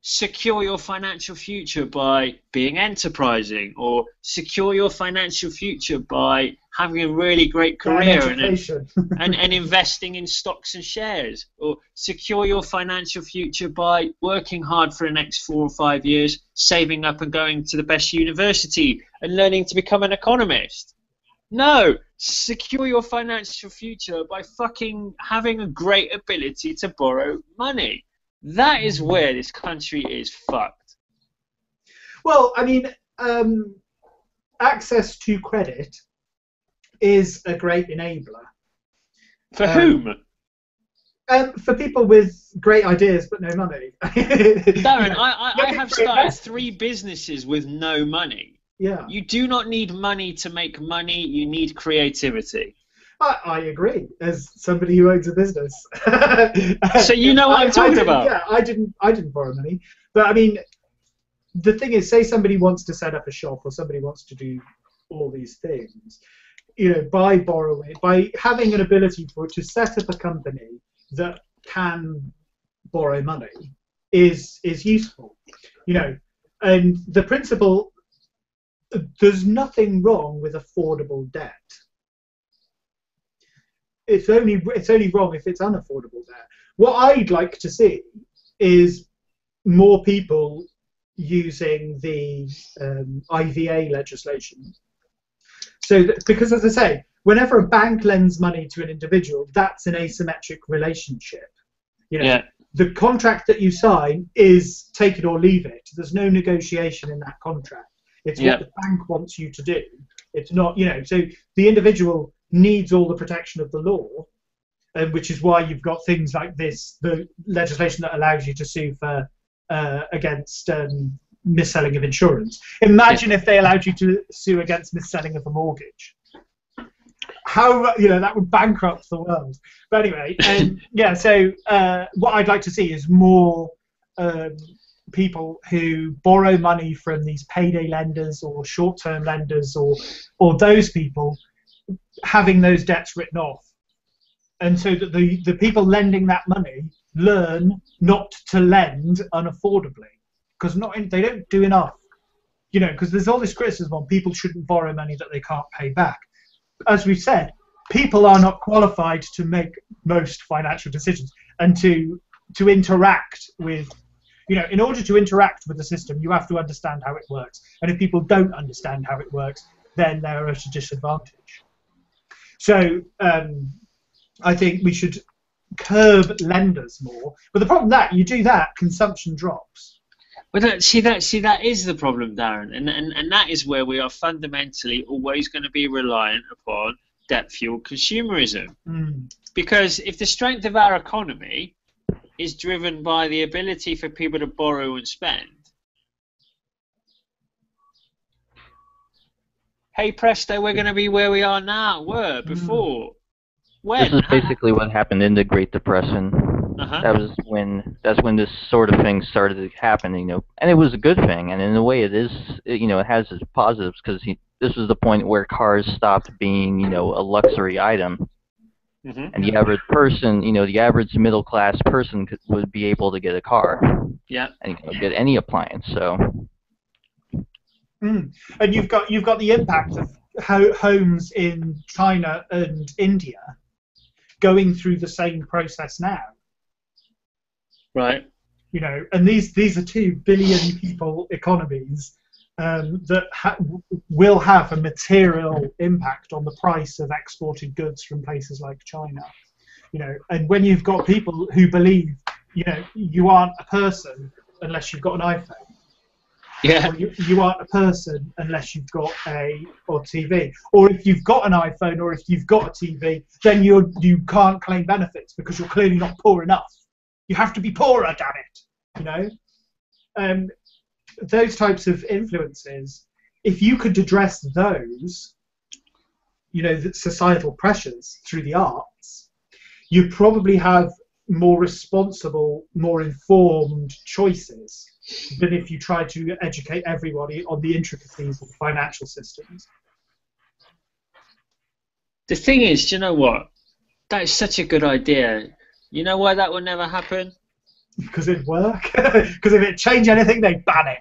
secure your financial future by being enterprising, or secure your financial future by having a really great career and investing in stocks and shares, or secure your financial future by working hard for the next 4 or 5 years, saving up and going to the best university and learning to become an economist? No, secure your financial future by fucking having a great ability to borrow money. That is where this country is fucked. Well, I mean, access to credit is a great enabler. For whom? For people with great ideas but no money. Darren, I have started 3 businesses with no money. Yeah. You do not need money to make money. You need creativity. I agree, as somebody who owns a business. So you know what I'm talking about. Yeah, I didn't borrow money, but I mean, the thing is, say somebody wants to set up a shop, or somebody wants to do all these things, you know, by borrowing, by having an ability to set up a company that can borrow money is useful, you know, and the principle. There's nothing wrong with affordable debt. It's only wrong if it's unaffordable debt. What I'd like to see is more people using the IVA legislation. So because, as I say, whenever a bank lends money to an individual, that's an asymmetric relationship. You know, yeah. The contract that you sign is take it or leave it. There's no negotiation in that contract. It's what the bank wants you to do. It's not, you know, so the individual needs all the protection of the law, which is why you've got things like this, the legislation that allows you to sue for against mis-selling of insurance. Imagine if they allowed you to sue against mis-selling of a mortgage. How, you know, that would bankrupt the world. But anyway, yeah, so what I'd like to see is more people who borrow money from these payday lenders or short-term lenders or those people having those debts written off, and so that the people lending that money learn not to lend unaffordably, because they don't do enough, you know, because there's all this criticism on people shouldn't borrow money that they can't pay back. As we've said, people are not qualified to make most financial decisions and to interact with. You know, in order to interact with the system, you have to understand how it works. And if people don't understand how it works, then they're at a disadvantage. So I think we should curb lenders more. But the problem that you do that, consumption drops. But see that is the problem, Darren, and that is where we are fundamentally always going to be reliant upon debt-fueled consumerism. Because if the strength of our economy is driven by the ability for people to borrow and spend, hey presto, we're going to be where we are now, were before. When? This is basically what happened in the Great Depression. That's when this sort of thing started happening, you know, and it was a good thing, and in a way it is, you know, it has its positives, because this was the point where cars stopped being, you know, a luxury item. And the average person, you know, the average middle-class person would be able to get a car. Yeah. And get any appliance. So. And you've got the impact of homes in China and India going through the same process now. Right. You know, and these are 2 billion people economies. That will have a material impact on the price of exported goods from places like China, you know. And when you've got people who believe, you know, you aren't a person unless you've got an iPhone, yeah, or you aren't a person unless you've got a TV, or if you've got an iPhone or if you've got a TV, then you can't claim benefits because you're clearly not poor enough. You have to be poorer, damn it. You know, those types of influences. If you could address those, you know, the societal pressures through the arts, you probably have more responsible, more informed choices than if you try to educate everybody on the intricacies of the financial systems. The thing is, do you know what? That is such a good idea. You know why that will never happen? Because it'd work. Because if it changed anything, they'd ban it.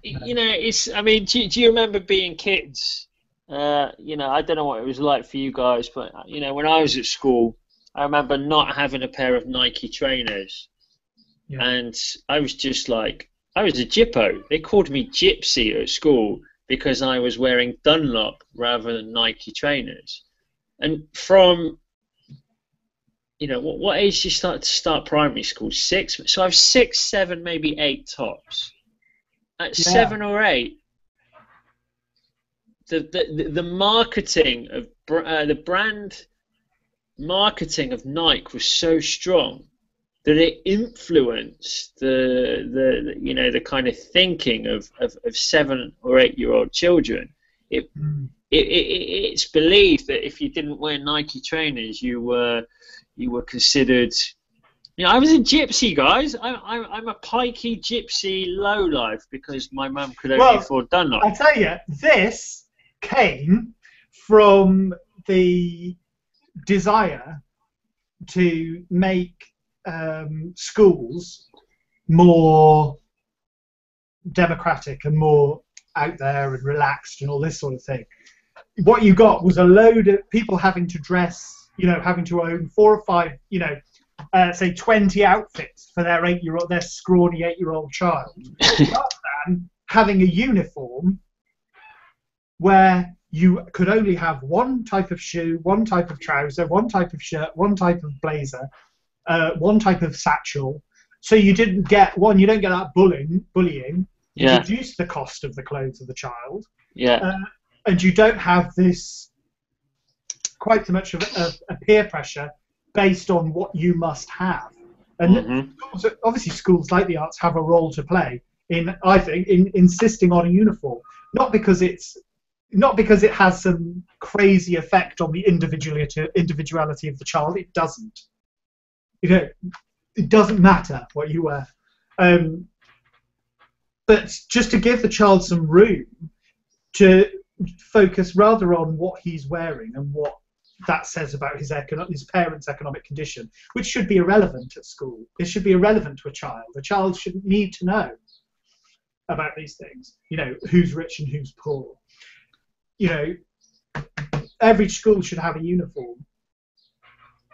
You know, it's. I mean, do you remember being kids? You know, I don't know what it was like for you guys, but you know, when I was at school, I remember not having a pair of Nike trainers, and I was just like, I was a gyppo. They called me Gypsy at school because I was wearing Dunlop rather than Nike trainers. And from, you know, what age do you start primary school? 6. So I have 6, 7, maybe 8 tops. At 7 or 8, the marketing of the brand marketing of Nike was so strong that it influenced the you know, the kind of thinking of 7 or 8-year-old children. It's believed that if you didn't wear Nike trainers, you were considered. You know, I was a gypsy, guys. I'm a pikey gypsy lowlife because my mum could only afford Dunlop. I tell you, this came from the desire to make schools more democratic and more out there and relaxed and all this sort of thing. What you got was a load of people having to dress, you know, having to own 4 or 5, you know, say 20 outfits for their scrawny 8-year-old child, rather than having a uniform where you could only have one type of shoe, one type of trouser, one type of shirt, one type of blazer, one type of satchel. So you didn't get you don't get that bullying. You reduce the cost of the clothes of the child. And you don't have this quite so much of a peer pressure based on what you must have. And obviously schools like the arts have a role to play in, I think, in insisting on a uniform, not because it has some crazy effect on the individuality of the child. It doesn't. You know, it doesn't matter what you wear. But just to give the child some room to focus rather on what he's wearing and what that says about his parents' economic condition, which should be irrelevant at school. It should be irrelevant to a child. A child shouldn't need to know about these things. You know, who's rich and who's poor. You know, every school should have a uniform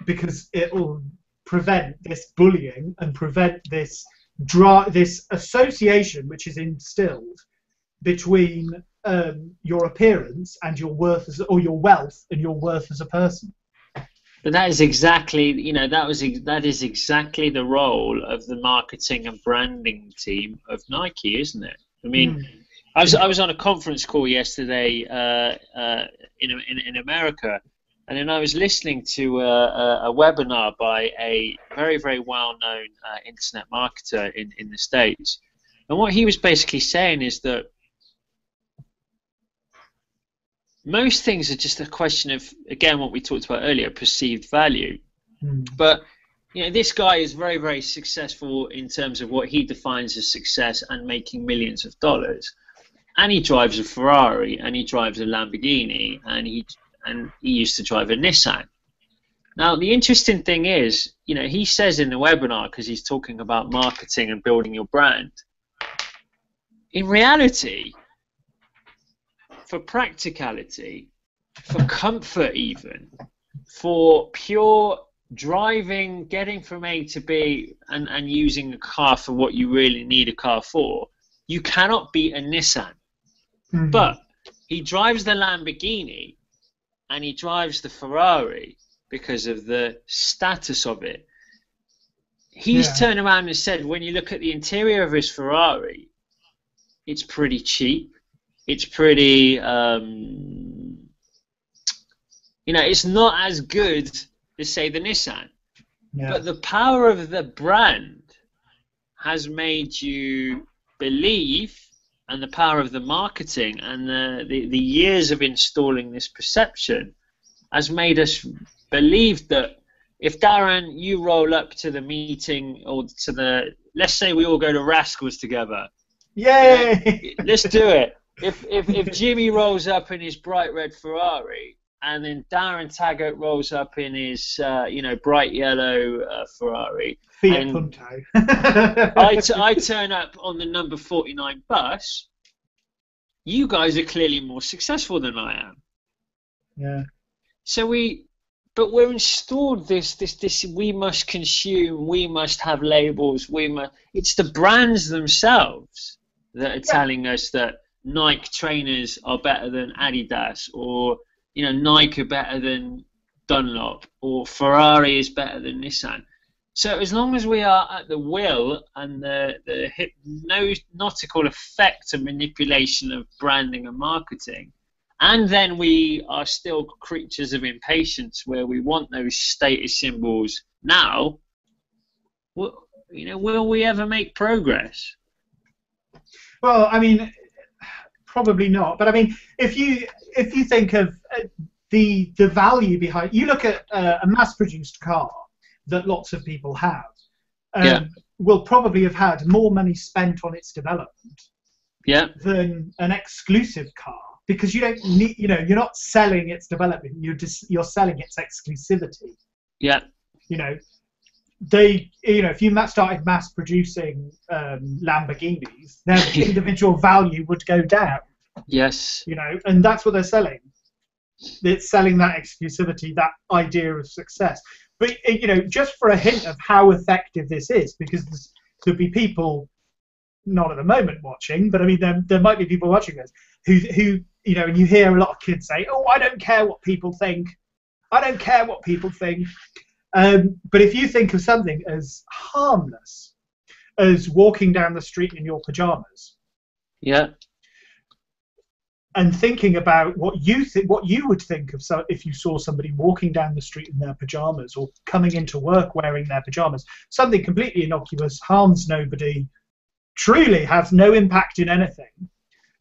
because it will prevent this bullying and prevent this association which is instilled between your appearance and your worth or your wealth and your worth as a person. But that is exactly, you know, that is exactly the role of the marketing and branding team of Nike, isn't it? I mean, I was on a conference call yesterday in America, and then I was listening to a webinar by a very, very well-known internet marketer in the States. And what he was basically saying is that most things are just a question of, again, what we talked about earlier, perceived value. But you know, this guy is very, very successful in terms of what he defines as success and making millions of dollars. And he drives a Ferrari, and he drives a Lamborghini, and he used to drive a Nissan. Now, the interesting thing is, you know, he says in the webinar, because he's talking about marketing and building your brand, in reality, for practicality, for comfort even, for pure driving, getting from A to B, and using a car for what you really need a car for, you cannot beat a Nissan. But he drives the Lamborghini and he drives the Ferrari because of the status of it. He's turned around and said, when you look at the interior of his Ferrari, it's pretty cheap. It's pretty, you know, it's not as good as, say, the Nissan. Yeah. But the power of the brand has made you believe, and the power of the marketing and the years of installing this perception has made us believe that if, Darren, you roll up to the meeting, or to the, let's say we all go to Rascals together. Yay! Let's do it. If Jimmy rolls up in his bright red Ferrari, and then Darren Taggart rolls up in his bright yellow Ferrari, Fiat and Punto. I turn up on the number 49 bus, you guys are clearly more successful than I am. Yeah. So we're installed this we must consume, we must have labels, it's the brands themselves that are telling us that Nike trainers are better than Adidas, or Nike are better than Dunlop, or Ferrari is better than Nissan. So as long as we are at the will and the hypnotical effect of manipulation of branding and marketing, and then we are still creatures of impatience where we want those status symbols now, will we ever make progress? Well, I mean, probably not. But I mean, if you think of the value behind, you look at a mass-produced car that lots of people have, will probably have had more money spent on its development than an exclusive car. Because you don't need, you're not selling its development. You're selling its exclusivity. Yeah. If you started mass producing Lamborghinis, their individual value would go down. Yes. And that's what they're selling. It's selling that exclusivity, that idea of success. But just for a hint of how effective this is, because there'll be people, not at the moment watching, but I mean there might be people watching this who and you hear a lot of kids say, "Oh, I don't care what people think. I don't care what people think." But if you think of something as harmless as walking down the street in your pajamas, and thinking about what you would think of if you saw somebody walking down the street in their pajamas, or coming into work wearing their pajamas, something completely innocuous, harms nobody, truly has no impact in anything,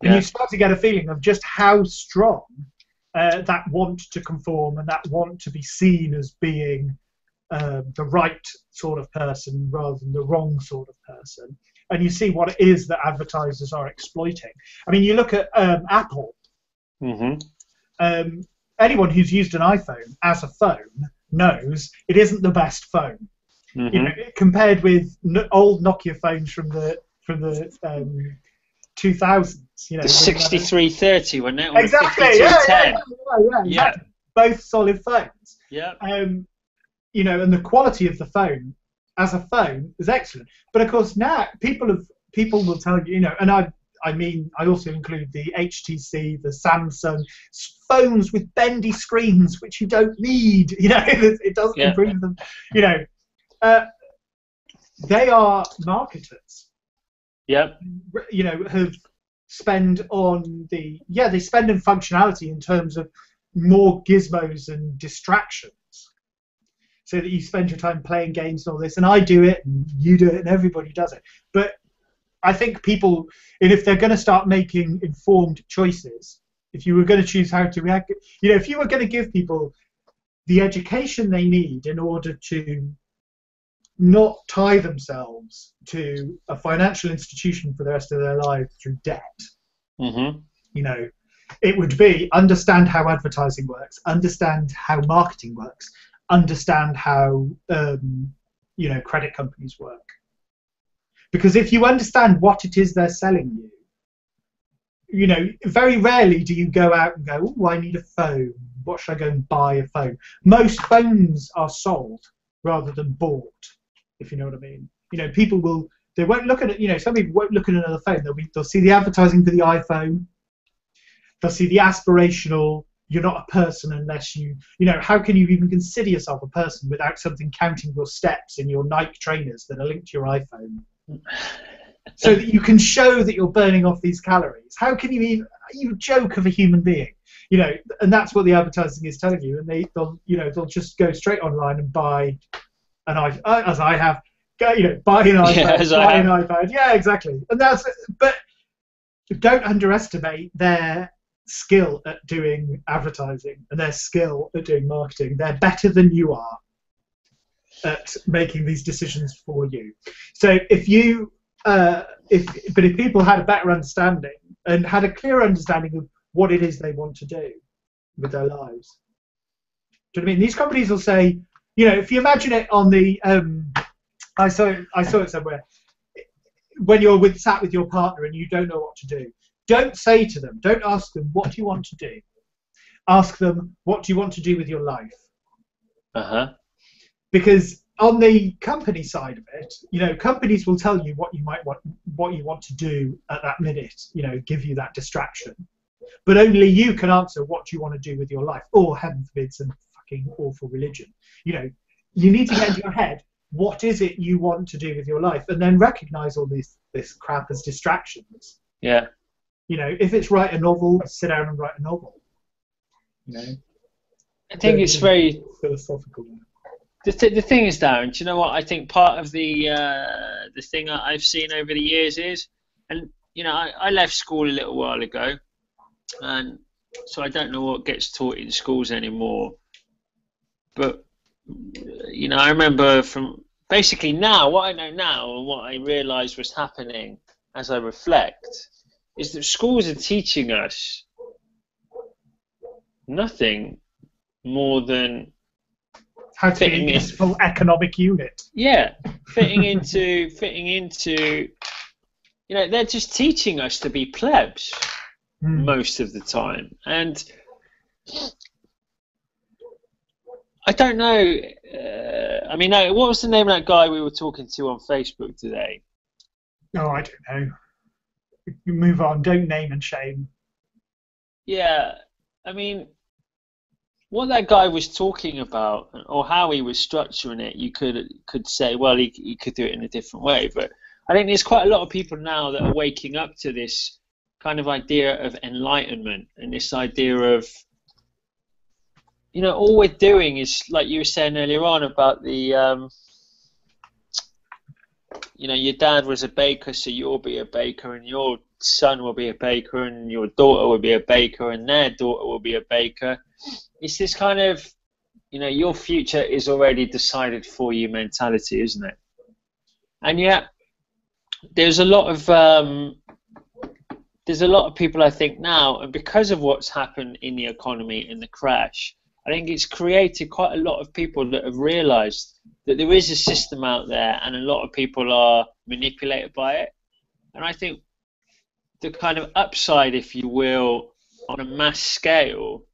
and you start to get a feeling of just how strong that want to conform and that want to be seen as being the right sort of person rather than the wrong sort of person. And you see what it is that advertisers are exploiting. I mean, you look at Apple. Mm-hmm. Anyone who's used an iPhone as a phone knows it isn't the best phone. Mm-hmm. Compared with old Nokia phones from the 2000s. The 6330, wasn't it? Or exactly. The 5210. Yeah. Both solid phones. Yeah. And the quality of the phone as a phone is excellent. But of course now people will tell you, and I also include the HTC, the Samsung phones with bendy screens, which you don't need. It doesn't improve them. They are marketers. Yeah. Have spend on they spend in functionality in terms of more gizmos and distractions, so that you spend your time playing games and all this, and I do it, and you do it, and everybody does it. But I think people, and if they're going to start making informed choices, if you were going to choose how to react, if you were going to give people the education they need in order to not tie themselves to a financial institution for the rest of their lives through debt, it would be understand how advertising works, understand how marketing works, understand how credit companies work. Because if you understand what it is they're selling you, very rarely do you go out and go, "Oh, I need a phone. What should I go and buy a phone?" Most phones are sold rather than bought, if you know what I mean. People they won't look at it. Some people won't look at another phone. They'll see the advertising for the iPhone. They'll see the aspirational. You're not a person unless how can you even consider yourself a person without something counting your steps in your Nike trainers that are linked to your iPhone, so that you can show that you're burning off these calories? How can you joke of a human being? And that's what the advertising is telling you, and they'll just go straight online and buy and as I have, buy an iPhone, buy an iPad. Yeah, exactly. And but don't underestimate their skill at doing advertising and their skill at doing marketing. They're better than you are at making these decisions for you. So if people had a better understanding and had a clear understanding of what it is they want to do with their lives. Do you know what I mean? These companies will say, if you imagine it on the, I saw it somewhere, when you're sat with your partner and you don't know what to do, don't say to them, don't ask them, what do you want to do? Ask them, what do you want to do with your life? Because on the company side of it, companies will tell you what you want to do at that minute, give you that distraction. But only you can answer what do you want to do with your life, or heaven forbid some fucking awful religion. You need to get into your head, what is it you want to do with your life, and then recognize all this crap as distractions. Yeah. If it's write a novel, sit down and write a novel. I think it's very philosophical. The thing is, Darren, do you know what? I think part of the thing I've seen over the years is, and I left school a little while ago, and so I don't know what gets taught in schools anymore. But I remember from basically now, what I know now and what I realised was happening as I reflect is that schools are teaching us nothing more than how to be a useful economic unit. Yeah, fitting into, they're just teaching us to be plebs most of the time. And I don't know, what was the name of that guy we were talking to on Facebook today? No, I don't know. You move on, don't name and shame. Yeah, what that guy was talking about, or how he was structuring it, you could say, well, he could do it in a different way. But I think there's quite a lot of people now that are waking up to this kind of idea of enlightenment and this idea of, all we're doing is, like you were saying earlier on about the, your dad was a baker, so you'll be a baker, and your son will be a baker, and your daughter will be a baker, and their daughter will be a baker. It's this kind of, your future is already decided for you mentality, isn't it? And yet, there's a lot of people, I think, now, and because of what's happened in the economy and the crash, I think it's created quite a lot of people that have realised that there is a system out there, and a lot of people are manipulated by it. And I think the kind of upside, if you will, on a mass scale,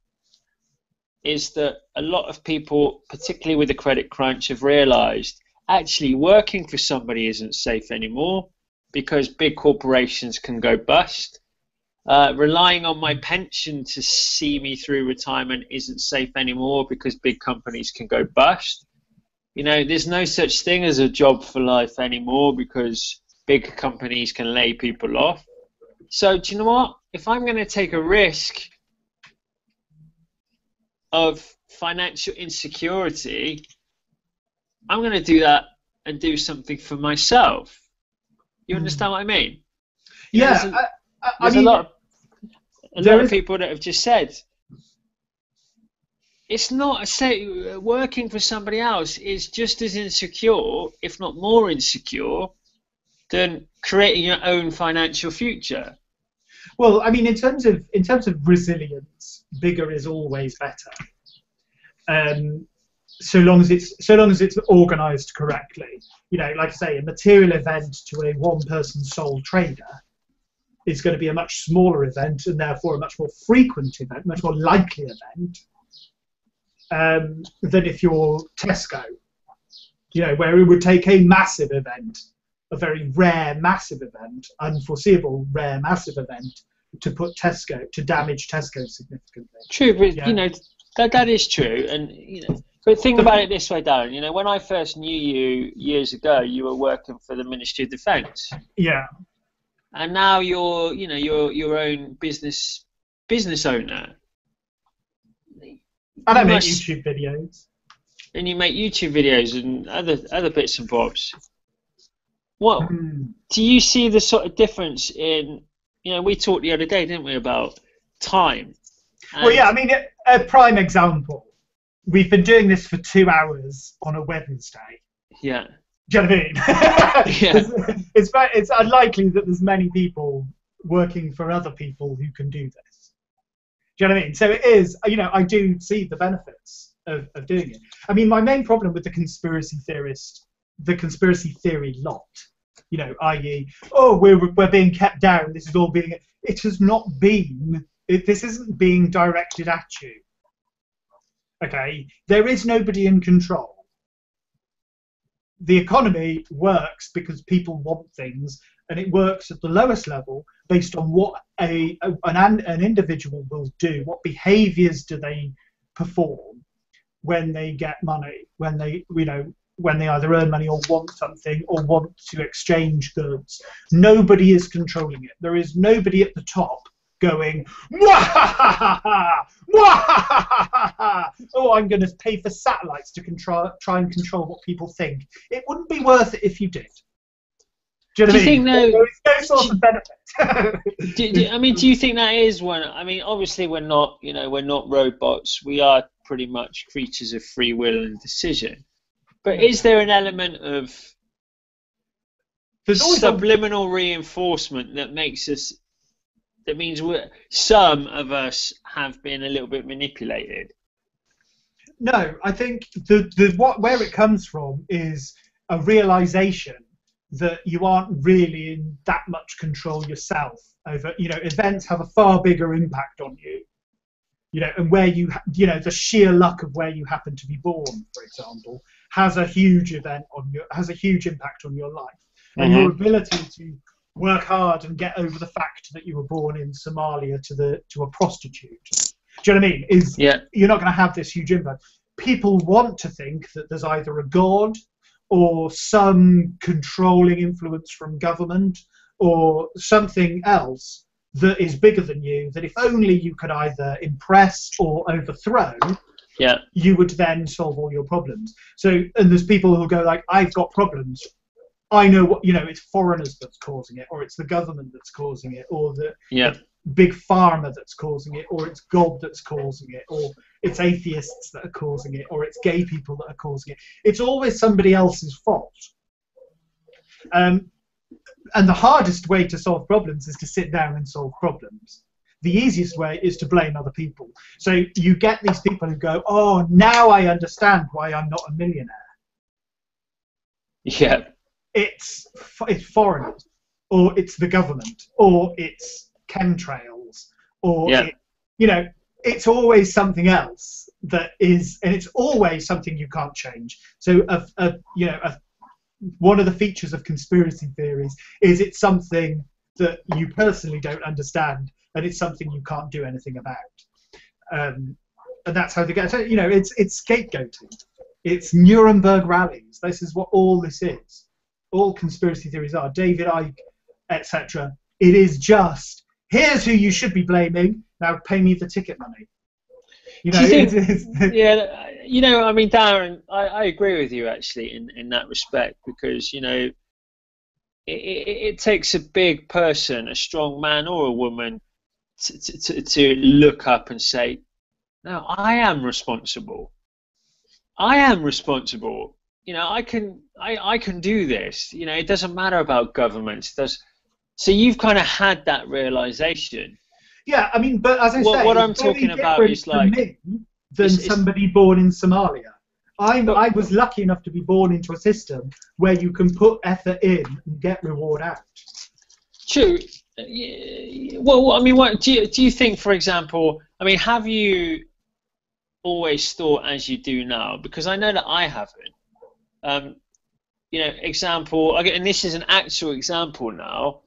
is that a lot of people, particularly with the credit crunch, have realised actually working for somebody isn't safe anymore because big corporations can go bust. Relying on my pension to see me through retirement isn't safe anymore because big companies can go bust. There's no such thing as a job for life anymore because big companies can lay people off. So do you know what? If I'm going to take a risk of financial insecurity, I'm going to do that and do something for myself. You understand what I mean? Yeah. There's a lot of people that have just said, it's not working for somebody else is just as insecure, if not more insecure, than creating your own financial future. Well, in terms of resilience, bigger is always better. So long as it's organised correctly. Like I say, a material event to a one-person sole trader is going to be a much smaller event, and therefore a much more frequent event, much more likely event, than if you're Tesco, where it would take a massive event, a very rare massive event, unforeseeable rare massive event, to damage Tesco significantly. True, but that is true, and but think about it this way, Darren. When I first knew you years ago, you were working for the Ministry of Defence. Yeah. And now you're your own business owner. I don't make YouTube videos. and you make YouTube videos and other bits and bobs. What do you see the sort of difference in? We talked the other day, didn't we, about time? Well, yeah, I mean, a prime example. We've been doing this for 2 hours on a Wednesday. Yeah. Do you know what I mean? Yeah. It's unlikely that there's many people working for other people who can do this. Do you know what I mean? So it is, I do see the benefits of doing it. I mean, my main problem with the conspiracy theory lot, i.e., we're being kept down, this is all being, it has not been, this isn't being directed at you. Okay? There is nobody in control. The economy works because people want things, and it works at the lowest level based on what an individual will do, what behaviours do they perform when they get money, when they either earn money or want something or want to exchange goods. Nobody is controlling it. There is nobody at the top going, "Mwahahaha! Mwahahaha! Oh, I'm going to pay for satellites to try and control what people think." It wouldn't be worth it if you did. Do you know what I mean? There is no sort of benefit. Do you think that is one? I mean, obviously we're not robots. We are pretty much creatures of free will and decision. But is there an element of subliminal reinforcement that makes us? That means some of us have been a little bit manipulated. No, I think where it comes from is a realization that you aren't really in that much control yourself over. Events have a far bigger impact on you. And where the sheer luck of where you happen to be born, for example, has a huge impact on your life, and your ability to work hard and get over the fact that you were born in Somalia to a prostitute. Do you know what I mean? You're not going to have this huge impact. People want to think that there's either a god or some controlling influence from government or something else that is bigger than you, that if only you could either impress or overthrow, you would then solve all your problems. So, and there's people who go like, "I've got problems. I know what, it's foreigners that's causing it, or it's the government that's causing it, or the big pharma that's causing it, or it's God that's causing it, or it's atheists that are causing it, or it's gay people that are causing it." It's always somebody else's fault. And the hardest way to solve problems is to sit down and solve problems. The easiest way is to blame other people. So you get these people who go, "Oh, now I understand why I'm not a millionaire." Yeah. It's foreigners, or it's the government, or it's chemtrails, or it's always something else that is, and it's always something you can't change. So one of the features of conspiracy theories is it's something that you personally don't understand, and it's something you can't do anything about. And that's how they get. So, it's scapegoating. It's Nuremberg rallies. This is what all this is. All conspiracy theories are. David Icke, etc. It is just, here's who you should be blaming. Now pay me the ticket money. Do you think, I mean, Darren, I agree with you actually in that respect, because it takes a big person, a strong man or a woman, to look up and say, "No, I am responsible. I am responsible. I can do this. It doesn't matter about governments." So you've kind of had that realization. Yeah, I mean, but as I say, what I'm talking about is like me than somebody born in Somalia. I was lucky enough to be born into a system where you can put effort in and get reward out. True. Well, I mean, what do you think? For example, I mean, have you always thought as you do now? Because I know that I haven't. Example, and this is an actual example now.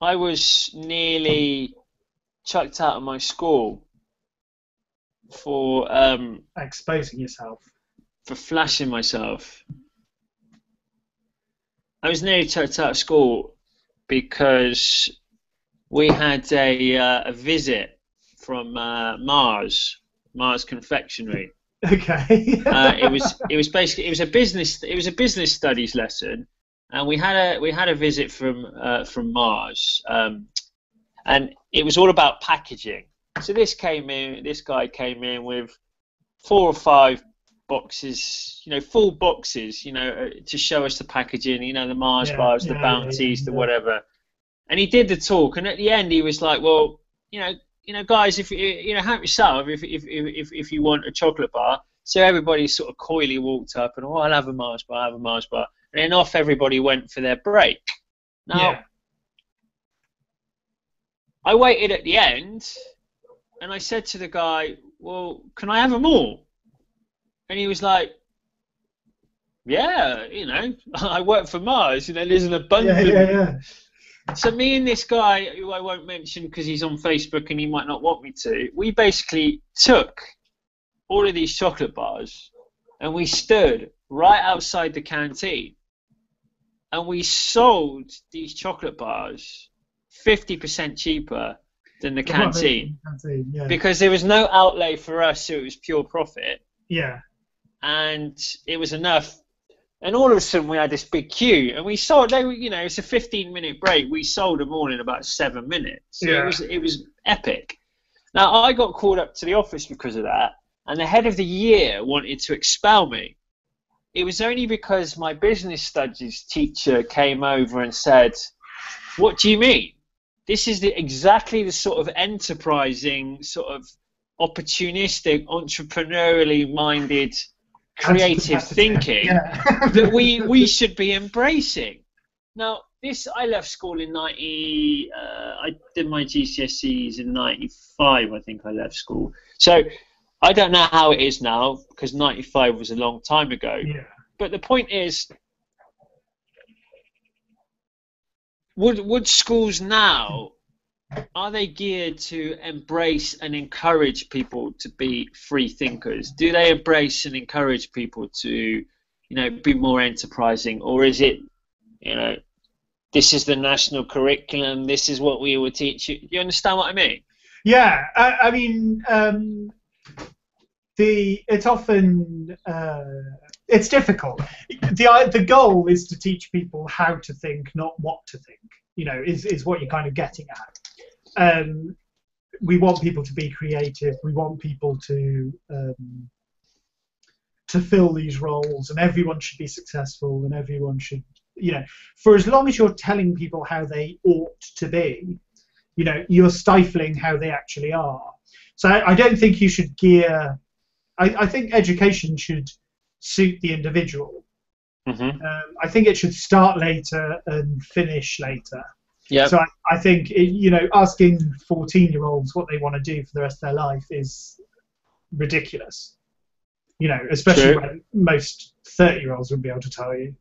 I was nearly chucked out of my school for exposing yourself, for flashing myself. I was nearly chucked out of school because we had a visit from Mars Mars Confectionery. Okay. It was basically it was a business studies lesson, and we had a visit from Mars, and it was all about packaging. So this guy came in with 4 or 5 boxes, full boxes, to show us the packaging, the Mars bars, the Bounties, the whatever. And he did the talk, and at the end he was like, well, guys, if help yourself if you want a chocolate bar. So everybody sort of coyly walked up and, I'll have a Mars bar, and then off everybody went for their break. Now, I waited at the end, and I said to the guy, well, can I have them all? And he was like, yeah, I work for Mars, there's an abundance. So me and this guy, who I won't mention because he's on Facebook and he might not want me to, we basically took all of these chocolate bars and we stood right outside the canteen and we sold these chocolate bars 50% cheaper than the canteen. Because there was no outlay for us, so it was pure profit. Yeah. And it was enough. And all of a sudden we had this big queue, and we sold. It's a 15-minute break. We sold them all in about 7 minutes. So it was epic. Now I got called up to the office because of that, and the head of the year wanted to expel me. It was only because my business studies teacher came over and said, "What do you mean? This is exactly the sort of enterprising, sort of opportunistic, entrepreneurially minded." Creative thinking that we should be embracing. Now, I left school in I did my GCSEs in 95, I think I left school. So I don't know how it is now, because 95 was a long time ago. Yeah. But the point is, would schools now, are they geared to embrace and encourage people to be free thinkers? Do they embrace and encourage people to, be more enterprising? Or is it, this is the national curriculum, this is what we will teach you? Do you understand what I mean? Yeah, I mean, it's often, it's difficult. The goal is to teach people how to think, not what to think, is what you're kind of getting at. We want people to be creative. We want people to fill these roles, and everyone should be successful, and everyone should, for as long as you're telling people how they ought to be, you're stifling how they actually are. So I don't think you should gear. I think education should suit the individual. Mm-hmm. I think it should start later and finish later. Yeah. So I think asking 14-year-olds what they want to do for the rest of their life is ridiculous. Especially when most 30-year-olds wouldn't be able to tell you.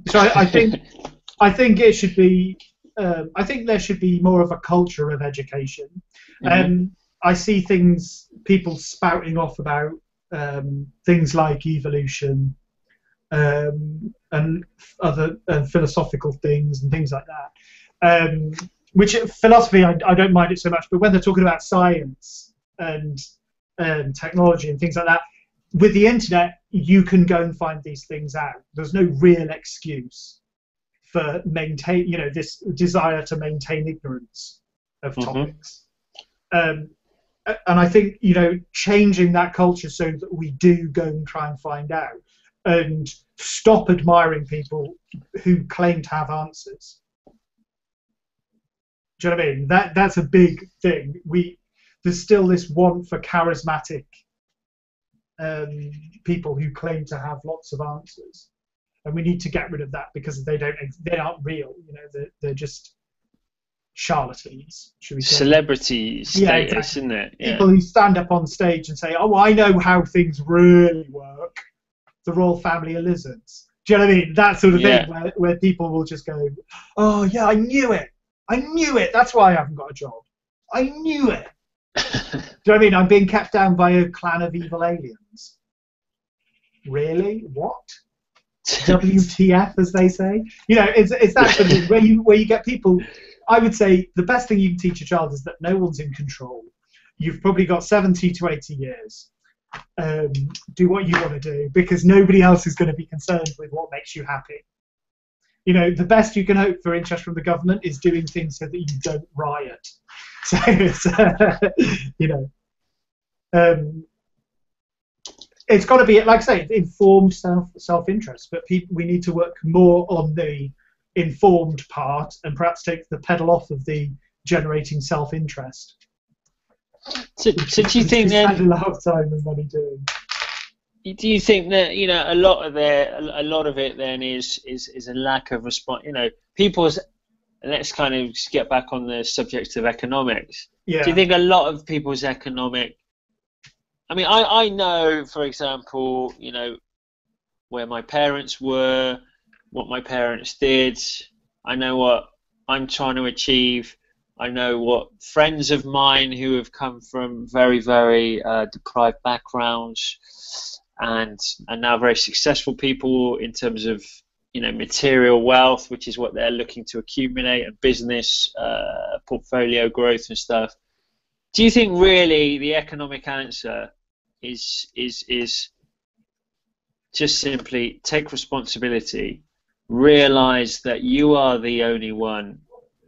So I think it should be. I think there should be more of a culture of education. Mm-hmm. I see people spouting off about things like evolution and other philosophical things and things like that. Which philosophy, I don't mind it so much, but when they're talking about science and technology and things like that, with the internet, you can go and find these things out. There's no real excuse for this desire to maintain ignorance of topics. And I think, changing that culture so that we do go and try and find out, and stop admiring people who claim to have answers. Do you know what I mean? That's a big thing. There's still this want for charismatic people who claim to have lots of answers, and we need to get rid of that because they aren't real. They're just charlatans, should we say? Celebrity status, exactly. Isn't it? Yeah. People who stand up on stage and say, "Oh, I know how things really work. The royal family are lizards." Do you know what I mean? That sort of thing, where people will just go, "Oh yeah, I knew it. That's why I haven't got a job. I knew it." Do you know what I mean? I'm being kept down by a clan of evil aliens. Really? What? WTF, as they say. It's that sort of thing where you get people. I would say the best thing you can teach a child is that no one's in control. you've probably got 70 to 80 years. Do what you want to do, because nobody else is going to be concerned with what makes you happy. You know, the best you can hope for interest from the government is doing things so that you don't riot. So it's, you know, it's got to be, like I say, informed self-interest. But we need to work more on the informed part and perhaps take the pedal off of the generating self-interest. So do you think then? A lot of time and money doing. Do you think that, you know, a lot of it then is a lack of response? You know, people's. Let's kind of get back on the subject of economics. Yeah. Do you think a lot of people's economic? I mean, I know, for example, you know, where my parents were, what my parents did. I know what I'm trying to achieve. I know what friends of mine who have come from very, very deprived backgrounds and are now very successful people in terms of, you know, material wealth, which is what they're looking to accumulate, and business portfolio growth and stuff. Do you think really the economic answer is just simply take responsibility, realize that you are the only one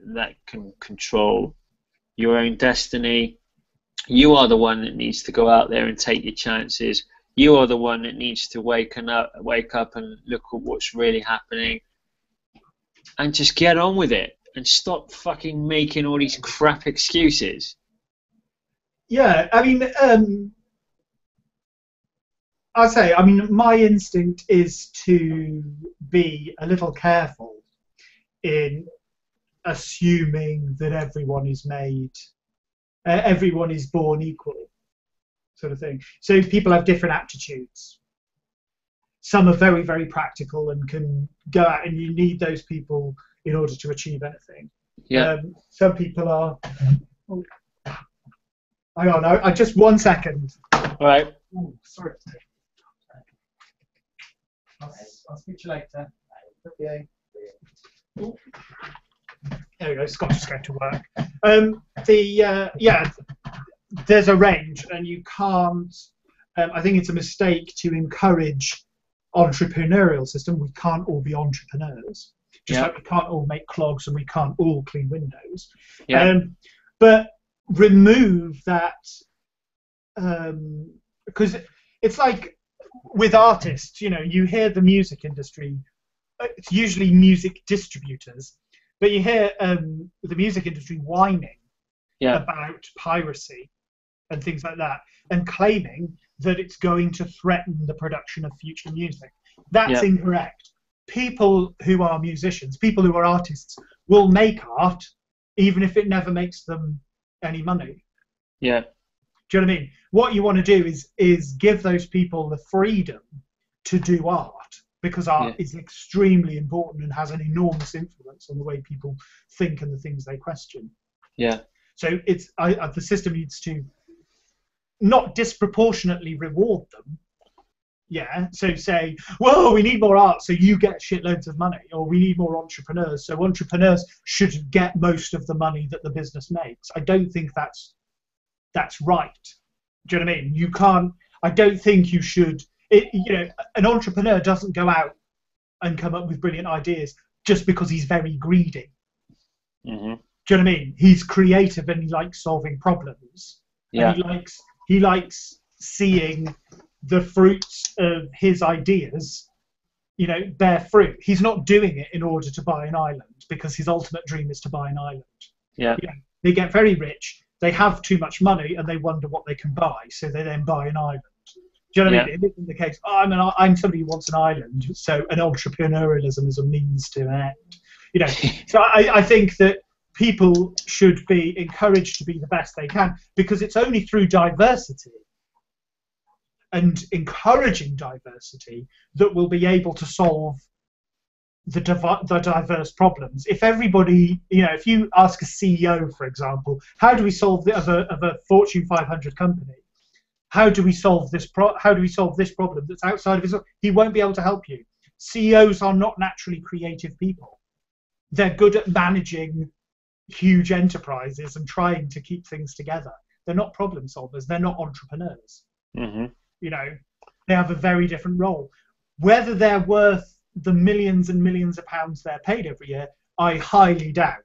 that can control your own destiny? You are the one that needs to go out there and take your chances. You are the one that needs to wake up and look at what's really happening and just get on with it and stop fucking making all these crap excuses. Yeah, I mean, I mean, my instinct is to be a little careful in assuming that everyone is born equal, sort of thing. So people have different aptitudes. Some are very, very practical and can go out, and you need those people in order to achieve anything. Yeah. Some people are. Oh, hang on, I just 1 second. All right. Oh, sorry. I'll speak to you later. Okay. Ooh. There we go. Scott just going to work. Yeah, there's a range, and you can't. I think it's a mistake to encourage entrepreneurial system. We can't all be entrepreneurs. Just like we can't all make clogs and we can't all clean windows. Yeah. But remove that, because it's like with artists, you know, you hear the music industry, it's usually music distributors, but you hear the music industry whining about piracy and things like that, and claiming that it's going to threaten the production of future music. That's incorrect. People who are musicians, people who are artists, will make art even if it never makes them any money. Yeah. Do you know what I mean? What you want to do is give those people the freedom to do art, because art is extremely important and has an enormous influence on the way people think and the things they question. Yeah. So it's the system needs to not disproportionately reward them. Yeah, so say, whoa, we need more art, so you get shitloads of money, or we need more entrepreneurs, so entrepreneurs should get most of the money that the business makes. I don't think that's right. Do you know what I mean? You can't. I don't think you should. You know, an entrepreneur doesn't go out and come up with brilliant ideas just because he's very greedy. Mm-hmm. Do you know what I mean? He's creative and he likes solving problems. Yeah. And he likes seeing the fruits of his ideas, you know, bear fruit. He's not doing it in order to buy an island, because his ultimate dream is to buy an island. Yeah. You know, they get very rich, they have too much money, and they wonder what they can buy, so they then buy an island. Do you know what I mean? It isn't the case, I'm somebody who wants an island, so an entrepreneurialism is a means to an end. You know, so I think that people should be encouraged to be the best they can, because it's only through diversity and encouraging diversity that we'll be able to solve the diverse problems. If everybody, you know, if you ask a CEO, for example, how do we solve of a Fortune 500 company? How do we solve this problem that's outside of his? He won't be able to help you. CEOs are not naturally creative people. They're good at managing huge enterprises and trying to keep things together. They're not problem solvers. They're not entrepreneurs. Mm-hmm. You know, they have a very different role. Whether they're worth the millions and millions of pounds they're paid every year, I highly doubt.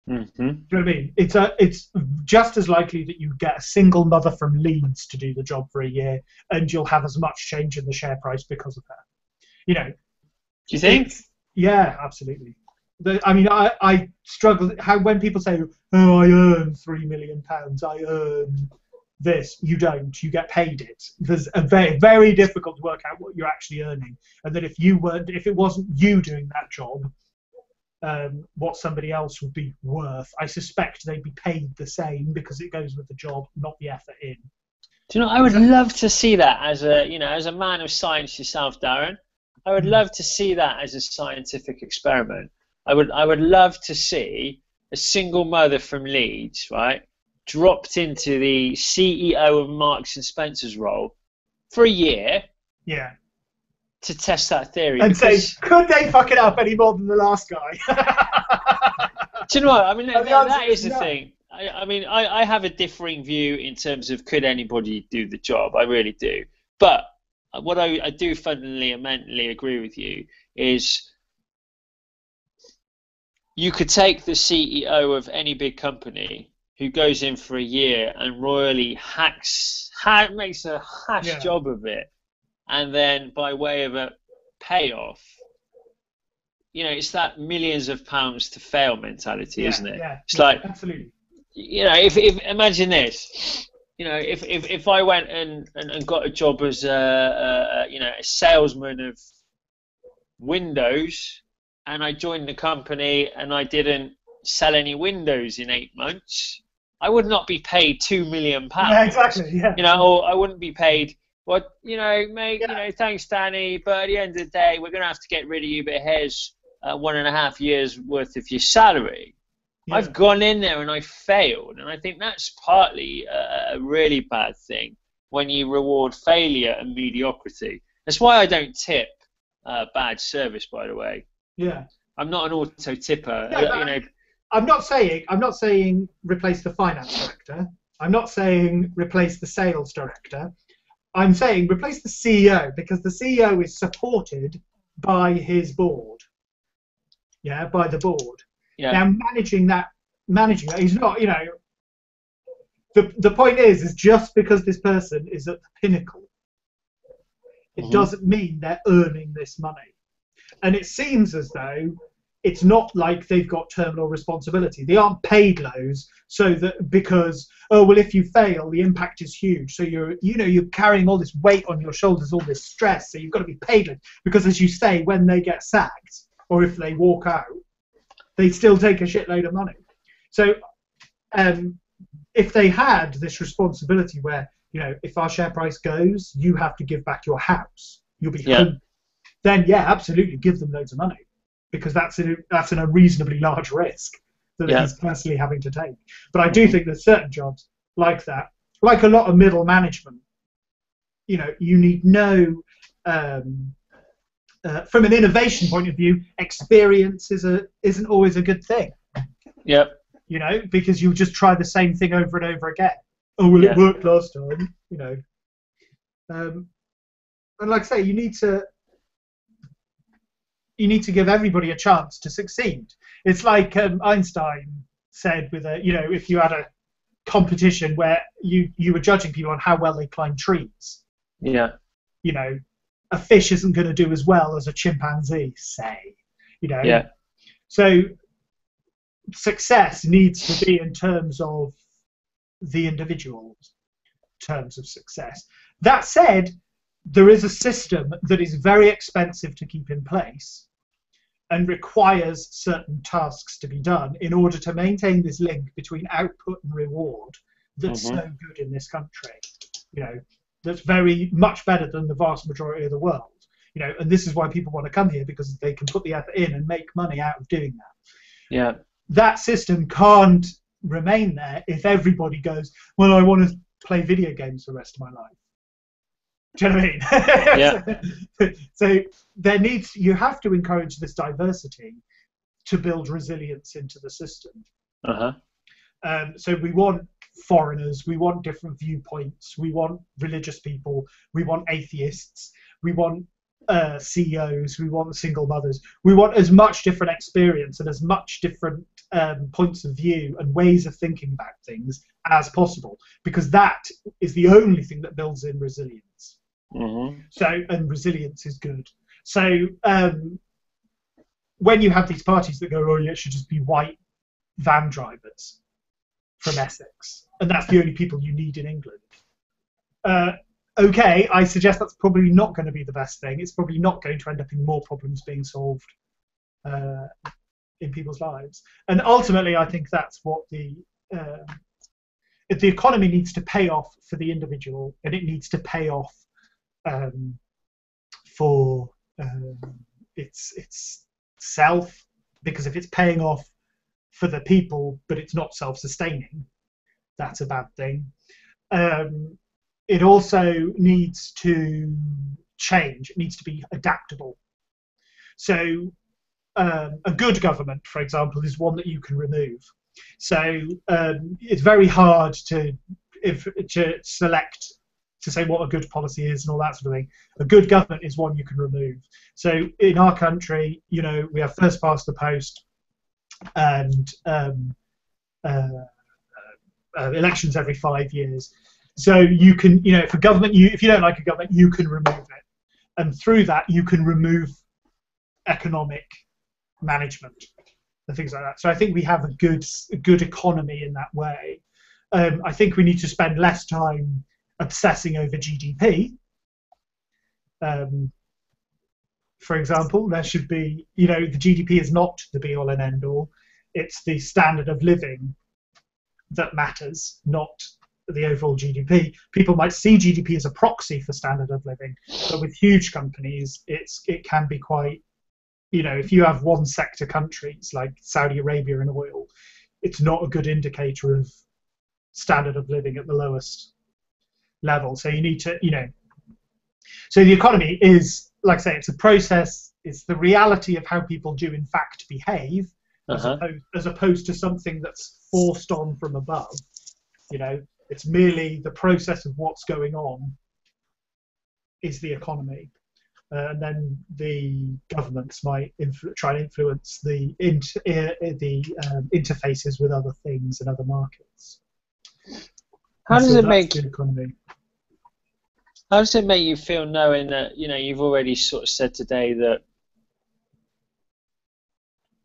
Mm-hmm. Do you know what I mean? It's just as likely that you get a single mother from Leeds to do the job for a year, and you'll have as much change in the share price because of her. You know. Do you think? Yeah, absolutely. I mean, I struggle when people say, "Oh, I earn £3 million. I earn this." You don't. You get paid it. There's a very, very difficult to work out what you're actually earning, and that if it wasn't you doing that job, what somebody else would be worth. I suspect they'd be paid the same because it goes with the job, not the effort in. Do you know? I would love to see that as a man of science yourself, Darren. I would love to see that as a scientific experiment. I would love to see a single mother from Leeds, right, dropped into the CEO of Marks and Spencer's role for a year. Yeah. To test that theory. And say, could they fuck it up any more than the last guy? Do you know what? I mean, that is the no. thing. I have a differing view in terms of could anybody do the job. I really do. But what I do fundamentally and mentally agree with you is you could take the CEO of any big company who goes in for a year and royally makes a hash job of it, and then by way of a payoff, you know, it's that millions of pounds to fail mentality, isn't it? Yeah, it's like, absolutely. You know, if imagine this, you know, if I went and got a job as a salesman of Windows, and I joined the company and I didn't sell any Windows in 8 months, I would not be paid £2 million. Yeah, exactly. Yeah. You know, or I wouldn't be paid. Well, you know, mate, you know, thanks, Danny, but at the end of the day, we're going to have to get rid of you, but here's 1.5 years worth of your salary. Yeah. I've gone in there and I failed, and I think that's partly a really bad thing when you reward failure and mediocrity. That's why I don't tip bad service, by the way. Yeah. I'm not an auto tipper. No, you know. I'm not saying replace the finance director. I'm not saying replace the sales director. I'm saying replace the CEO, because the CEO is supported by his board. Yeah, by the board. Yeah. Now managing that, he's not, you know, the point is just because this person is at the pinnacle, it doesn't mean they're earning this money. And it seems as though it's not like they've got terminal responsibility. They aren't paid loads, so that because, oh well, if you fail, the impact is huge. So you're carrying all this weight on your shoulders, all this stress. So you've got to be paid loads, because, as you say, when they get sacked or if they walk out, they still take a shitload of money. So if they had this responsibility where, you know, if our share price goes, you have to give back your house, you'll be home, then absolutely give them loads of money, because that's in a reasonably large risk that he's constantly having to take. But I do think there's certain jobs like that, like a lot of middle management. You know, you need no, from an innovation point of view, experience isn't always a good thing. Yep. You know, because you just try the same thing over and over again. Oh well, it worked last time. You know, and like I say, you need to give everybody a chance to succeed. It's like Einstein said with if you had a competition where you were judging people on how well they climb trees. Yeah. You know, a fish isn't going to do as well as a chimpanzee, say. You know. Yeah. So success needs to be in terms of the individual's terms of success. That said, there is a system that is very expensive to keep in place and requires certain tasks to be done in order to maintain this link between output and reward that's so good in this country. You know, that's very much better than the vast majority of the world. You know, and this is why people want to come here, because they can put the effort in and make money out of doing that. Yeah. That system can't remain there if everybody goes, well, I want to play video games for the rest of my life. Do you know what I mean? So you have to encourage this diversity to build resilience into the system. So we want foreigners, we want different viewpoints, we want religious people, we want atheists, we want CEOs, we want single mothers, we want as much different experience and as much different points of view and ways of thinking about things as possible, because that is the only thing that builds in resilience. And resilience is good. So when you have these parties that go, oh yeah, it should just be white van drivers from Essex, and that's the only people you need in England. Okay, I suggest that's probably not going to be the best thing. It's probably not going to end up in more problems being solved in people's lives. And ultimately, I think that's what the economy needs to pay off for the individual, and it needs to pay off for its self, because if it's paying off for the people but it's not self-sustaining, that's a bad thing. It also needs to change. It needs to be adaptable. So a good government, for example, is one that you can remove. So it's very hard to select, to say what a good policy is and all that sort of thing. A good government is one you can remove. So in our country, you know, we have first past the post and elections every 5 years. So you can, you know, if a government, if you don't like a government, you can remove it, and through that you can remove economic management and things like that. So I think we have a good economy in that way. I think we need to spend less time obsessing over GDP. For example, there should be, you know, the GDP is not the be-all and end-all. It's the standard of living that matters, not the overall GDP. People might see GDP as a proxy for standard of living, but with huge companies, it can be quite, you know, if you have one sector countries like Saudi Arabia and oil, it's not a good indicator of standard of living at the lowest level. So you need to, you know, so the economy is, like I say, it's a process. It's the reality of how people do in fact behave, as opposed to something that's forced on from above. You know, it's merely the process of what's going on is the economy. And then the governments might try and influence the interfaces with other things and other markets. How does it make the economy? How does it make you feel knowing that, you know, you've already sort of said today that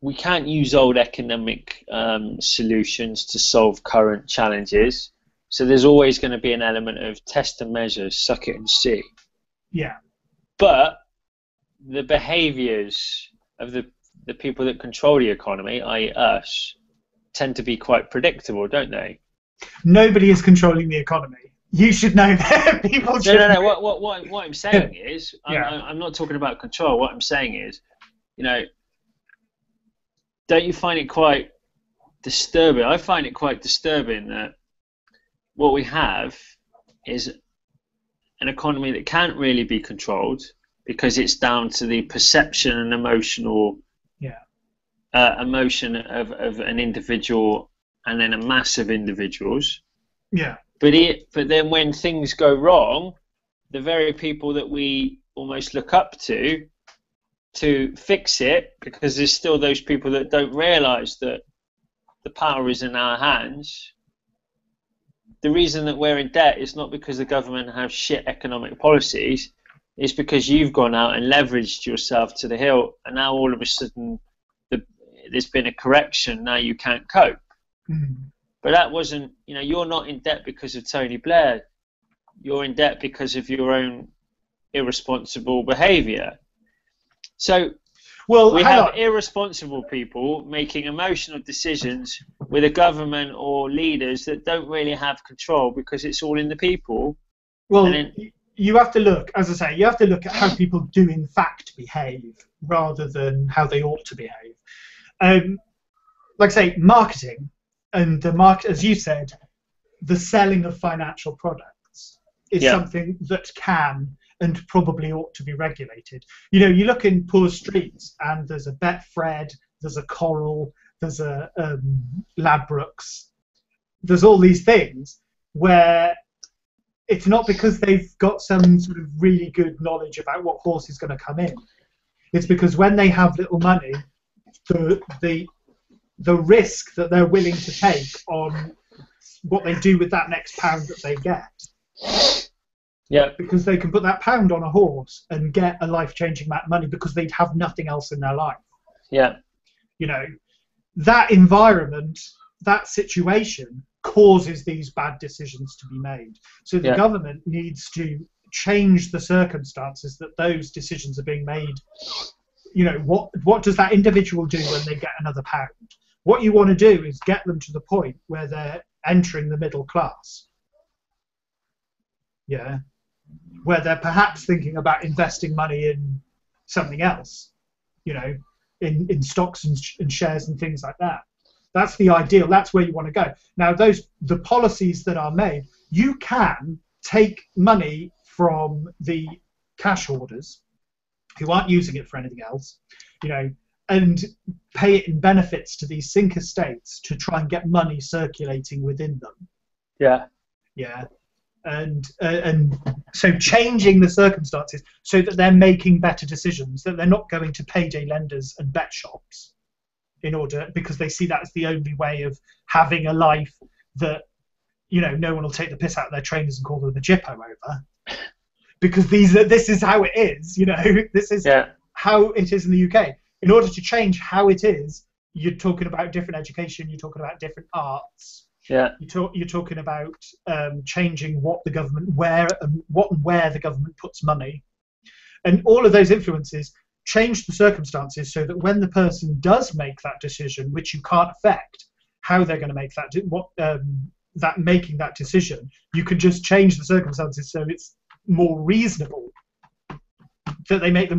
we can't use old economic solutions to solve current challenges? So there's always going to be an element of test and measure, suck it and see. Yeah. But the behaviours of the people that control the economy, i.e. us, tend to be quite predictable, don't they? Nobody is controlling the economy. You should know that. People should. No. What I'm saying is, I'm not talking about control. What I'm saying is, you know, don't you find it quite disturbing? I find it quite disturbing that what we have is an economy that can't really be controlled because it's down to the perception and emotional emotion of an individual and then a mass of individuals. Yeah. But then when things go wrong, the very people that we almost look up to fix it, because there's still those people that don't realise that the power is in our hands. The reason that we're in debt is not because the government have shit economic policies, it's because you've gone out and leveraged yourself to the hilt, and now all of a sudden there's been a correction, now you can't cope. But that wasn't, you know, you're not in debt because of Tony Blair. You're in debt because of your own irresponsible behaviour. So we have irresponsible people making emotional decisions with a government or leaders that don't really have control because it's all in the people. Well, you have to look, as I say, you have to look at how people do in fact behave rather than how they ought to behave. Like I say, marketing. And the market, as you said, the selling of financial products is something that can and probably ought to be regulated. You know, you look in poor streets and there's a Betfred, there's a Coral, there's a Ladbrokes. there's all these things where it's not because they've got some sort of really good knowledge about what horse is going to come in. It's because when they have little money, the risk that they're willing to take on what they do with that next pound that they get. Yeah. Because they can put that pound on a horse and get a life-changing amount of money because they'd have nothing else in their life. Yeah. You know, that environment, that situation causes these bad decisions to be made. So the government needs to change the circumstances that those decisions are being made. You know, what does that individual do when they get another pound? What you want to do is get them to the point where they're entering the middle class. Yeah. Where they're perhaps thinking about investing money in something else, you know, in stocks and shares and things like that. That's the ideal. That's where you want to go. Now, the policies that are made, you can take money from the cash hoarders who aren't using it for anything else, you know, and pay it in benefits to these sinker states to try and get money circulating within them. Yeah. Yeah. And so changing the circumstances so that they're making better decisions, that they're not going to payday lenders and bet shops because they see that as the only way of having a life that, you know, no one will take the piss out of their trainers and call them a jippo over. Because this is how it is, you know, this is how it is in the UK. In order to change how it is, you're talking about different education, you're talking about different arts. Yeah. You're talking about changing what the government, where the government puts money. And all of those influences change the circumstances so that when the person does make that decision, which you can't affect, how they're going to make making that decision, you can just change the circumstances so it's more reasonable. That they make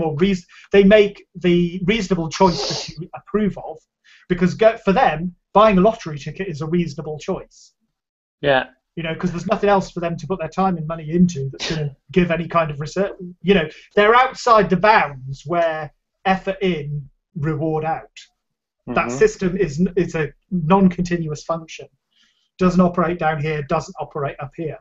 they make the reasonable choice that you approve of, because for them, buying a lottery ticket is a reasonable choice. Yeah. You know, because there's nothing else for them to put their time and money into that's going to give any kind of research. You know, they're outside the bounds where effort in, reward out. Mm-hmm. That system is a non-continuous function. Doesn't operate down here, doesn't operate up here.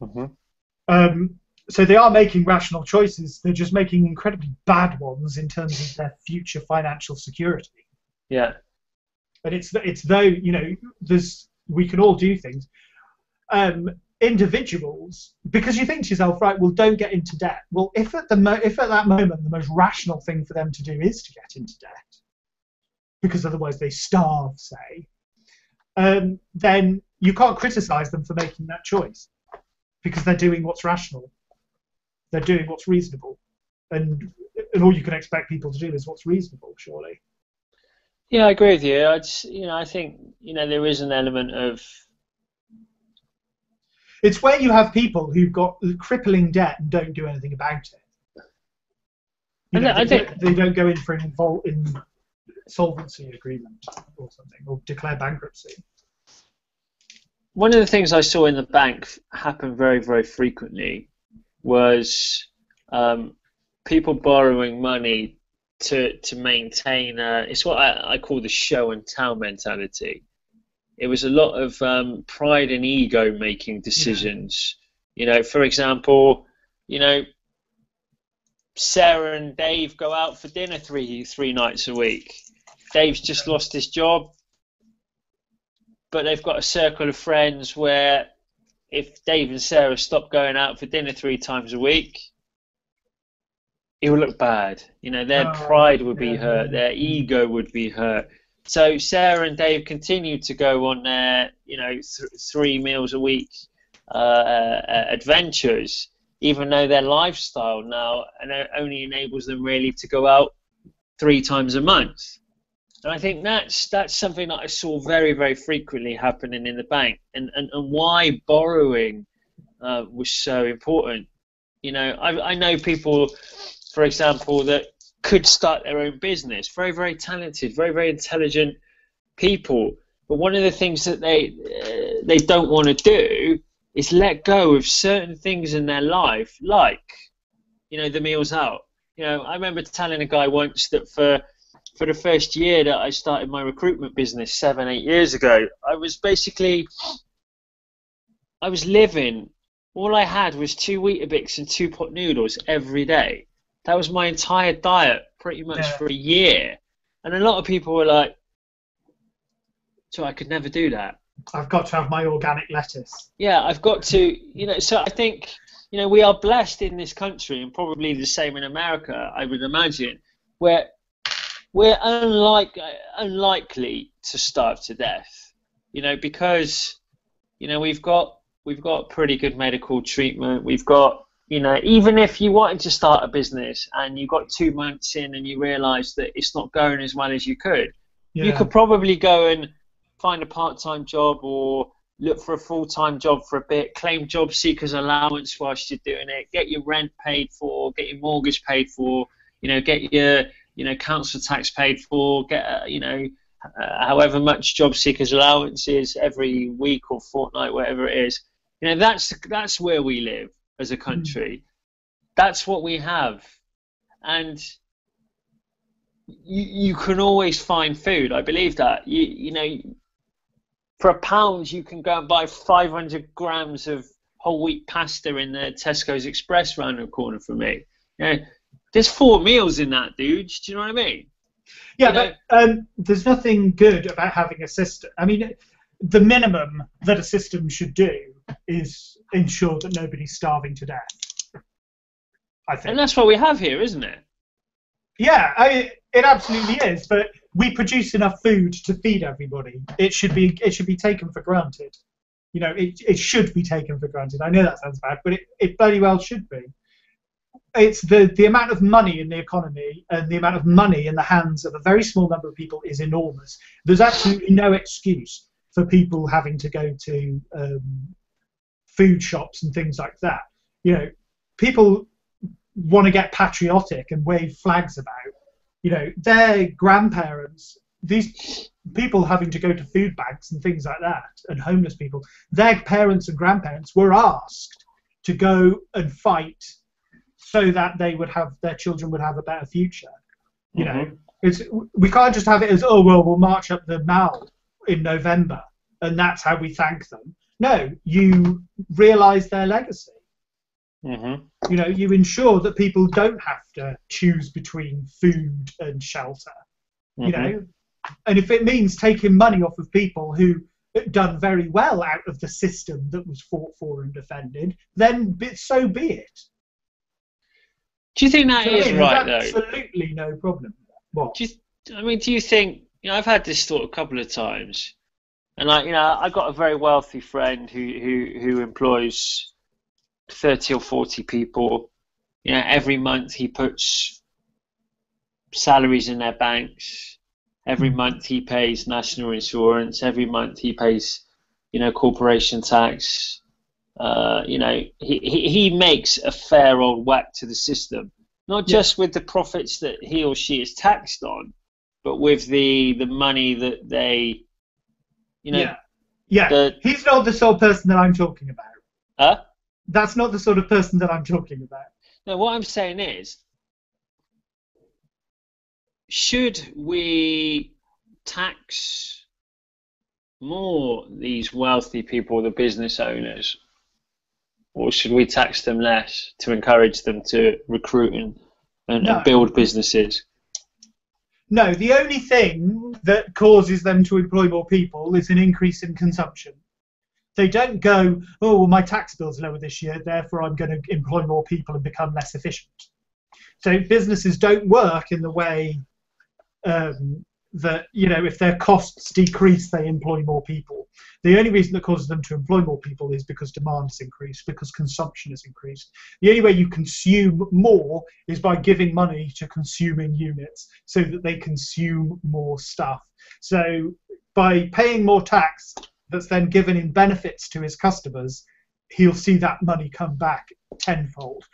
Mm-hmm. So they are making rational choices. They're just making incredibly bad ones in terms of their future financial security. Yeah. And it's though, you know, we can all do things. Individuals, because you think to yourself, right, well, don't get into debt. Well, if at that moment the most rational thing for them to do is to get into debt, because otherwise they starve, say, then you can't criticize them for making that choice, because they're doing what's rational. They're doing what's reasonable, and all you can expect people to do is what's reasonable, surely. Yeah, I agree with you. I think there is an element of. It's where you have people who've got crippling debt and don't do anything about it. They don't go in for an insolvency agreement or something, or declare bankruptcy. One of the things I saw in the bank happen very, very frequently was people borrowing money to maintain it's what I call the show and tell mentality. It was a lot of pride and ego making decisions. You know, for example, Sarah and Dave go out for dinner three nights a week. Dave's just lost his job, but they've got a circle of friends where if Dave and Sarah stop going out for dinner 3 times a week, it will look bad. Their pride would be hurt, their ego would be hurt. So Sarah and Dave continue to go on their, 3 meals a week adventures, even though their lifestyle now only enables them really to go out 3 times a month. And I think that's something that I saw very, very frequently happening in the bank, and why borrowing was so important. I know people, for example, that could start their own business, very, very talented, very, very intelligent people. But one of the things that they don't want to do is let go of certain things in their life, like, the meals out. I remember telling a guy once that for the first year that I started my recruitment business 7-8 years ago, I was basically I was living. All I had was 2 Weetabix and 2 pot noodles every day. That was my entire diet, pretty much Yeah. for a year. And a lot of people were like, "So I could never do that." I've got to have my organic lettuce. Yeah, I've got to. So I think, we are blessed in this country, and probably the same in America, I would imagine, where we're unlikely to starve to death, because, we've got pretty good medical treatment. We've got, even if you wanted to start a business and you got 2 months in and you realised that it's not going as well as you could, you could probably go and find a part-time job or look for a full-time job for a bit, claim job seekers allowance whilst you're doing it, get your rent paid for, get your mortgage paid for, get your council tax paid for, get however much job seekers allowance is every week or fortnight, whatever it is. That's where we live as a country. That's what we have, and you can always find food. I believe that. For £1, you can go and buy 500 grams of whole wheat pasta in the Tesco's Express round the corner from me. There's 4 meals in that, dude. Do you know what I mean? Yeah, but there's nothing good about having a system. I mean, the minimum that a system should do is ensure that nobody's starving to death, I think. And that's what we have here, isn't it? Yeah, it absolutely is. But we produce enough food to feed everybody. It should be taken for granted. It should be taken for granted. I know that sounds bad, but it very well should be. It's the amount of money in the economy and the amount of money in the hands of a very small number of people is enormous. There's absolutely no excuse for people having to go to food shops and things like that. People want to get patriotic and wave flags about. Their grandparents, these people having to go to food banks and things like that, and homeless people, their parents and grandparents were asked to go and fight so that their children would have a better future. We can't just have it as, oh well, we'll march up the Mall in November and that's how we thank them. No, you realise their legacy. You ensure that people don't have to choose between food and shelter. And if it means taking money off of people who done very well out of the system that was fought for and defended, then so be it. Do you think that is right, though? Absolutely no problem. What? Do you think? I've had this thought a couple of times, and I've got a very wealthy friend who employs 30 or 40 people. Every month he puts salaries in their banks. Every month he pays national insurance. Every month he pays, corporation tax. He makes a fair old whack to the system, not just with the profits that he or she is taxed on, but with the money that they, He's not the sort of person that I'm talking about. Huh? That's not the sort of person that I'm talking about. No, what I'm saying is, should we tax more these wealthy people, the business owners, or should we tax them less to encourage them to recruit and build businesses? No, the only thing that causes them to employ more people is an increase in consumption. They don't go, oh, well, my tax bill's lower this year, therefore I'm going to employ more people and become less efficient. So businesses don't work in the way that, if their costs decrease, they employ more people. The only reason that causes them to employ more people is because demand has increased, because consumption has increased. The only way you consume more is by giving money to consuming units so that they consume more stuff. So by paying more tax that's then given in benefits to his customers, he'll see that money come back tenfold.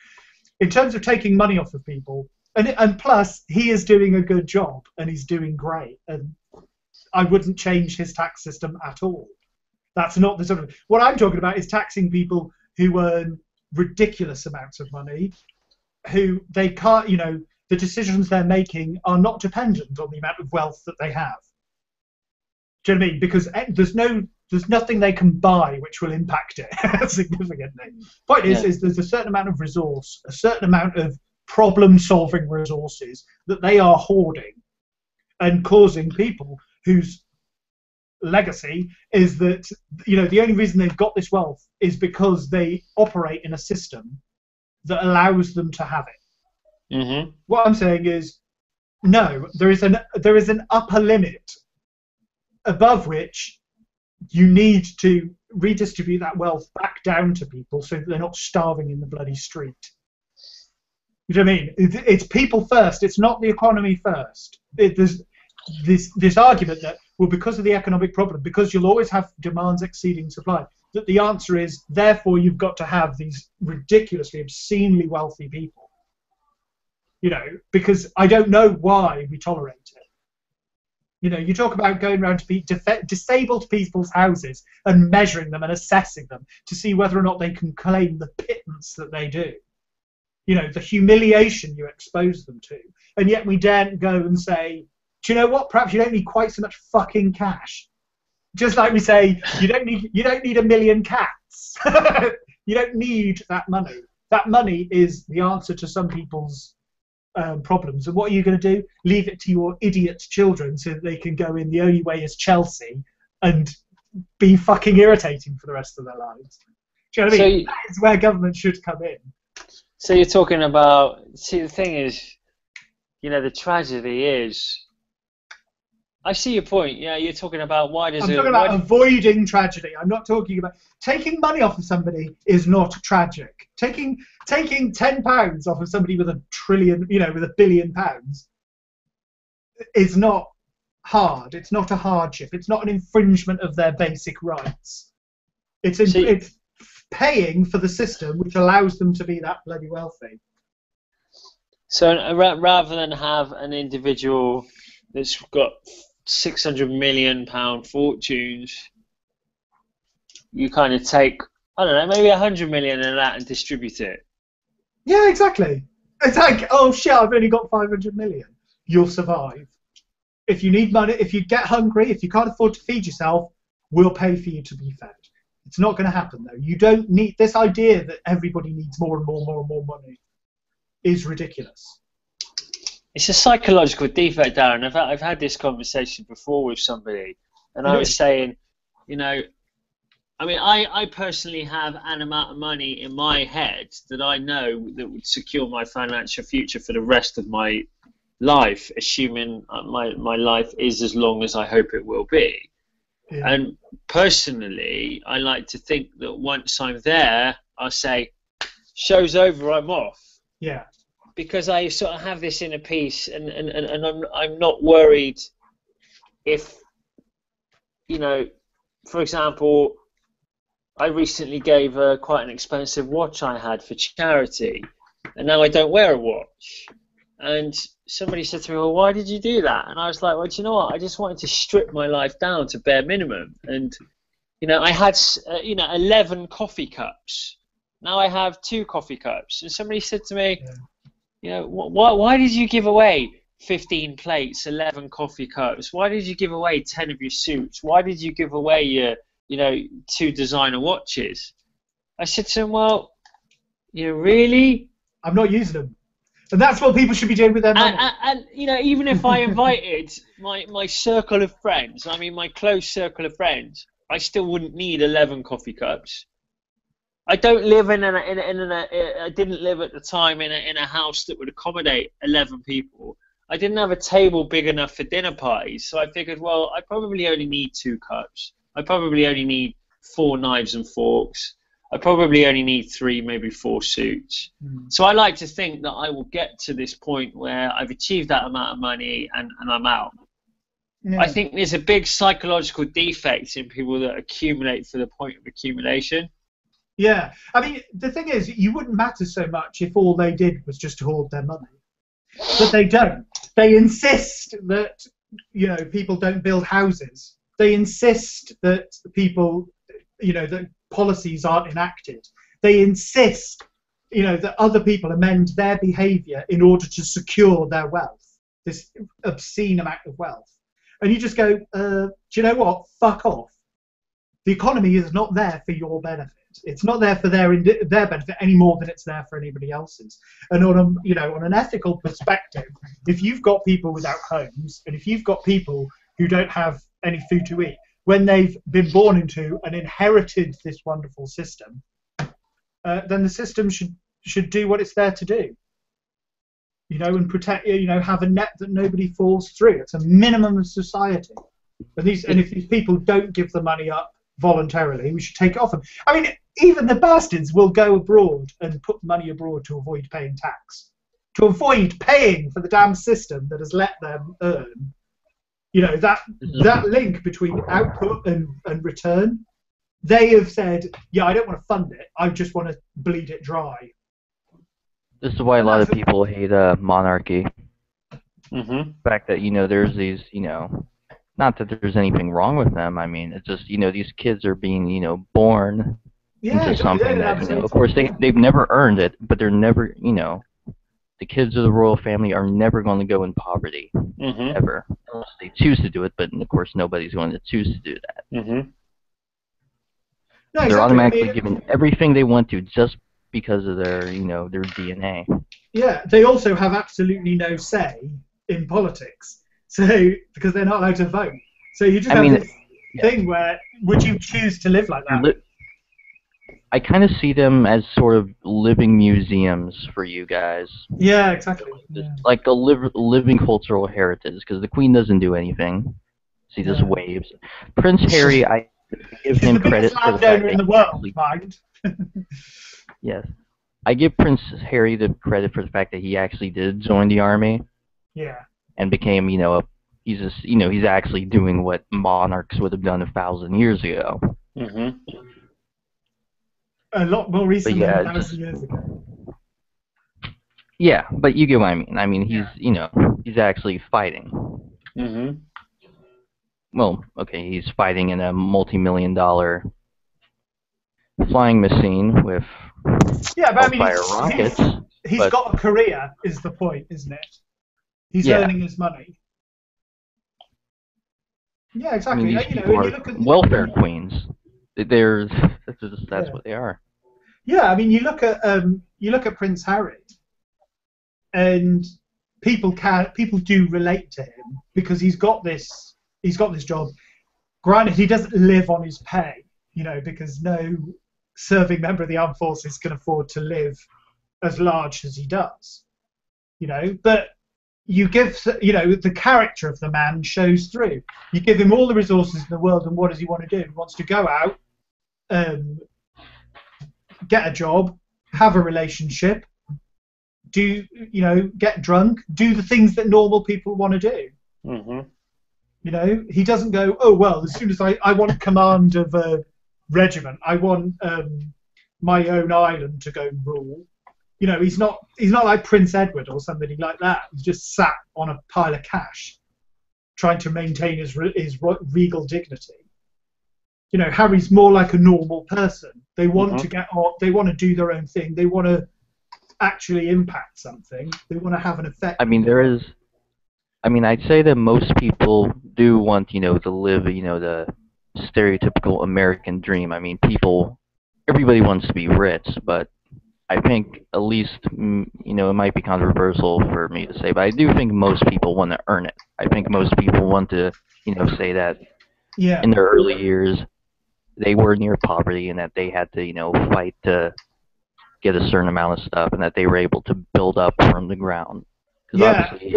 In terms of taking money off of people, and plus, he is doing a good job, and he's doing great, and I wouldn't change his tax system at all. That's not the sort of... What I'm talking about is taxing people who earn ridiculous amounts of money, who they can't, the decisions they're making are not dependent on the amount of wealth that they have. Do you know what I mean? Because there's no There's nothing they can buy which will impact it significantly. Point is there's a certain amount of resource, a certain amount of problem-solving resources that they are hoarding and causing people whose legacy is that, you know, the only reason they've got this wealth is because they operate in a system that allows them to have it. Mm-hmm. What I'm saying is, no, there is an upper limit above which you need to redistribute that wealth back down to people so that they're not starving in the bloody street. You know what I mean? It's people first. It's not the economy first. There's this argument that, well, because of the economic problem, because you'll always have demands exceeding supply, that the answer is, therefore, you've got to have these ridiculously, obscenely wealthy people. You know, because I don't know why we tolerate it. You know, you talk about going around to disabled people's houses and measuring them and assessing them to see whether or not they can claim the pittance that they do. You know, the humiliation you expose them to. And yet we daren't go and say, do you know what? Perhaps you don't need quite so much fucking cash. Just like we say, you don't need 1 million cats. You don't need that money. That money is the answer to some people's problems. And what are you going to do? Leave it to your idiot children so that they can go in the only way is Chelsea and be fucking irritating for the rest of their lives. Do you know what I mean? That's where government should come in. So you're talking about, see, the thing is, you know, the tragedy is, I see your point. Yeah, you're talking about why does I'm talking about avoiding tragedy. I'm not talking about taking money off of somebody is not tragic. Taking £10 off of somebody with with £1 billion is not hard. It's not a hardship. It's not an infringement of their basic rights. It's paying for the system which allows them to be that bloody wealthy. So rather than have an individual that's got £600 million fortunes, you kind of take, I don't know, maybe 100 million of that and distribute it. Yeah, exactly. It's like, oh shit, I've only got 500 million. You'll survive. If you need money, if you get hungry, if you can't afford to feed yourself, we'll pay for you to be fed. It's not going to happen though. You don't need this idea that everybody needs more and more money is ridiculous. It's a psychological defect, Darren. I've had this conversation before with somebody, and I was saying, you know, I mean, I personally have an amount of money in my head that I know that would secure my financial future for the rest of my life, assuming my life is as long as I hope it will be. Yeah. And personally, I like to think that once I'm there, I'll say, show's over, I'm off. Yeah. Because I sort of have this inner peace, and I'm not worried if, you know, for example, I recently gave quite an expensive watch I had for charity, and now I don't wear a watch. And somebody said to me, well, why did you do that? And I was like, well, do you know what? I just wanted to strip my life down to bare minimum. And, you know, I had, 11 coffee cups. Now I have 2 coffee cups. And somebody said to me, you know, why did you give away 15 plates, 11 coffee cups? Why did you give away 10 of your suits? Why did you give away your, 2 designer watches? I said to him, well, really? I'm not using them. And that's what people should be doing with their money. And even if I invited my circle of friends, my close circle of friends, I still wouldn't need 11 coffee cups. I don't live I didn't live at the time in a house that would accommodate 11 people. I didn't have a table big enough for dinner parties, so I figured, well, I probably only need 2 cups. I probably only need 4 knives and forks. I probably only need 3, maybe 4 suits. So I like to think that I will get to this point where I've achieved that amount of money and I'm out. Yeah. I think there's a big psychological defect in people that accumulate for the point of accumulation. Yeah, the thing is, you wouldn't matter so much if all they did was just hoard their money. But they don't. They insist that, people don't build houses. They insist that people, that policies aren't enacted. They insist, that other people amend their behaviour in order to secure their wealth, this obscene amount of wealth. And you just go, do you know what? Fuck off. The economy is not there for your benefit. It's not there for their benefit any more than it's there for anybody else's. And on on an ethical perspective, if you've got people without homes, and if you've got people who don't have any food to eat, when they've been born into and inherited this wonderful system, then the system should do what it's there to do. And protect. Have a net that nobody falls through. It's a minimum of society. And if these people don't give the money up voluntarily, we should take it off them. I mean, even the bastards will go abroad and put money abroad to avoid paying tax, to avoid paying for the damn system that has let them earn. That link between output and return. They have said, yeah, I don't want to fund it. I just want to bleed it dry. This is why a lot of people hate monarchy. The fact that there's these not that there's anything wrong with them. I mean, it's just these kids are being born into something that of course they've never earned it, but they're never the kids of the royal family are never going to go in poverty ever unless they choose to do it. But of course nobody's going to choose to do that. No, they're automatically given everything they want to just because of their their DNA. Yeah, they also have absolutely no say in politics. So because they're not allowed to vote. So you just have this thing where would you choose to live like that? I kind of see them as sort of living museums for you guys. Yeah, exactly. Like a living cultural heritage, because the Queen doesn't do anything. She just waves. Prince Harry, I give him credit for the fact in the world, mind. Yes, I give Prince Harry the credit for the fact that he actually did join the army. Yeah. And became, he's just, he's actually doing what monarchs would have done 1,000 years ago. A lot more recent than 1,000 years ago. Yeah, but you get what I mean. I mean, he's, he's actually fighting. Well, okay, he's fighting in a multi-million-dollar flying machine with fire rockets. He's got a career, is the point, isn't it? He's earning his money. Yeah, exactly. I mean, these people are welfare queens. That's what they are. Yeah, I mean, you look at Prince Harry, and people do relate to him because he's got this job. Granted, he doesn't live on his pay, because no serving member of the armed forces can afford to live as large as he does. But you give, the character of the man shows through. You give him all the resources in the world, and what does he want to do? He wants to go out, get a job, have a relationship, get drunk, do the things that normal people want to do. He doesn't go, oh, well, as soon as I want command of a regiment, I want my own island to go rule. He's not like Prince Edward or somebody like that. He's just sat on a pile of cash, trying to maintain his regal dignity. Harry's more like a normal person. They want to get on. They want to do their own thing. They want to actually impact something. They want to have an effect. I mean, I'd say that most people do want, to live, the stereotypical American dream. I mean, everybody wants to be rich, but I think at least, it might be controversial for me to say, but I do think most people want to earn it. I think most people want to, say that in their early years they were near poverty and that they had to, fight to get a certain amount of stuff and that they were able to build up from the ground. Because obviously,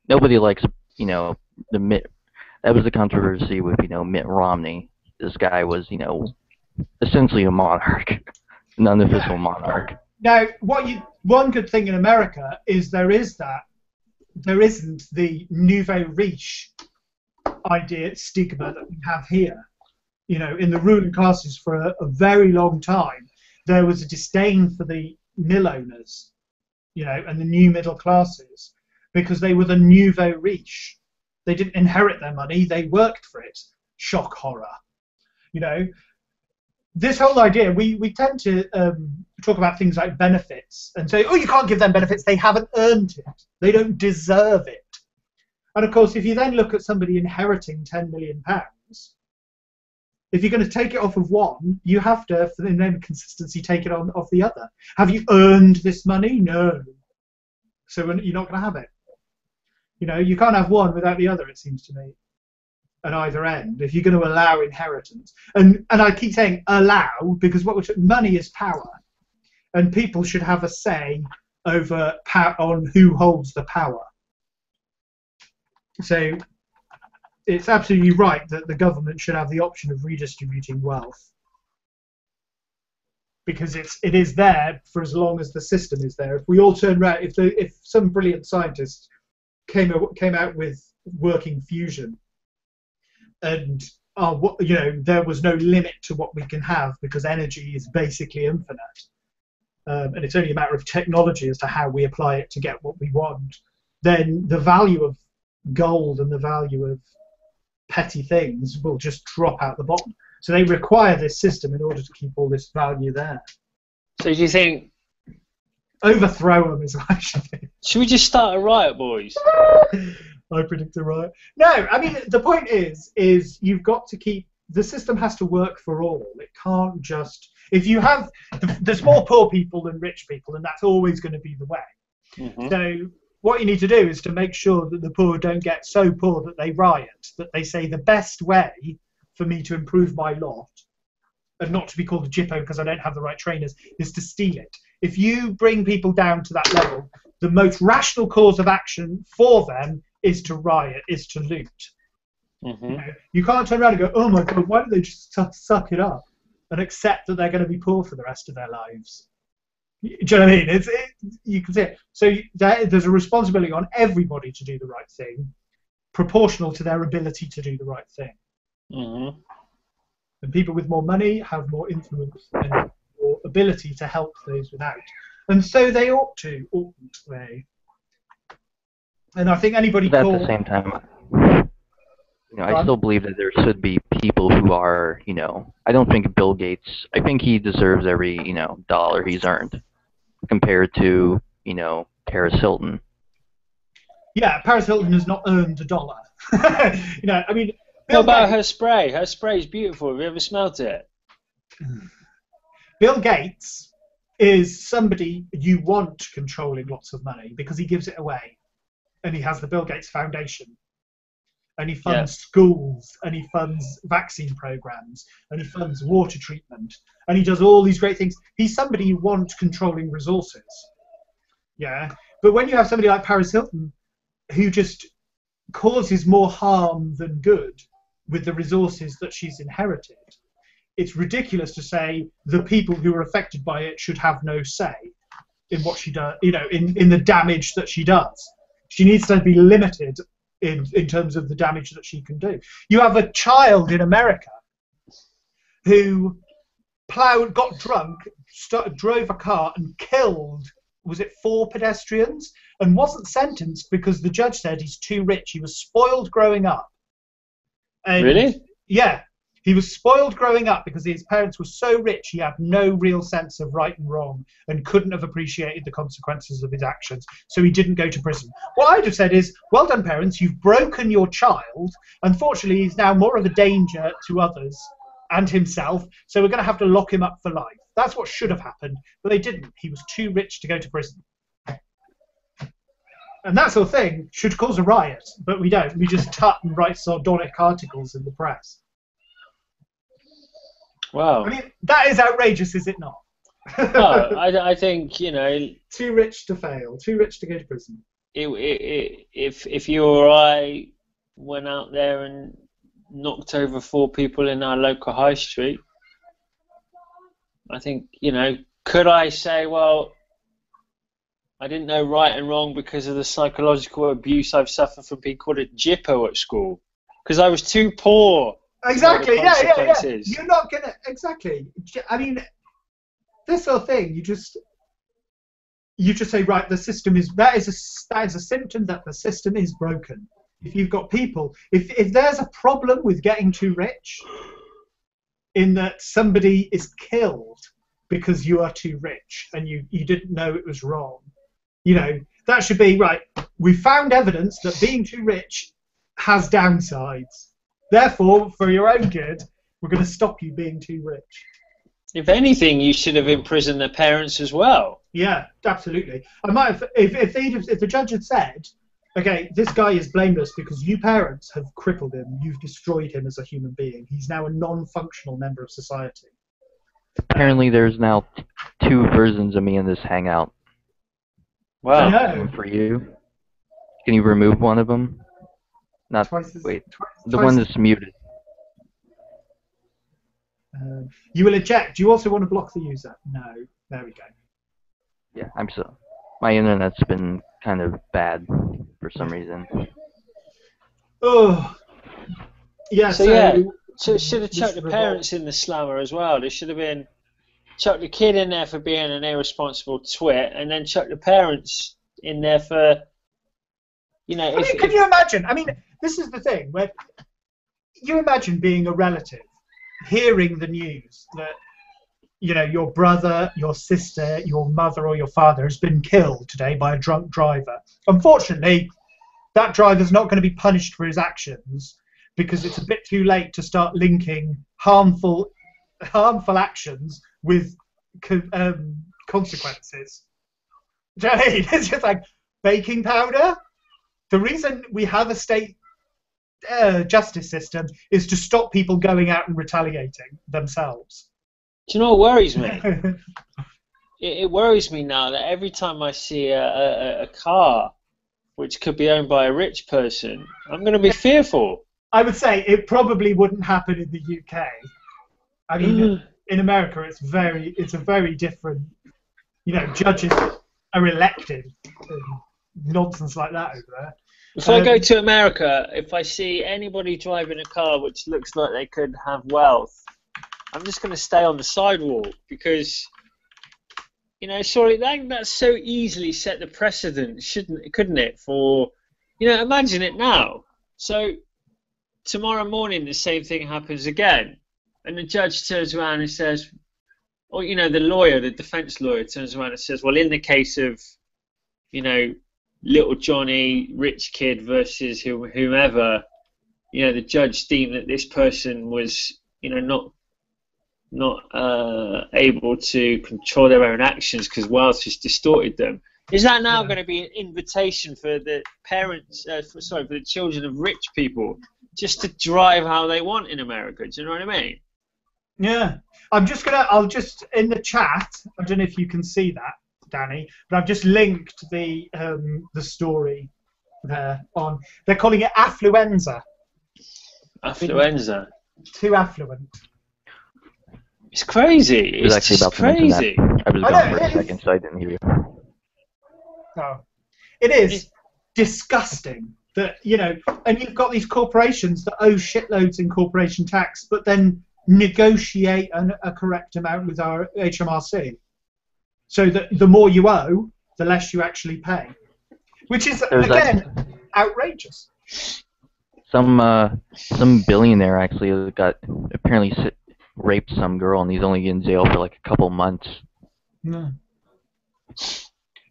nobody likes, that was the controversy with, Mitt Romney. This guy was, essentially a monarch, an unofficial monarch. Now, one good thing in America is there isn't the nouveau riche stigma that we have here. In the ruling classes for a very long time, there was a disdain for the mill owners, and the new middle classes, because they were the nouveau riche. They didn't inherit their money; they worked for it. Shock horror, This whole idea, we tend to talk about things like benefits and say, oh, you can't give them benefits, they haven't earned it, they don't deserve it. And of course, if you then look at somebody inheriting £10 million, If you're going to take it off of one, you have to, for the name of consistency, take it on off the other. Have you earned this money? No. So you're not going to have it. You know, you can't have one without the other, it seems to me, at either end, if you're going to allow inheritance. And I keep saying allow, because money is power. And people should have a say over on who holds the power. So it's absolutely right that the government should have the option of redistributing wealth, because it is there for as long as the system is there. If we all turn around, if some brilliant scientist came out with working fusion, and you know, there was no limit to what we can have because energy is basically infinite, and it's only a matter of technology as to how we apply it to get what we want, then the value of gold and the value of petty things will just drop out the bottom. So they require this system in order to keep all this value there. So do you think... Overthrow them is what I should do. Should we just start a riot, boys? I predict a riot. No, I mean, the point is you've got to keep... The system has to work for all. It can't just... If you have... There's more poor people than rich people, and that's always going to be the way. Mm-hmm. So what you need to do is to make sure that the poor don't get so poor that they riot, that they say the best way for me to improve my lot, and not to be called a Jippo because I don't have the right trainers, is to steal it. If you bring people down to that level, the most rational course of action for them is to riot, is to loot. Mm-hmm. You can't turn around and go, oh my God, why don't they just suck it up and accept that they're going to be poor for the rest of their lives? Do you know what I mean? You can see it. So there's a responsibility on everybody to do the right thing, proportional to their ability to do the right thing. Mm-hmm. And people with more money have more influence and more ability to help those without. And so they ought to, oughtn't they? And I think anybody But at the same time, you know, I still believe that there should be people who are, you know, I don't think Bill Gates, I think he deserves every, you know, dollar he's earned compared to, you know, Paris Hilton. Yeah, Paris Hilton has not earned a dollar. You know, I mean... What about her spray? Her spray is beautiful. Have you ever smelled it? Bill Gates is somebody you want controlling lots of money because he gives it away. And he has the Bill Gates Foundation. And he funds schools, and he funds vaccine programs, and he funds water treatment, and he does all these great things. He's somebody you want controlling resources. Yeah. But when you have somebody like Paris Hilton who just causes more harm than good with the resources that she's inherited, it's ridiculous to say the people who are affected by it should have no say in what she does, you know, in the damage that she does. She needs to be limited in terms of the damage that she can do. You have a child in America who got drunk, drove a car and killed, was it 4 pedestrians, and wasn't sentenced because the judge said he's too rich. He was spoiled growing up. And really? Yeah. He was spoiled growing up because his parents were so rich he had no real sense of right and wrong and couldn't have appreciated the consequences of his actions, so he didn't go to prison. What I'd have said is, well done parents, you've broken your child. Unfortunately, he's now more of a danger to others and himself, so we're going to have to lock him up for life. That's what should have happened, but they didn't. He was too rich to go to prison. And that sort of thing should cause a riot, but we don't. We just tut and write sardonic articles in the press. Wow. I mean, that is outrageous, is it not? No, I think, you know... Too rich to fail, too rich to go to prison. If you or I went out there and knocked over 4 people in our local high street, I think, you know, could I say, well, I didn't know right and wrong because of the psychological abuse I've suffered from being called a Jippo at school? Because I was too poor. Exactly, yeah. You're not gonna, exactly. I mean, this sort of thing, you just say, right, the system is, that is a symptom that the system is broken. If you've got people, if there's a problem with getting too rich, in that somebody is killed because you are too rich and you didn't know it was wrong, you know, that should be, right, we found evidence that being too rich has downsides. Therefore, for your own good, We're going to stop you being too rich. If anything, you should have imprisoned their parents as well. Yeah, absolutely. I might have, if the judge had said, okay, this guy is blameless because you parents have crippled him, you've destroyed him as a human being. He's now a non-functional member of society. Apparently, there's now 2 versions of me in this hangout. Wow. One for you. Can you remove one of them? Not wait. The one that's muted. You will eject. Do you also want to block the user? No. There we go. Yeah, I'm so. My internet's been kind of bad for some reason. Oh. Yeah. So it should have chucked the parents in the slammer as well. There should have been chucked the kid in there for being an irresponsible twit, and then chucked the parents in there for, Can you imagine? I mean, this is the thing where you imagine being a relative, hearing the news that your brother, your sister, your mother, or your father has been killed today by a drunk driver. Unfortunately, that driver's not going to be punished for his actions because it's a bit too late to start linking harmful actions with consequences. Do you know what I mean? It's just like baking powder. The reason we have a state justice system is to stop people going out and retaliating themselves. Do you know what worries me? It worries me now that every time I see a car which could be owned by a rich person, I'm going to be fearful. I would say it probably wouldn't happen in the UK. I mean, in America, it's a very different. Judges are elected. Nonsense like that over there. If I go to America, if I see anybody driving a car which looks like they could have wealth, I'm just going to stay on the sidewalk because, that's so easily set the precedent, couldn't it? For, imagine it now. So tomorrow morning, the same thing happens again, and the judge turns around and says, or the defense lawyer turns around and says, well, in the case of, little Johnny, rich kid versus whomever, the judge deemed that this person was, not able to control their own actions because wealth has distorted them. Is that now going to be an invitation for the parents, for the children of rich people, just to drive how they want in America? Do you know what I mean? Yeah. I'll just in the chat. I don't know if you can see that, Danny, but I've just linked the story there on. They're calling it affluenza. Affluenza. Too affluent. It's crazy. It's actually about crazy. To mention that. I was gone for a second, so I didn't hear you. Oh, it is disgusting that and you've got these corporations that owe shitloads in corporation tax, but then negotiate a correct amount with our HMRC, so that the more you owe, the less you actually pay, which is outrageous. Some billionaire actually apparently raped some girl, and he's only in jail for like a couple months. No.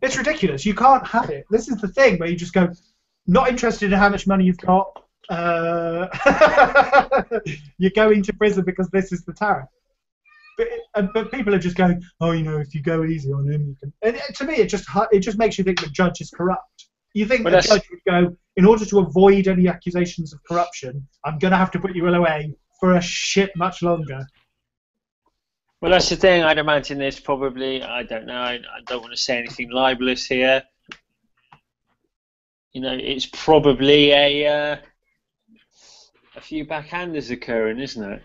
It's ridiculous. You can't have it. This is the thing where you just go, not interested in how much money you've got. You're going to prison because this is the tariff. But people are just going, oh, if you go easy on him, you can. And to me, it just makes you think the judge is corrupt. You think the judge would go, in order to avoid any accusations of corruption, I'm going to have to put you away for a shit much longer. Well, that's the thing. I'd imagine there's probably, I don't know, I don't want to say anything libelous here. It's probably a few backhanders occurring, isn't it?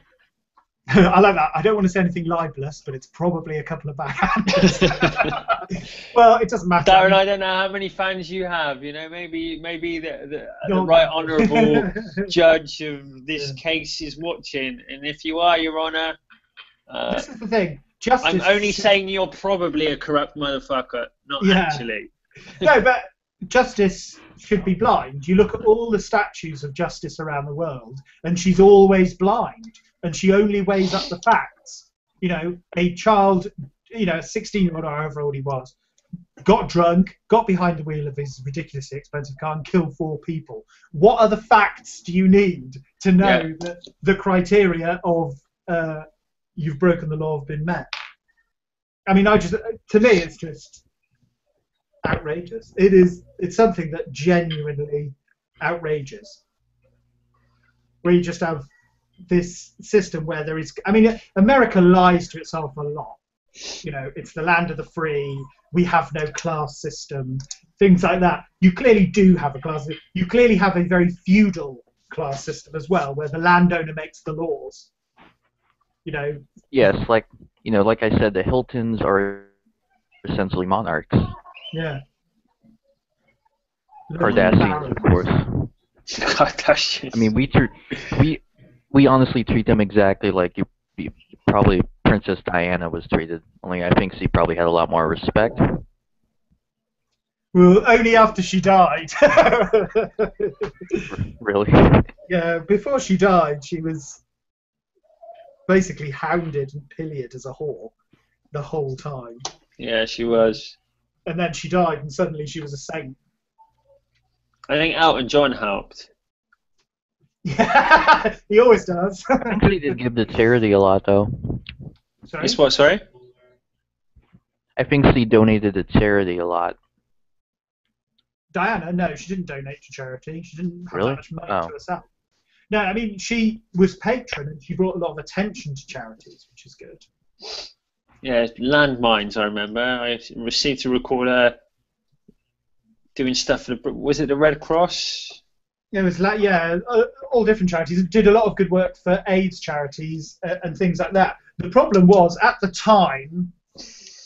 I like that. I don't want to say anything libelous, but it's probably a couple of backhanders. Well, it doesn't matter. Darren, I don't know how many fans you have. Maybe the right honourable judge of this case is watching, and if you are, Your Honour, this is the thing. Justice. I'm only saying you're probably a corrupt motherfucker, not actually. No, but justice should be blind. You look at all the statues of justice around the world, and she's always blind, and she only weighs up the facts. A child, a 16-year-old or however old he was, got drunk, got behind the wheel of his ridiculously expensive car and killed 4 people. What other facts do you need to know that the criteria of you've broken the law have been met. I mean, to me, it's just outrageous. It's something that genuinely outrageous. Where you just have this system where there is, I mean, America lies to itself a lot. You know, it's the land of the free, we have no class system, things like that. You clearly do have a class system. You clearly have a very feudal class system as well, where the landowner makes the laws. You know. Yes, like like I said, the Hiltons are essentially monarchs. Yeah. Cardassians, of course. Kardashians. I mean, we honestly treat them exactly like you probably Princess Diana was treated. Only I think she probably had a lot more respect. Well, only after she died. Really? Yeah, before she died, she was basically hounded and pilloried as a whore the whole time. Yeah, she was. And then she died, and suddenly she was a saint. I think Elton John helped. Yeah, he always does. I think she did give to charity a lot, though. Sorry? It's what, sorry? I think she donated to charity a lot. Diana, no, she didn't donate to charity. She didn't have Really? that much money to herself. No, I mean, she was patron, and she brought a lot of attention to charities, which is good. Yeah, landmines, I remember. I received a recorder doing stuff for was it the Red Cross? It was like, yeah, all different charities. Did a lot of good work for AIDS charities and things like that. The problem was, at the time,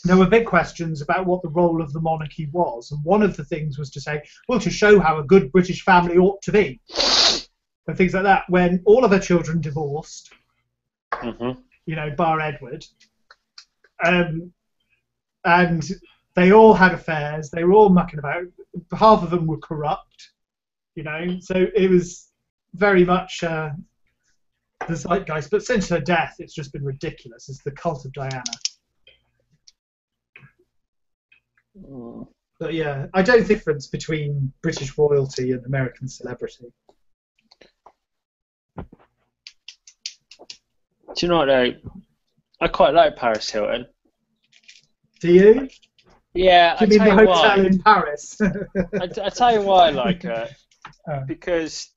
there were big questions about what the role of the monarchy was. And one of the things was to say, well, to show how a good British family ought to be. And things like that. When all of her children divorced, you know, bar Edward, and they all had affairs, they were all mucking about. Half of them were corrupt, you know, so it was very much the zeitgeist. But since her death, it's just been ridiculous. It's the cult of Diana. But yeah, I don't think the difference between British royalty and American celebrity. Do you know what, though? I quite like Paris Hilton. Do you? Yeah, Do you mean the hotel in Paris? I tell you why I like her. Because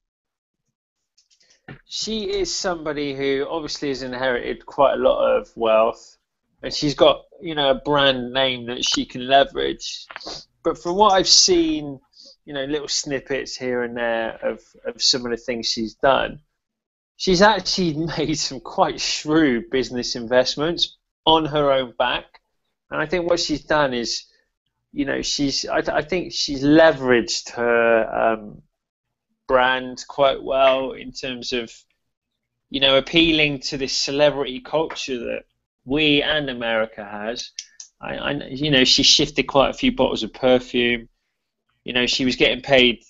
she is somebody who obviously has inherited quite a lot of wealth, and she's got, you know, a brand name that she can leverage. But from what I've seen, you know, little snippets here and there of some of the things she's done, she's actually made some quite shrewd business investments on her own back. And I think what she's done is, you know, I think she's leveraged her brand quite well in terms of, you know, appealing to this celebrity culture that we and America has. You know, she shifted quite a few bottles of perfume. You know, she was getting paid,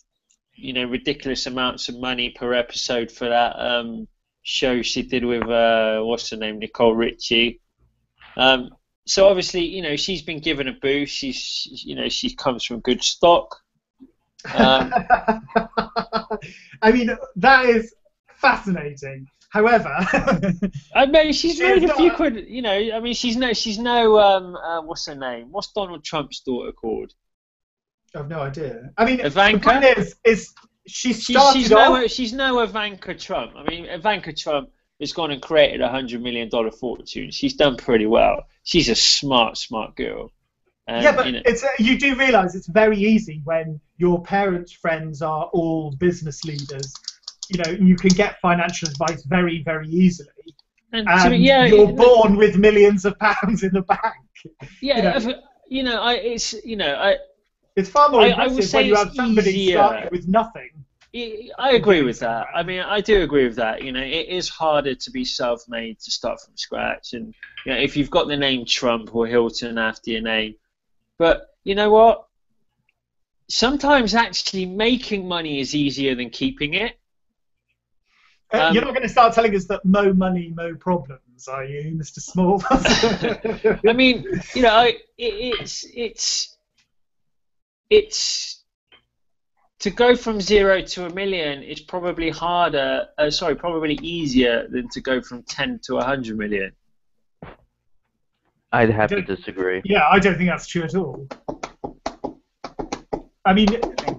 you know, ridiculous amounts of money per episode for that show she did with what's her name, Nicole Richie. So obviously, you know, she's been given a boost. You know, she comes from good stock. I mean, that is fascinating. However, I mean, she's made a few quid. You know, I mean, she's no what's her name? What's Donald Trump's daughter called? I have no idea. I mean, Ivanka? The point is she's no Ivanka Trump. I mean, Ivanka Trump has gone and created $100 million fortune. She's done pretty well. She's a smart girl. Yeah, but you know, you do realise it's very easy when your parents' friends are all business leaders. You know, you can get financial advice very, very easily. And you're born with millions of pounds in the bank. Yeah, it's far more impressive when you have somebody starting with nothing. I agree with that. I mean, I do agree with that. You know, it is harder to be self-made, to start from scratch, and you know, if you've got the name Trump or Hilton after your name. But you know what? Sometimes actually making money is easier than keeping it. You're not going to start telling us that mo money, mo problems, are you, Mr. Small? I mean, you know, it's to go from 0 to 1 million is probably probably easier than to go from 10 to 100 million. I'd have to disagree. Yeah, I don't think that's true at all. I mean,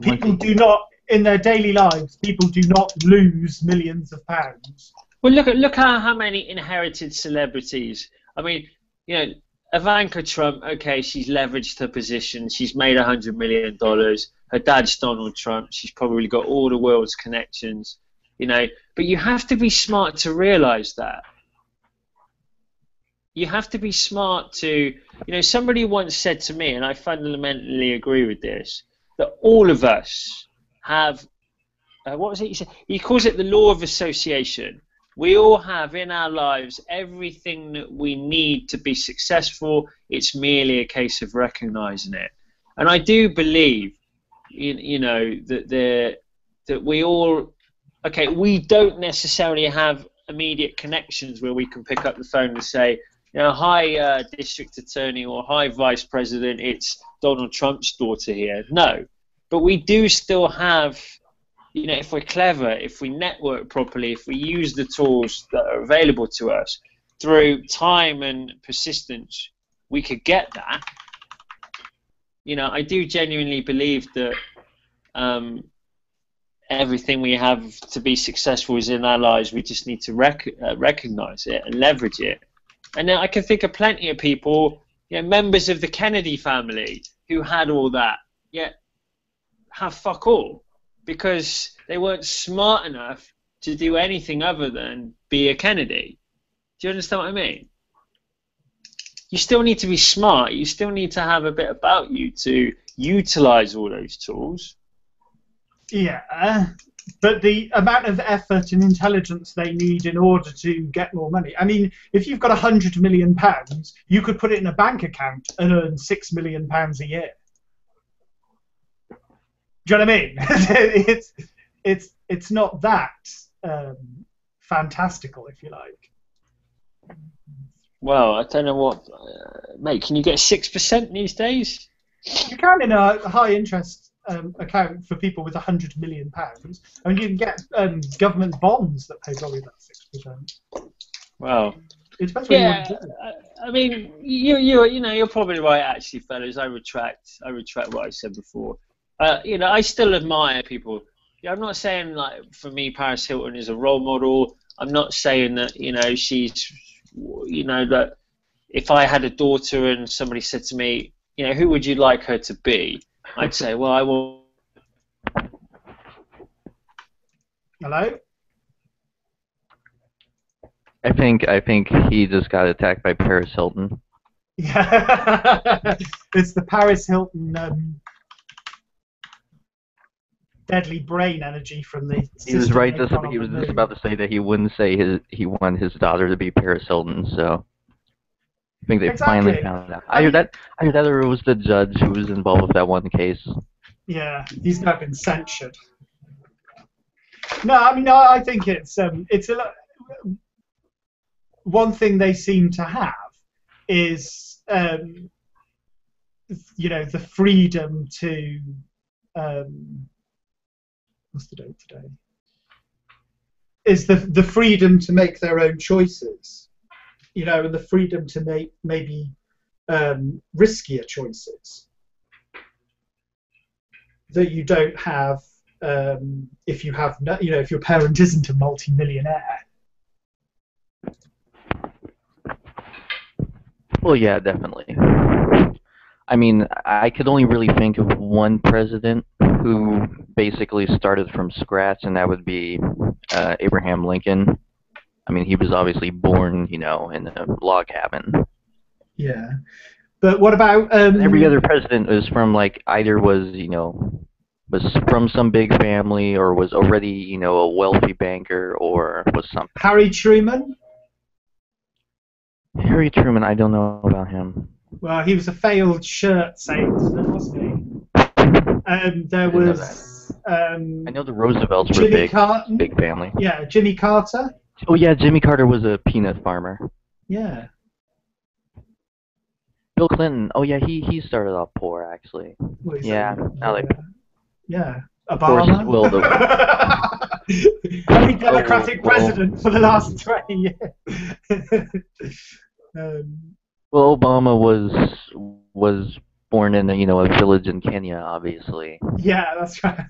people do not, in their daily lives, people do not lose millions of pounds. Well, look at how many inherited celebrities. I mean, you know, Ivanka Trump, okay, she's leveraged her position. She's made $100 million. Her dad's Donald Trump. She's probably got all the world's connections, you know. But you have to be smart to realize that. You have to be smart to, you know, somebody once said to me, and I fundamentally agree with this, that all of us have, what was it he said? He calls it the law of association. We all have in our lives everything that we need to be successful. It's merely a case of recognizing it. And I do believe, you know, that we all, okay, we don't necessarily have immediate connections where we can pick up the phone and say, you know, hi, district attorney, or hi, vice president, it's Donald Trump's daughter here. No, but we do still have, you know, if we're clever, if we network properly, if we use the tools that are available to us through time and persistence, we could get that. You know, I do genuinely believe that everything we have to be successful is in our lives. We just need to recognize it and leverage it. And then I can think of plenty of people, you know, members of the Kennedy family who had all that, yet have fuck all, because they weren't smart enough to do anything other than be a Kennedy. Do you understand what I mean? You still need to be smart. You still need to have a bit about you to utilize all those tools. Yeah, but the amount of effort and intelligence they need in order to get more money. I mean, if you've got £100 million, you could put it in a bank account and earn £6 million a year. Do you know what I mean? It's not that fantastical, if you like. Well, I don't know what, mate. Can you get 6% these days? You can in a high interest account for people with £100 million. I mean, you can get government bonds that pay probably about 6%. Well, it depends what you want to do. I mean, you know, you're probably right, actually, fellas. I retract what I said before. You know, I still admire people. Yeah, I'm not saying, like, for me, Paris Hilton is a role model. I'm not saying that, you know, she's, you know, that if I had a daughter and somebody said to me, you know, who would you like her to be? I'd say, well, I will. Hello? I think he just got attacked by Paris Hilton. Yeah, it's the Paris Hilton deadly brain energy from the. He was right. He was just about to say that he wouldn't say he wanted his daughter to be Paris Hilton. So I think they finally found out. I heard that it was the judge who was involved with that one case. Yeah, he's now been censured. No, I mean, I think it's a one thing they seem to have is you know, the freedom to what's the date today? Is the freedom to make their own choices, you know, and the freedom to make maybe riskier choices that you don't have if you have no, you know, if your parent isn't a multi-millionaire. Well, yeah, definitely. I mean, I could only really think of one president who basically started from scratch, and that would be Abraham Lincoln. I mean, he was obviously born, you know, in a log cabin. Yeah, but what about every other president was from, like, either was, you know, was from some big family, or was already, you know, a wealthy banker, or was something. Harry Truman? Harry Truman, I don't know about him. Well, he was a failed shirt salesman, wasn't he? There was. I know the Roosevelts were big family. Yeah, Jimmy Carter. Oh yeah, Jimmy Carter was a peanut farmer. Yeah. Bill Clinton. Oh yeah, he started off poor actually. Well, yeah. Yeah. Obama. Well, Every Democratic president for the last 20 years. well, Obama was born in a village in Kenya, obviously. Yeah, that's right.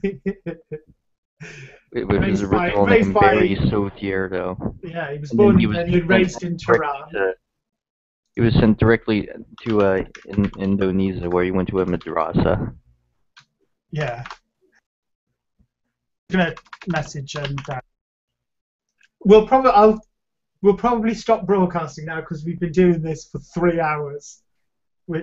It was his original name, Barry Soetierdo. Yeah, he was born in Kenya and raised in Tehran. He was sent directly to Indonesia, where he went to a madrasa. Yeah. I'm gonna message Brad. We'll probably stop broadcasting now because we've been doing this for 3 hours.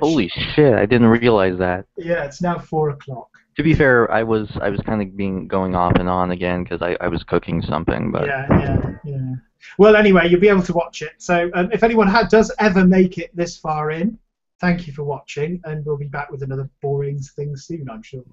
Holy shit! I didn't realize that. Yeah, it's now 4 o'clock. To be fair, I was kind of going off and on again because I was cooking something, but yeah. Well, anyway, you'll be able to watch it. So if anyone does ever make it this far in, thank you for watching, and we'll be back with another boring thing soon, I'm sure.